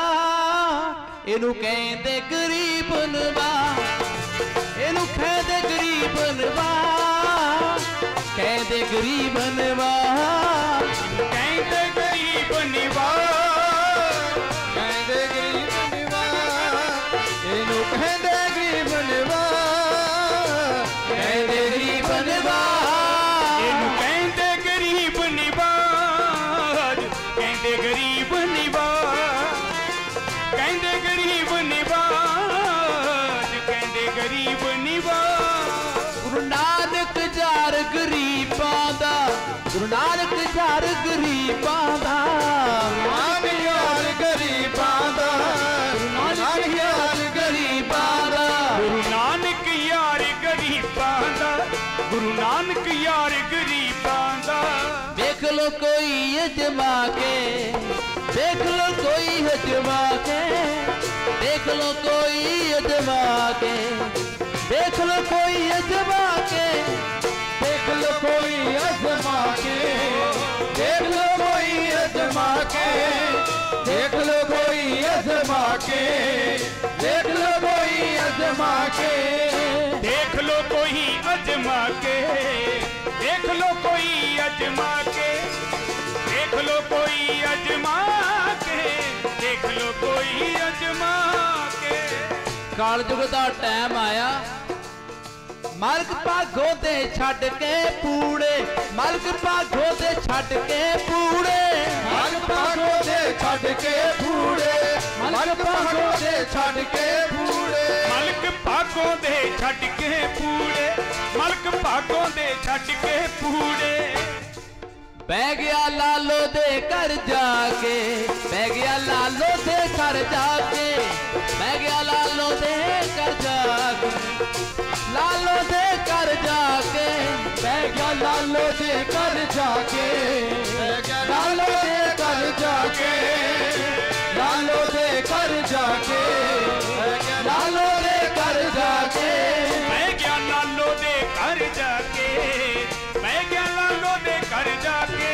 इनू कहंदे गरीब नवा, इनू कहंदे गरीब नवा, कहंदे गरीब नवा, कहंदे गरीब नवा, कहंदे गरीब नवा, इनू कहंदे गरीब नवा, कहंदे गरीब नवा, इनू कहंदे गरीब निवाज, कहंदे गरीब निवाज, कहंदे गरीब निवाज, कहंदे गरीब निवाज। गुरु नानक जार गरीबां दा, गुरु नानक जार गरीबां दा, नाम यार गरीबां दा, नाम यार गरीबां दा, गुरु नानक यार गरीबां दा, गुरु नानक यार गरीबां दा। देख लो कोई अजमा के, देख लो कोई अजमा के, देख लो कोई अजमा के, देख लो कोई अजमा के, देख लो कोई अजमा के, देख लो कोई अजमा के, देख लो कोई अजमा के, देख लो कोई अजमा के, देख लो कोई अजमा के, देख लो कोई अजमा के, देख लो कोई अजमा के, देख लो कोई अजमा के। कालजुग दा टाइम आया, मालक भागो दे छड़ के पूड़े, मालक भागो दे छड़ के पूड़े, मन भागो दे छड़ के फूड़े, मन भागो दे छड़ के फूड़े, मलक भागों दे छड़ के पूड़े, मलक भागों दे छड़ के पूड़े। बह गया लालो दे घर जाके, बह गया लालो दे घर जाके, बह गया लालो दे घर जाके, लालो दे घर जाके, बह गया लालो दे घर जाके, लालो दे घर जाके, लालो दे घर जाके, लालो दे घर जाके, मैं गया लालो दे घर जाके, मैं गया लालो दे घर जाके,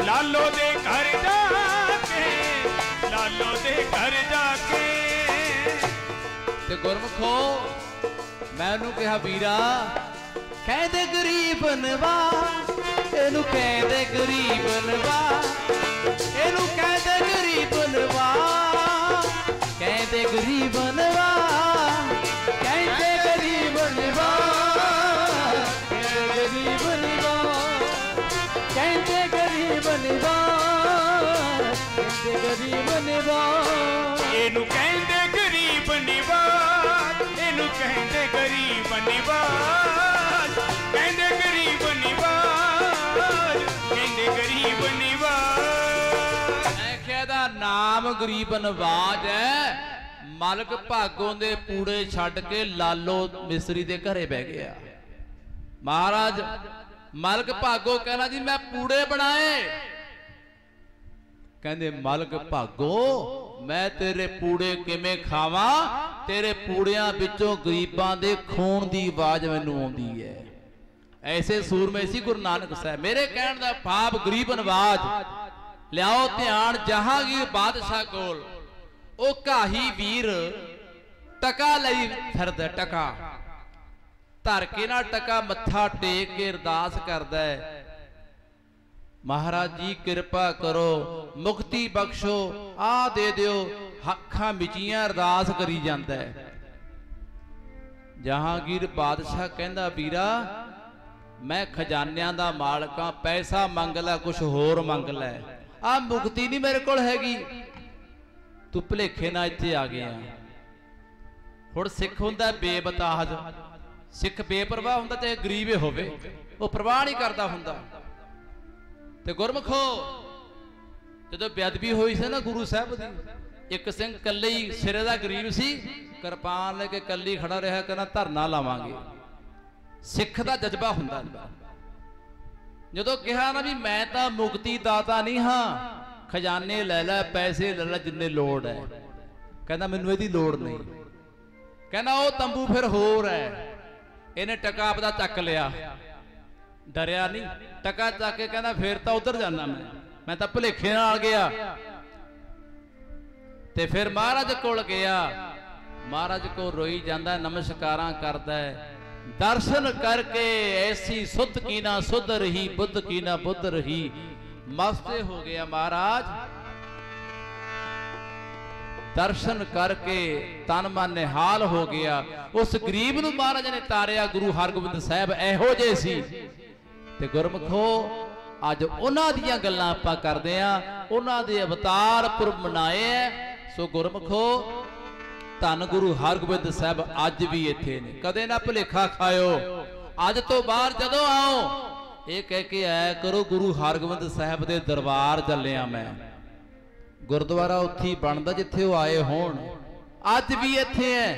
लालो दे घर जाके, लालो दे घर जाके। ते गुरमुखो मैं उन्होंने कहा वीरा कहते गरीब नवा, इनू कहते गरीब नवा, इनू कहते गरीब नवा, कहते गरीब नवा, कहते गरीब नवा, कहते गरीब नवा, कहते गरीब नवा, कहते गरीब नवा। इनू कहंदे गरीब निवाज, इनू कहंदे गरीब निवाज, कहंदे गरीब निवाज, कहंदे गरीब निवाज। दा नाम गरीब नवाज है। मालक भागों दे पूड़े छड़ के लालो मिस्री दे घरे बह गया। महाराज मालक भागो कहना जी मैं पूड़े बनाए, कहंदे मालक भागो मैं तेरे पूड़े किवें खावां, तेरे पूड़ियां विचों गरीबां दे खून दी आवाज मैनूं आउंदी है। ऐसे सूरमे सी गुरु नानक साहब। मेरे कहण दा भाव गरीब नवाज लियाओ ध्यान जहांगीर बादशाह कोल ओ काही वीर टका लई फिरदा, टका धर के ना टका मत्था टेक के अरदास करदा है, महाराज जी कृपा करो मुक्ति बख्शो आ दे दियो। अखां मिचियां अरदास करी जांदा है। जहांगीर बादशाह कहंदा वीरा मैं खजानियां दा मालक हां, पैसा मंग लै, कुछ होर मंग लै, आ मुक्ति नहीं मेरे कोल हैगी, तू भुलेखे ना इत्थे आ गया। हुण सिख हुंदा बेबताज, सिख बेपरवाह हुंदा, चाहे गरीब होवे, वो परवाह नहीं करदा हुंदा। ते गुरमुखो जदों बेअदबी होई सी ना गुरु साहब दी, एक सिंह कल्ले ही सिरे दा गरीब सी, किरपान लेके कल्ली खड़ा रहा, कहना धरना लावांगे। सिख दा जज्बा हुंदा। जदों कहा ना भी मैं तां मुक्ति दाता नहीं हाँ, खजाने ले लै, पैसे ले लै जिन्ने लोड़ है, कहना मैनूं इहदी लोड़ नहीं। कहना वो तंबू फिर होर है, इन्हें टका आपदा चक लिया, डरिया नहीं, टका चक के कहना फिर तो उधर जाना मैं तो भुलेखे नाल गया। ते फिर महाराज कोल गया, महाराज को रोई जांदा, नमस्कारां करदा है, दर्शन करके ऐसी सुध की ना सुध रही, बुद्ध की ना बुद्ध रही, मस्त हो गया महाराज। दर्शन करके तन मन निहाल हो गया। उस गरीब नूं महाराज ने तारिया। गुरु हरगोबिंद साहब एहो जे सी। ते गुरमुखो अज उन्हां दीयां गल्लां आपां करदे आ, उन्हां दे अवतार पुरब मनाए है। सो गुरमुखो धन गुरु हरगोबिंद साहब अज भी इत्थे ने, कदे ना भुलेखा खाओ। अज तो बाहर जदों आओ ये कह के आया करो गुरु हरगोबिंद साहब दे दरबार चलिया मैं। गुरुद्वारा उत्थे बनदा जिथे वो आए होण, अज भी इत्थे है।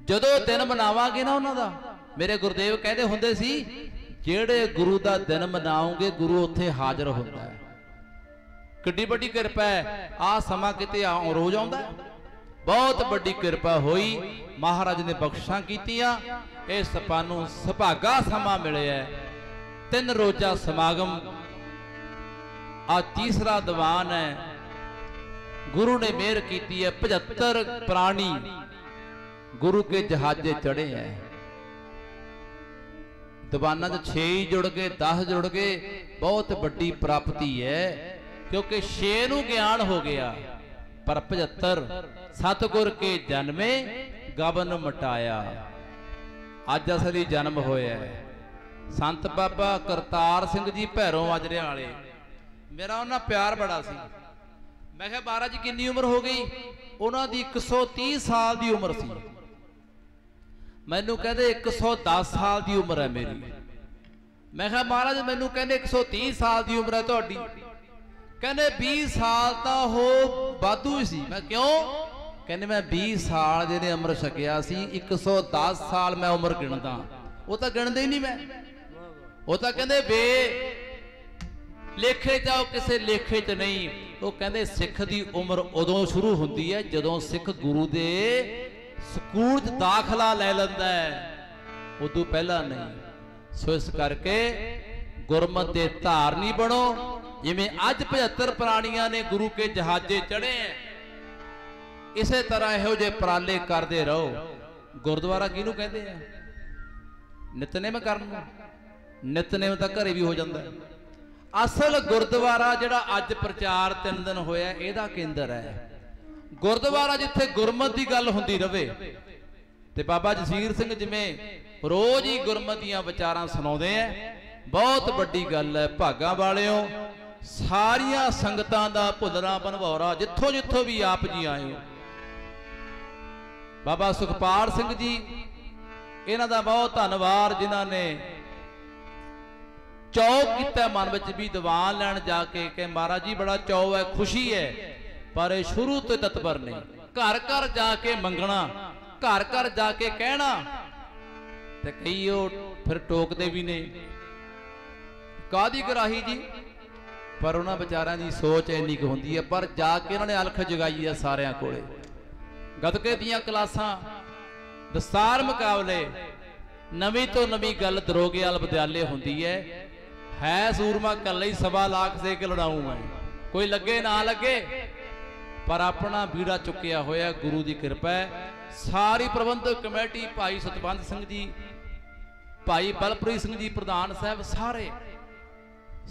जदों दिन मनावांगे ना उन्हां दा, मेरे गुरुदेव कहंदे हुंदे सी जेड़े गुरु दा दिन मनाओगे गुरु उत्थे हाजिर हुंदा है। किड्डी वड्डी किरपा है। आ समा किते रोज आउंदा है, बहुत बड़ी कृपा हुई, महाराज ने बख्शा कीतियां। इस सानू सुभागा समा मिले है। 3 रोजा समागम, आ तीसरा दीवान है। गुरु ने मेहर की है। 75 प्राणी गुरु के जहाजे चढ़े हैं। दीवाना 6 ही जुड़ गए, 10 जुड़ गए, बहुत बड़ी प्राप्ति है, क्योंकि 6 नूं ज्ञान हो गया। पर 75 सतगुर के जन्मे गबन मटाया। अज असली जन्म होया है। संत बाबा करतार सिंह जी भैरों माजरे वाले, मेरा उन्हां प्यार बड़ा सी। मैं कहा महाराज जी कितनी उम्र हो गई? उन्हां दी 130 साल की उम्र सी। मैनू कहते 110 साल की उम्र है मेरी। मैं कहा महाराज मैनू कहते 130 साल की उम्र है तुहाडी। कहने 20 साल तो हो वाधू सी। मैं क्यों? कहने मैं 20 साल जिहने अमृत छकिया सी, 110 साल मैं उम्र गिणदा। वो तो गिणदे ही नहीं मैं, वो तो कहते बे लेखे जाओ, किसी लेखे च नहीं। वो कहते सिख की उम्र उदों शुरू होती है जदों सिख गुरु दे स्कूल च दाखला ले लैंदा है, उदों पहला नहीं। सो इस करके गुरमत दे धारनी बनो। जिवें अज 75 प्राणियां ने गुरु के जहाजे चढ़े हैं, इसे तरह इहो जे पराले करते रहो। गुरुद्वारा किहनूं कहते हैं? नितनेम करन। नितनेम तां घरे भी हो जाता है। असल गुरुद्वारा जिहड़ा अज प्रचार 3 दिन होया इहदा केंद्र है। गुरुद्वारा जिथे गुरमत की गल हुंदी रवे। ते बाबा जसीर सिंह जिवें रोज ही गुरमत दीयां विचारां सुणाउंदे हैं, बहुत बड़ी गल है। भागां वालिओ सारिया संगतां दा भुल्लरा बनवौरा जिथों जिथों भी आप जी आए हो। बाबा सुखपाल सिंह जी इन्हां दा बहुत धन्नवाद, जिन्हां ने चौक किया मन विच भी दीवान लैण जाके कि महाराज जी बड़ा चौ है, खुशी है, पर शुरू तो तत्पर नहीं। घर घर जाके मंगना, घर घर जाके कहना, ते कई फिर टोकते भी ने कादी कराही जी। पर उन्होंने बेचारिਆਂ की सोच इन्नी क होंदी है। पर जाके इन्होंने अलख जगाई है सारिਆਂ कोले। गदके दीयां क्लासां, दस्तार मुकाबले, नवीं तो नवीं गल दरोगे वाल विद्यालय होंदी है। सूरमा कल ही 1.25 लाख से के लड़ाऊ है, कोई लगे ना लगे, पर अपना बीड़ा चुकिया होया गुरु की कृपा है। सारी प्रबंधक कमेटी, भाई सतबंध सिंह जी, भाई बलप्रीत सिंह जी प्रधान साहब, सारे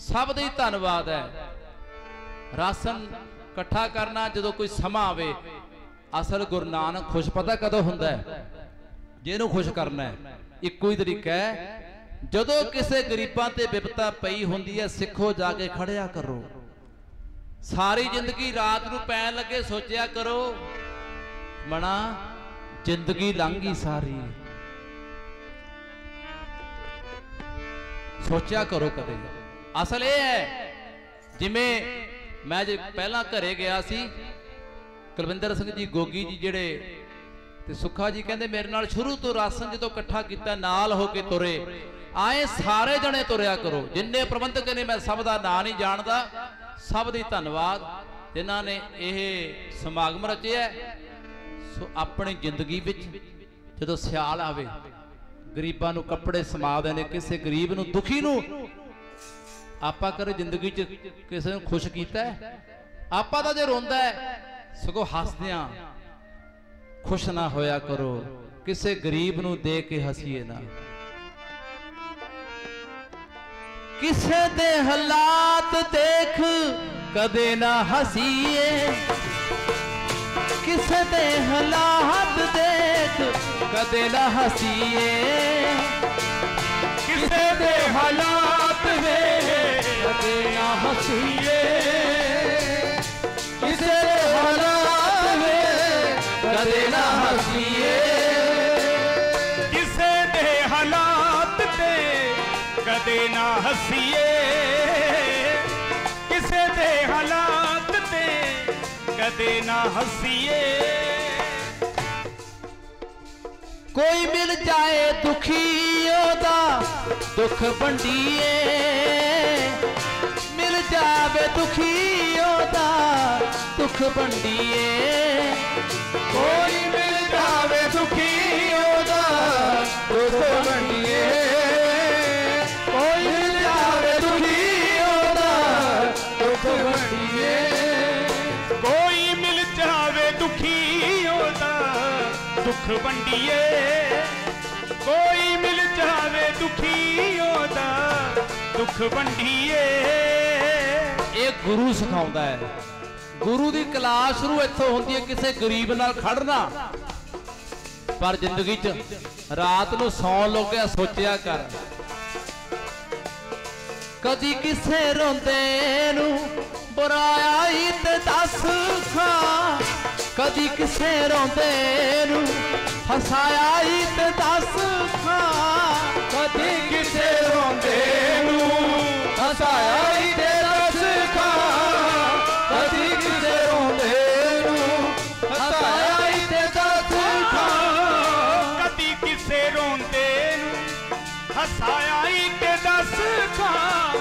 सब दी धन्नवाद है। राशन इकट्ठा करना जो कोई समा आवे, असल गुरु नानक खुश पता कदों हुंदा है, जिहनूं खुश करना है इक्को ही तरीका है। जदों किसे गरीबां ते विपता पई हुंदी है, सिखो जाके खड़िया करो। सारी जिंदगी रात नूं पैण लगे सोचिया करो, मना जिंदगी लंघ गई सारी, सोचिया करो कदे। असल ये है, जिमें मैं जो पहला घरे गया सी, कुलविंदर सिंह जी गोगी जी जिहड़े ते सुखा जी कहंदे मेरे नाल शुरू तो राशन जो इकट्ठा किया नाल होके तुरे, आए सारे जने तुरया करो। जिन्ने प्रबंधक ने, मैं सब दा नाम नहीं जानदा, सब दी धन्नवाद जिन्हां ने यह समागम रचिया। सो अपनी जिंदगी विच जदों सियाल आवे, गरीबां नूं कपड़े समा देने, किसी गरीब नूं दुखी नूं आपां कदे जिंदगी च किसी नूं खुश कीता है? आपां तां जे रोंदा है सगों हसदियां खुश ना होया करो, किसी गरीब नूं दे के हसीए ना। किसे दे हालात देख कदे ना हसीए, किसे दे हालात देख कदे ना हसीए, किसे दे हालात देख कदे ना हसीए, किसे दे हालात देख कदे ना हसीए, किसे दे हालात देख कदे ना हसीए, किसे दे हालात देख कदे ना हसीए। कोई मिल जाए दुखी ओदा दुख वंडीए, मिल जावे दुखी ओदा दुख वंडीए, कोई मिल जावे दुखी ओदा दुख वंडीए, कोई मिल जावे दुखी ओदा दुख वंडीए, कोई मिल जावे दुखी ओदा दुख वंडीए, कोई मिल जावे दुखी ओदा दुख वंडीए। ये गुरु सिखाउंदा है। गुरु की क्लास शुरू इत्थों होंदी है, किसी गरीब नाल खड़ना। पर जिंदगी च रात नूं सौण लोगे सोचिया कर, कदी किसे रोंदे नूं बुराया ही ते दस खां, कदी किसे रोंदे नूं हसाया ही ते दस खां, कदी किसे रोंदे नूं हसाया ही ते दस खां, कदी किसे रोंदे नूं हसाया ही ते दस खां, कदी किसे रोंदे नूं हसाया ही ते दस खां,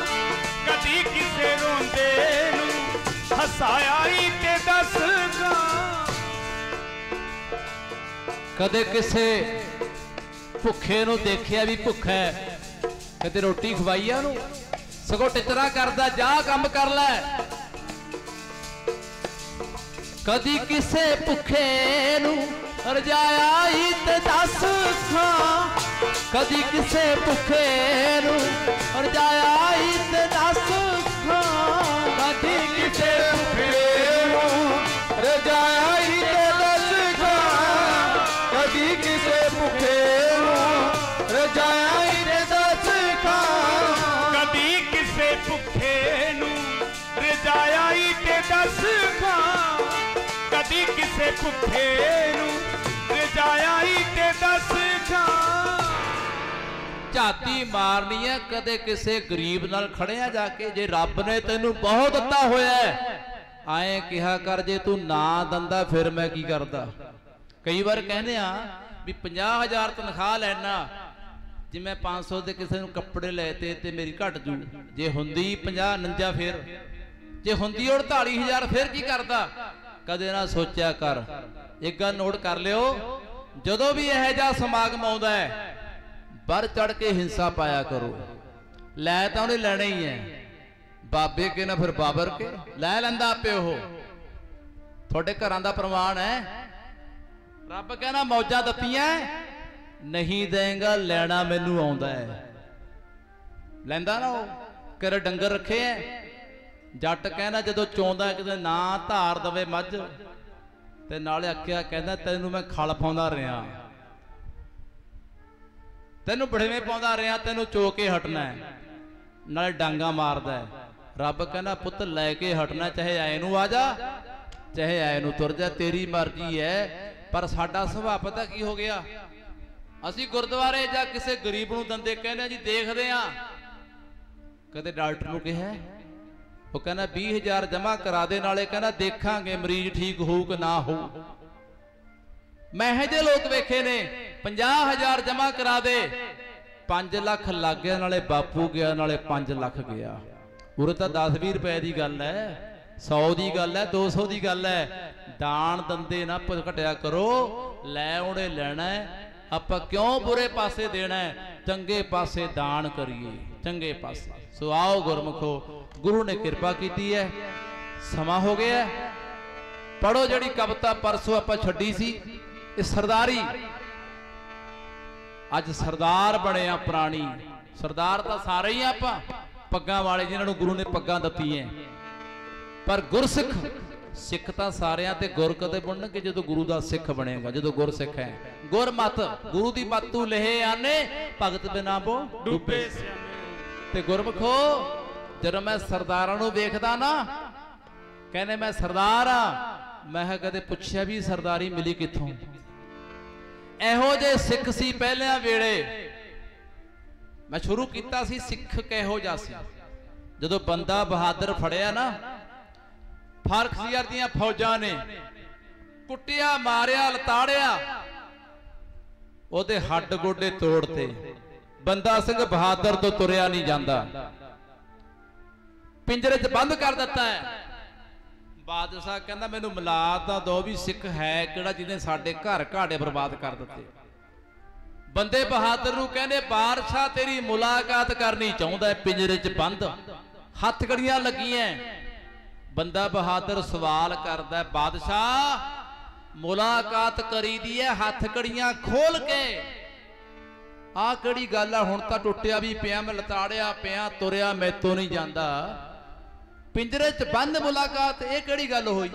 कदी किसे रोंदे नूं हसाया ही ते दस खां। कदे किसे भुखे नूं देखिया भी भुखा है, कदे रोटी खवाई आ, सगों टिचरा करदा जा काम कर लै। कदी किसे भुखे नूं रजाया ही ते दस खां, कदी किसे भुखे नूं रजाया ही ते दस खां, कदी किसे भुखे नूं रजाया ही ते दस खां, कदी किसे भुखे नूं रजाया ही ते दस खां, कदी किसे भुखे नूं रजाया ही ते दस खां, कदी किसे भुखे नूं रजाया ही ते दस खां। झाती मारनी है कदे किसे गरीब नाल खड़िया जाके, जे रब ने तेनू बहुत दिता होया है आए कहा कर, जे तू ना दंदा फिर मैं की करदा। कई बार कहने भी 50,000 तनख्वाह लैना, जे मैं 500 दे किसी नूं कपड़े लेते ते मेरी घट जू, जे हुंदी 50-49 फिर, जे हुंदी 48,000 फिर की करदा। कदे ना सोचा कर। एक गल नोट कर लियो, जदों भी यह जा समागम आउंदा है बढ़ चढ़ के हिंसा पाया करो। लै तो उन्हें लैना ही है, बाबे के ना फिर बाबर के लै लैंदा आपे, थोड़े घरां दा प्रमाण है। रब कहना मौजा दत्तियां नहीं देगा, लैना मैनू आउंदा है, लैंदा ना हो। ਘਰੇ ਡੰਗਰ ਰੱਖੇ ਐ। ਜੱਟ ਕਹਿੰਦਾ ਜਦੋਂ ਚੋਂਦਾ ਕਿਤੇ ਨਾ ਧਾਰ ਦਵੇ ਮੱਝ ਤੇ ਨਾਲੇ ਆਖਿਆ ਕਹਿੰਦਾ ਤੈਨੂੰ ਮੈਂ ਖਲ ਪਾਉਂਦਾ ਰਿਹਾ, ਤੈਨੂੰ ਬੜੇਵੇਂ ਪਾਉਂਦਾ ਰਿਹਾ, ਤੈਨੂੰ ਚੋ ਕੇ ਹਟਣਾ ਹੈ, ਨਾਲੇ ਡਾਂਗਾ ਮਾਰਦਾ ਹੈ। ਰੱਬ ਕਹਿੰਦਾ ਪੁੱਤ ਲੈ ਕੇ ਹਟਣਾ, ਚਾਹੇ ਐ ਨੂੰ ਆ ਜਾ ਚਾਹੇ ਐ ਨੂੰ ਤੁਰ ਜਾ, ਤੇਰੀ ਮਰਜ਼ੀ ਹੈ। ਪਰ ਸਾਡਾ ਸੁਭਾਅ ਪਤਾ ਕੀ ਹੋ ਗਿਆ, ਅਸੀਂ ਗੁਰਦੁਆਰੇ ਜਾਂ ਕਿਸੇ ਗਰੀਬ ਨੂੰ ਦੰਦੇ ਕਹਿੰਦੇ ਜੀ ਦੇਖਦੇ ਆ। ਕਦੇ ਡਾਕਟਰ ਨੂੰ ਕਿਹਾ, ਉਹ ਕਹਿੰਦਾ 20,000 ਜਮਾ ਕਰਾ ਦੇ, ਨਾਲੇ ਕਹਿੰਦਾ ਦੇਖਾਂਗੇ ਮਰੀਜ਼ ਠੀਕ ਹੋਊ ਕਿ ਨਾ ਹੋਊ। ਮੈਂ ਇਹੋ ਜਿਹੇ ਲੋਕ ਵੇਖੇ ਨੇ 50,000 ਜਮਾ ਕਰਾ ਦੇ, 5 ਲੱਖ ਲੱਗ ਗਿਆ, ਨਾਲੇ ਬਾਪੂ ਗਿਆ ਨਾਲੇ 5 ਲੱਖ ਗਿਆ। ਉਰੇ ਤਾਂ 10-20 ਰੁਪਏ ਦੀ ਗੱਲ ਹੈ, 100 ਦੀ ਗੱਲ ਹੈ, 200 ਦੀ ਗੱਲ ਹੈ। ਦਾਨ ਦੰਦੇ ਨਾ ਘਟਿਆ ਕਰੋ, ਲੈ ਉਹਨੇ ਲੈਣਾ, ਆਪਾਂ ਕਿਉਂ ਬੁਰੇ ਪਾਸੇ ਦੇਣਾ, ਚੰਗੇ ਪਾਸੇ ਦਾਨ ਕਰੀਏ, ਚੰਗੇ ਪਾਸੇ। ਸੋ ਆਓ ਗੁਰਮੁਖੋ, ਗੁਰੂ ਨੇ ਕਿਰਪਾ ਕੀਤੀ ਹੈ, ਸਮਾਂ ਹੋ ਗਿਆ। ਪੜੋ ਜਿਹੜੀ ਕਵਿਤਾ ਪਰਸੋਂ ਆਪਾਂ ਛੱਡੀ ਸੀ, ਇਹ ਸਰਦਾਰੀ। ਅੱਜ ਸਰਦਾਰ ਬਣੇ ਆ ਪ੍ਰਾਣੀ। ਸਰਦਾਰ ਤਾਂ ਸਾਰੇ ਹੀ ਆਪਾਂ, ਪੱਗਾਂ ਵਾਲੇ ਜਿਨ੍ਹਾਂ ਨੂੰ ਗੁਰੂ ਨੇ ਪੱਗਾਂ ਦਿੱਤੀਆਂ, ਪਰ ਗੁਰਸਿੱਖ ਸਿੱਖ ਤਾਂ ਸਾਰਿਆਂ ਤੇ ਗੁਰ ਕਦੇ ਬਣਨਗੇ ਜਦੋਂ ਗੁਰੂ ਦਾ ਸਿੱਖ ਬਣੇਗਾ, ਜਦੋਂ ਗੁਰਸਿੱਖ ਹੈ। ਗੁਰਮਤ ਗੁਰੂ ਦੀ ਮੱਤ ਤੂੰ ਲਹੇ ਆਨੇ, ਭਗਤ ਬਿਨਾ ਬੋ ਡੁੱਬੇ ਸਿਆਣੇ। ਤੇ ਗੁਰਮਖੋ ਜਦੋਂ ਮੈਂ ਸਰਦਾਰਾਂ ਨੂੰ ਵੇਖਦਾ ਨਾ, ਕਹਿੰਦੇ ਮੈਂ ਸਰਦਾਰ ਆ, ਮੈਂ ਕਦੇ ਪੁੱਛਿਆ ਵੀ ਸਰਦਾਰੀ ਮਿਲੀ ਕਿੱਥੋਂ। ਇਹੋ ਜਿਹੇ ਸਿੱਖ ਸੀ ਪਹਿਲਿਆਂ ਵੇਲੇ। ਮੈਂ ਸ਼ੁਰੂ ਕੀਤਾ ਸੀ ਸਿੱਖ ਕਿਹੋ ਜਿਹਾ ਸੀ। ਜਦੋਂ ਬੰਦਾ ਬਹਾਦਰ ਫੜਿਆ ਨਾ, ਫਰਖਸ਼ੀਰ ਦੀਆਂ ਫੌਜਾਂ ਨੇ ਕੁੱਟਿਆ, ਮਾਰਿਆ, ਲਤਾੜਿਆ, ਉਹਦੇ ਹੱਡ ਗੋਡੇ ਤੋੜਤੇ। ਬੰਦਾ ਸਿੰਘ ਬਹਾਦਰ ਤੋਂ ਤੁਰਿਆ ਨਹੀਂ ਜਾਂਦਾ, ਪਿੰਜਰੇ 'ਚ ਬੰਦ ਕਰ ਦਿੱਤਾ ਹੈ। ਬਾਦਸ਼ਾਹ ਕਹਿੰਦਾ ਮੈਨੂੰ ਮਿਲਾਦ ਤਾਂ ਦੋ ਵੀ ਸਿੱਖ ਹੈ ਕਿਹੜਾ ਜਿਹਨੇ ਸਾਡੇ ਘਰ ਘਾੜੇ ਬਰਬਾਦ ਕਰ ਦਿੱਤੇ। ਬੰਦੇ ਬਹਾਦਰ ਨੂੰ ਕਹਿੰਦੇ ਬਾਦਸ਼ਾਹ ਤੇਰੀ ਮੁਲਾਕਾਤ ਕਰਨੀ ਚਾਹੁੰਦਾ, ਪਿੰਜਰੇ 'ਚ ਬੰਦ, ਹੱਥ ਕੜੀਆਂ ਲੱਗੀਆਂ। ਬੰਦਾ ਬਹਾਦਰ ਸਵਾਲ ਕਰਦਾ, ਬਾਦਸ਼ਾਹ ਮੁਲਾਕਾਤ ਕਰੀਦੀ ਹੈ ਹੱਥ ਕੜੀਆਂ ਖੋਲ ਕੇ, ਆਹ ਕਿਹੜੀ ਗੱਲ ਆ, ਹੁਣ ਤਾਂ ਟੁੱਟਿਆ ਵੀ ਪਿਆ, ਮੈਂ ਲਤਾੜਿਆ ਪਿਆ, ਤੁਰਿਆ ਮੈਥੋਂ ਨਹੀਂ ਜਾਂਦਾ, ਪਿੰਜਰੇ 'ਚ ਬੰਦ ਮੁਲਾਕਾਤ, ਇਹ ਕਿਹੜੀ ਗੱਲ ਹੋਈ,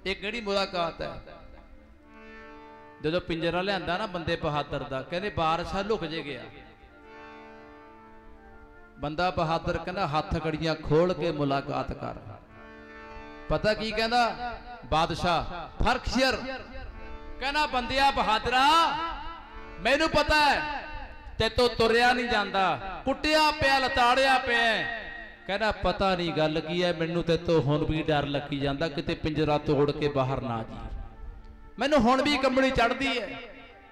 ਇਹ ਕਿਹੜੀ ਮੁਲਾਕਾਤ ਹੈ। ਜਦੋਂ ਪਿੰਜਰਾ ਲਿਆਂਦਾ ਨਾ ਬੰਦੇ ਬਹਾਦਰ ਦਾ, ਕਹਿੰਦੇ ਬਾਦਸ਼ਾਹ ਲੁਕ ਜੇ ਗਿਆ। ਬੰਦਾ ਬਹਾਦਰ ਕਹਿੰਦਾ ਹੱਥ ਕੜੀਆਂ ਖੋਲ ਕੇ ਮੁਲਾਕਾਤ ਕਰ। ਪਤਾ ਕੀ ਕਹਿੰਦਾ ਬਾਦਸ਼ਾਹ ਫਰਖਸ਼ੀਰ, ਕਹਿੰਦਾ ਬੰਦਿਆ ਬਹਾਦਰਾ ਮੈਨੂੰ ਪਤਾ ਹੈ ਤੇਤੋਂ ਤੁਰਿਆ ਨਹੀਂ ਜਾਂਦਾ, ਕੁੱਟਿਆ ਪਿਆ, ਲਤਾੜਿਆ ਪਿਆ। ਕਹਿੰਦਾ ਪਤਾ ਨਹੀਂ ਗੱਲ ਕੀ ਹੈ, ਮੈਨੂੰ ਤੇਤੋਂ ਹੁਣ ਵੀ ਡਰ ਲੱਗੀ ਜਾਂਦਾ ਕਿਤੇ ਪਿੰਜਰਾ ਤੋੜ ਕੇ ਬਾਹਰ ਨਾ ਜੀ। ਮੈਨੂੰ ਹੁਣ ਵੀ ਕੰਬਣੀ ਚੜਦੀ ਹੈ।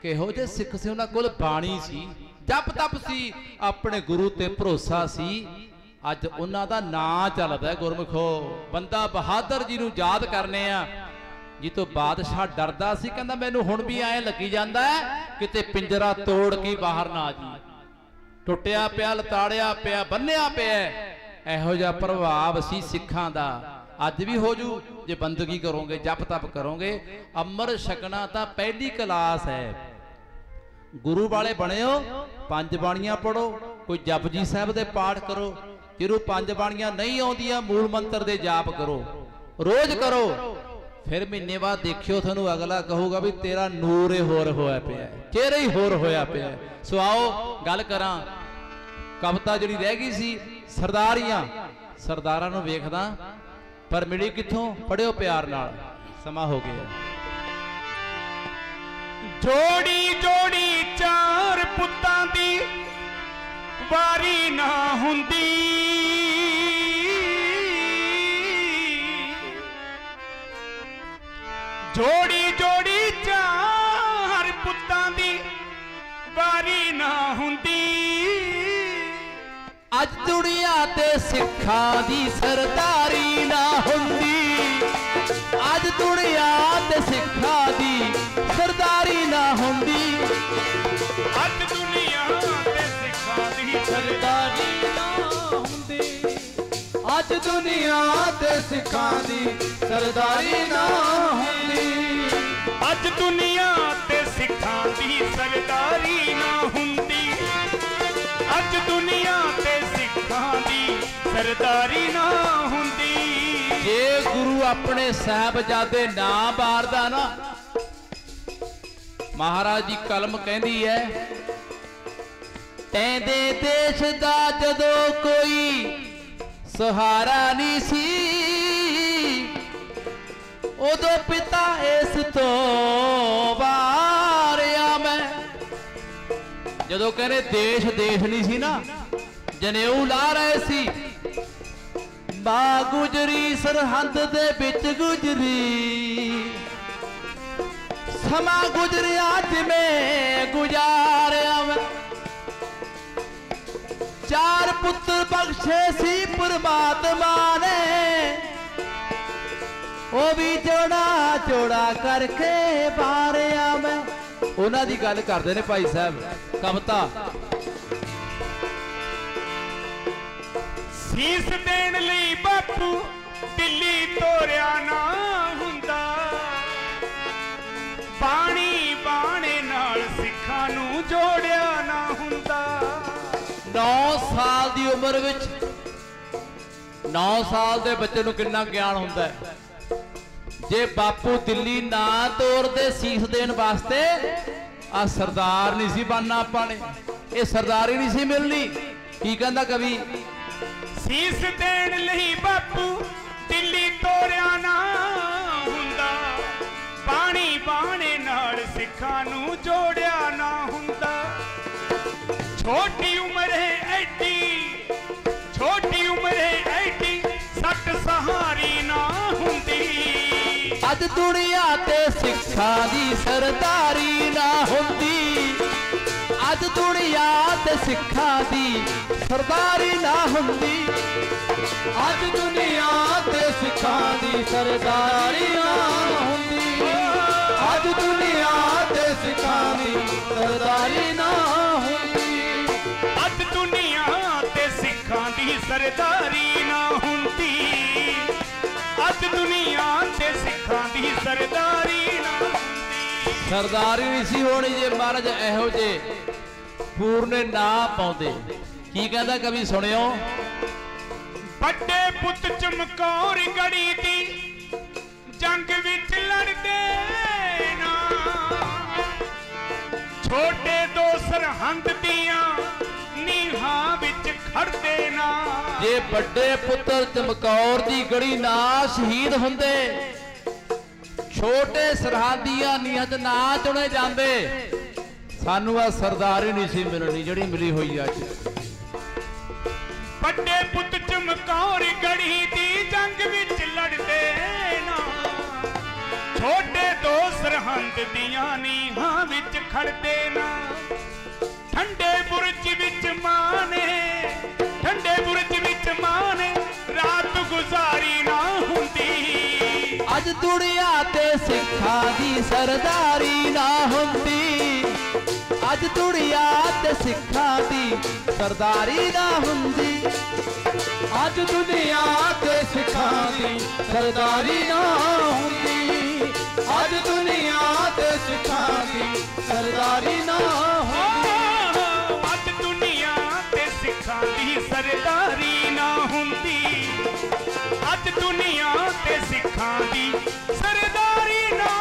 ਕਿਹੋ ਜਿਹੇ ਸਿੱਖ ਸੀ, ਉਹਨਾਂ ਕੋਲ ਬਾਣੀ ਸੀ, ਜਪ ਤਪ ਸੀ, ਆਪਣੇ ਗੁਰੂ ਤੇ ਭਰੋਸਾ ਸੀ। ਅੱਜ ਉਹਨਾਂ ਦਾ ਨਾਂ ਚੱਲਦਾ ਗੁਰਮੁਖੋ। ਬੰਦਾ ਬਹਾਦਰ ਜੀ ਨੂੰ ਯਾਦ ਕਰਨੇ ਆ, ਜੀ ਤੋਂ ਬਾਦਸ਼ਾਹ ਡਰਦਾ ਸੀ, ਕਹਿੰਦਾ ਮੈਨੂੰ ਹੁਣ ਵੀ ਐਂ ਲੱਗੀ ਜਾਂਦਾ ਕਿਤੇ ਪਿੰਜਰਾ ਤੋੜ ਕੇ ਬਾਹਰ ਨਾ ਜੀ। ਟੁੱਟਿਆ ਪਿਆ, ਲਤਾੜਿਆ ਪਿਆ, ਬੰਨਿਆ ਪਿਆ। ਇਹੋ ਜਿਹਾ ਪ੍ਰਭਾਵ ਸੀ ਸਿੱਖਾਂ ਦਾ। ਅੱਜ ਵੀ ਹੋ ਜੂ ਜੇ ਬੰਦਗੀ ਕਰੋਗੇ, ਜਪ ਤਪ ਕਰੋਗੇ। ਅੰਮ੍ਰਿਤ ਛਕਣਾ ਤਾਂ ਪਹਿਲੀ ਕਲਾਸ ਹੈ। ਗੁਰੂ ਵਾਲੇ ਬਣਿਓ, 5 ਬਾਣੀਆਂ ਪੜੋ, ਕੋਈ ਜਪਜੀ ਸਾਹਿਬ ਦੇ ਪਾਠ ਕਰੋ। ਜਿਹਨੂੰ 5 ਬਾਣੀਆਂ ਨਹੀਂ ਆਉਂਦੀਆਂ, ਮੂਲ ਮੰਤਰ ਦੇ ਜਾਪ ਕਰੋ, ਰੋਜ਼ ਕਰੋ। ਫਿਰ ਮਹੀਨੇ ਬਾਅਦ ਦੇਖਿਓ, ਤੁਹਾਨੂੰ ਅਗਲਾ ਕਹੂਗਾ ਵੀ ਤੇਰਾ ਨੂਰ ਹੀ ਹੋਰ ਹੋਇਆ ਪਿਆ, ਚਿਹਰਾ ਹੀ ਹੋਰ ਹੋਇਆ ਪਿਆ। ਸੋ ਆਓ ਗੱਲ ਕਰਾਂ, ਕਵਿਤਾ ਜਿਹੜੀ ਰਹਿ ਗਈ ਸੀ ਸਰਦਾਰੀਆਂ। ਸਰਦਾਰਾਂ ਨੂੰ ਵੇਖਦਾ ਪਰ ਮਿਲੀ ਕਿੱਥੋਂ, ਪੜਿਓ ਪਿਆਰ ਨਾਲ, ਸਮਾਂ ਹੋ ਗਿਆ। ਜੋੜੀ ਜੋੜੀ 4 ਪੁੱਤਾਂ ਦੀ ਵਾਰੀ ਨਾ ਹੁੰਦੀ, ਜੋੜੀ ਜੋੜੀ 4 ਪੁੱਤਾਂ ਦੀ ਵਾਰੀ ਨਾ ਹੁੰਦੀ। ਅੱਜ ਦੁਨੀਆ ਤੇ ਸਿੱਖਾਂ ਦੀ ਸਰਦਾਰੀ ਨਾ ਹੁੰਦੀ, ਅੱਜ ਦੁਨੀਆ ਤੇ ਸਿੱਖਾਂ ਦੀ ਸਰਦਾਰੀ ਨਾ ਹੁੰਦੀ, ਅੱਜ ਦੁਨੀਆ ਤੇ ਸਿੱਖਾਂ ਦੀ ਸਰਦਾਰੀ ਨਾ ਹੁੰਦੀ, ਅੱਜ ਦੁਨੀਆ ਤੇ ਸਿੱਖਾਂ ਦੀ ਸਰਦਾਰੀ ਨਾ ਹੁੰਦੀ, ਅੱਜ ਦੁਨੀਆ ਤੇ ਸਿੱਖਾਂ ਦੀ ਸਰਦਾਰੀ ਨਾ ਹੁੰਦੀ, ਅੱਜ ਦੁਨੀਆ ਤੇ ਸਿੱਖਾਂ ਦੀ सरदारी ना हुंदी। जे गुरु अपने साहबजादे ना मारदा ना, महाराज जी कलम कहती है, तैंदे देश दा जदों कोई सहारा नहीं सी, उदों पिता इस तो वारिया मैं। जदों कहने देश देश नहीं सी ना, जनेऊ ला रहे सी, मां गुजरी सरहंद दे विच गुजरी, समा गुजरिया जिमें गुजारिया मैं। चार पुत्र बख्शे सी परमात्मा ने, वो भी जोड़ा जोड़ा करके बारिया मैं। उन्हां दी गल करदे ने भाई साहब कविता। सीस देण लई बापू दिल्ली तोरिया ना हुंदा, पानी बाणे नाल सिखां नूं जोड़िया ना हुंदा। 9 साल की उम्र विच 9 साल के बच्चे नूं कितना ज्ञान हुंदा है। जे बापू दिल्ली ना तोड़दे सीस देण वास्ते, आ सरदार नहीं सी बनना आपां ने, ये सरदारी नहीं सी मिलनी। की कहंदा कवि, सीस देण लई बापू दिल्ली तोरिया ना हुंदा, पानी बाणे नाल सिखां नूं जोड़िया ना हुंदा। छोटी उम्र है ऐडी, छोटी उम्र है ऐडी, सट सहारी ना हुंदी। अज दुनिया ते सिखा दी सरदारी ना हुंदी, अज दुनिया ते सिखा दी सरदारी ना हुंदी। अज दुनिया ते सिखा दी सरदारी ना हुंदी, अज दुनिया ते सिखा दी सरदारी ना हुंदी। अज दुनिया ते सिखां दी सरदारी ना हुंदी, अज दुनिया ते सिखां दी सरदारी ना हुंदी। सरदारी नहीं सी होनी जे महाराज एहो जे पूरने ना पाउंदे। की कहंदा कवि सुनियो, बड़े पुत चमकौर गढ़ी दी जंग विच लड़दे ना, छोटे दो सरहंद दियां नीहां विच खड़दे ना। जे बड़े पुत्र चमकौर दी गड़ी ना शहीद हुंदे, छोटे सरहंदियां नीहां च ना चुने जांदे, सानू आ सरदारी नहीं सी मिलनी जिहड़ी मिली होई अज। बड़े पुत चमकौर गढ़ी दी जंग विच लड़दे ना, छोटे दो सरहंद दियां नीहां विच खड़दे ना। ठंडे बुरज विच माने, ठंडे बुरज विच माने, रात गुजारी ना हुंदी। अज दुनिया ते सिखा दी सरदारी ना हुंदी, अज दुनिया ते सिखा दी सरदारी ना हुंदी। अज दुनिया ते सिखा दी सरदारी ना हुंदी, अज दुनिया ते सिखा दी सरदारी ना हुंदी। अज दुनिया ते सिखां दी सरदारी ना हुंदी, अज दुनिया ते सिखां दी सरदारी ना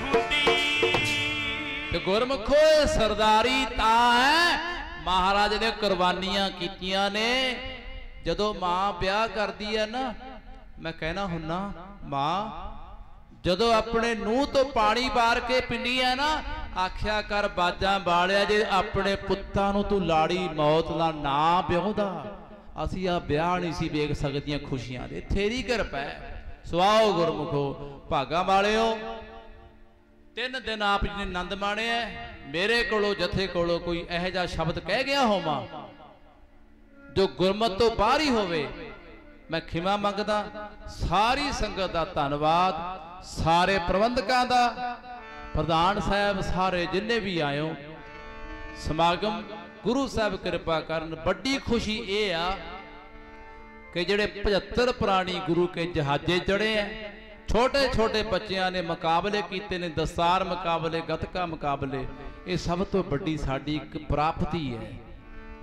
हुंदी। ते गुरमुखो सरदारी तां है महाराज ने कुर्बानियां कीतियां ने। जदों मां ब्याह करदी है ना, मैं कहना हुन्ना मां जदों अपने नूह तो पानी बार के पिंडी है ना, आख्या कर बाजा बालिया जे अपने पुत्तां नूं तू लाड़ी मौत दा ना ब्याहुंदा, असीं आ ब्याह नहीं सी वेख सकदियां खुशियां दे। तेरी किरपा है। सुआओ गुरमुखो भागा वालिओ, 3 दिन आप जी ने आनंद माणिया। मेरे कोलों जथे कोलों कोई इहो जिहा शब्द कह गया होवां जो गुरमत तो बाहर ही होवे, मैं खिमा मंगदा। सारी संगत का धन्नवाद, सारे प्रबंधकों का, प्रधान साहब सारे जिन्ने भी आयो। समागम गुरु साहब कृपा करन। बड़ी खुशी ये आ कि जिहड़े 75 प्राणी गुरु के जहाजे चढ़े हैं, छोटे छोटे बच्चों ने मुकाबले किए ने, दस्तार मुकाबले, गतका मुकाबले, ये सब तो बड़ी साडी एक प्राप्ति है।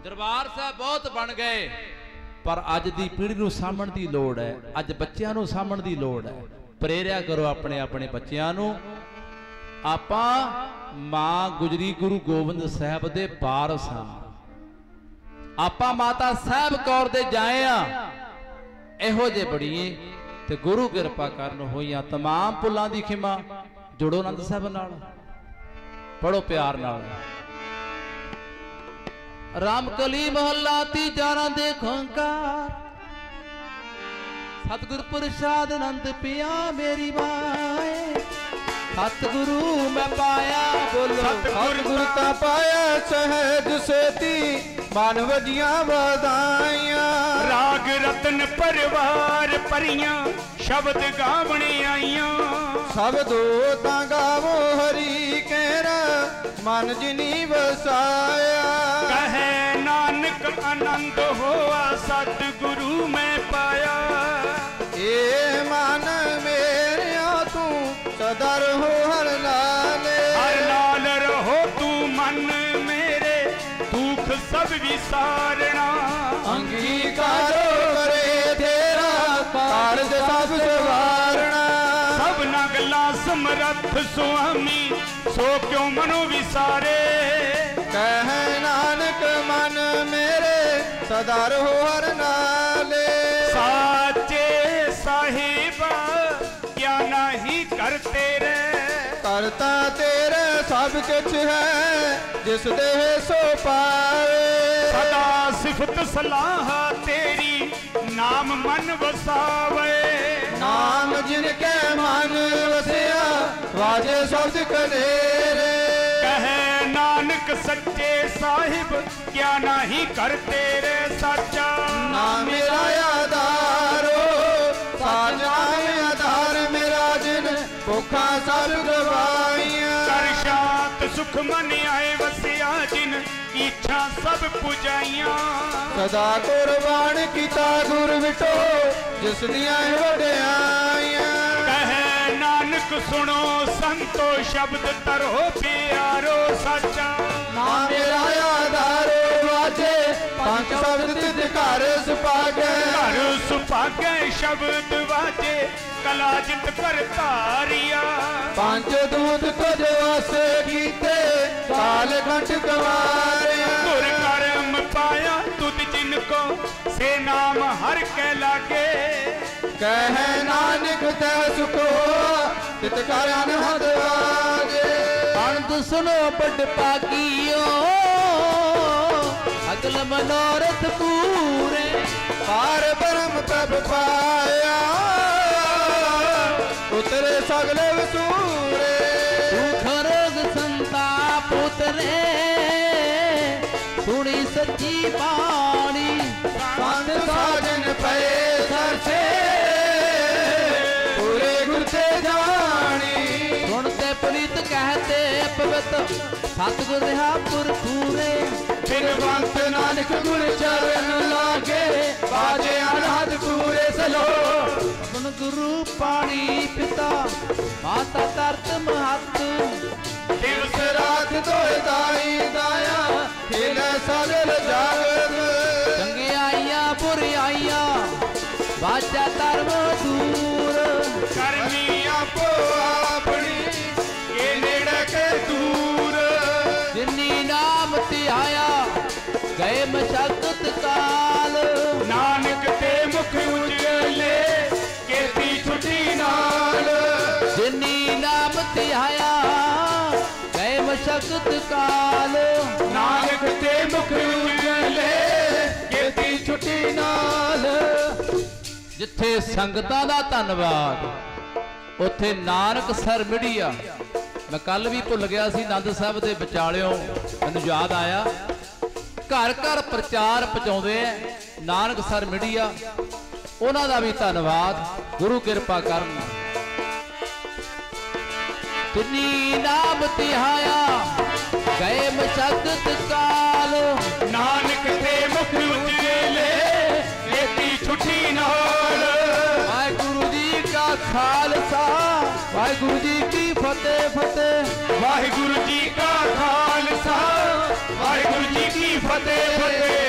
दरबार साहब बहुत बन गए, पर अज दी पीढ़ी नूं सामण दी लोड़ है, अज बच्चियां नूं सामण दी लोड़ है। प्रेरिया करो अपने अपने बच्चियां नूं। आपां मां गुजरी गुरु गोबिंद साहब दे वारस हां, आपां माता साहब कौर दे जाए आ, इहो जे बड़ीए ते गुरु किरपा करन होईयां तमाम पुलां दी खिमा। जुड़ो आनंद साहब नाल, पढ़ो प्यार नाल। रामकली महला तीजा ना देखो कार, सतगुर प्रसाद आनंद पिया मेरी माए। सतगुरु मैं पाया, बोलो सतगुरु ता पाया सहज सेती, मन वजियां वधाइयां। राग रतन परिवार परियां, शब्द गावने आईयां। सब दो ता गावो हरि कहरा, मन जिनी वसाया। कहे नानक आनंद होआ, सतगुरु मैं पाया। ए मन मेरे तू सदा रहो हर नाले। हर नाल रहो तू मन मेरे, दुख सब विसारना। अंगीकारो करे तेरा, कारज सब सवारना। सब नगला समरथ स्वामी, सो क्यों मनो विसारे। कह नानक मन मेरे, सदा रहो हर नाले। साचे साहिबा क्या नहीं करते रे। करता तेरे सब कुछ है, जिस देह सो पावे। सदा सिफत सलाह तेरी, नाम मन वसावे। नाम जिनके मन वसिया, वाजे शब्द कनेरे। कहे नानक सच्चे साहिब, क्या नहीं करते रे साचा। नाम मेरा आधारो, साचा आधार मेरा जिन, भुखा सब गवाइयां। कर शांत सुख मन आए वसिया, जिन इच्छा सब पुजाइयां। सदा कुर्बान किता गुर विटो, जिस दियां वड्याइयां। कहे नानक सुनो संतो, शब्द तरो प्यारो साचा। नाम मेरा आधारो वाजे, पंच शब्द तिद घर सुपागे। घर सुभागे शब्द वाजे, कला जित कर तारिया। पंच दूत तुझ वासे कीते, काल घंट गवारिया। गुर कर्म पाया तुद जिनको, से नाम हर के लागे। कह नानक तै सुखो, तित कर अनहद वागे। अंत सुनो बड़ पागियो, अगल मनोरथ पूरे। पार ब्रह्म तब पाया, उतरे सगले वसूरे। दुख रोग संताप उतरे, सुनी सच्ची बाणी। संत साजन पे सरसे, पूरे गुर से जानी। सुनते पुनीत कहते पवित्र, सतगुर रहा पुरखूरे। बिनवंत नानक गुर चरण लागे, बाजे अनहद पूरे सलो। अपन गुरु पाणी पिता, माता तरत महत। दिवस रात दोए दाई दाया, खेले सगल जागत। चंगियाइयां बुराइयां, बाजा धर्म दूर। करनी आपो अपनी, ये नेड़े के दूर। जिन्नी नाम ध्याया, गए मशक्कत काल। नानक ते मुख उजले, केती छुटी नाल। जिन्नी नाम ध्याया, गए मशक्कत काल। नानक ते मुख उजले, केती छुटी नाल। जिथे संगतां दा धन्नवाद, उथे नानक सर मिड़िया। मैं कल भी भुल गया सी, आनंद साहब दे विचालियों मैनूं याद आया। घर घर प्रचार पहुँचाउंदे है नानक सर मिड़िया, उन्हां दा भी धन्नवाद। गुरु किरपा करन। तिन्नी नाम तिहाया, गए मशक्कत काल। नानक ते मुख उजले, केती छुटी नाल। वाहिगुरु जी का खालसा, वाहिगुरु जी की फतेह फतेह। वाहिगुरु जी का खालसा, वाहिगुरु जी की फतेह। फतेह फतेह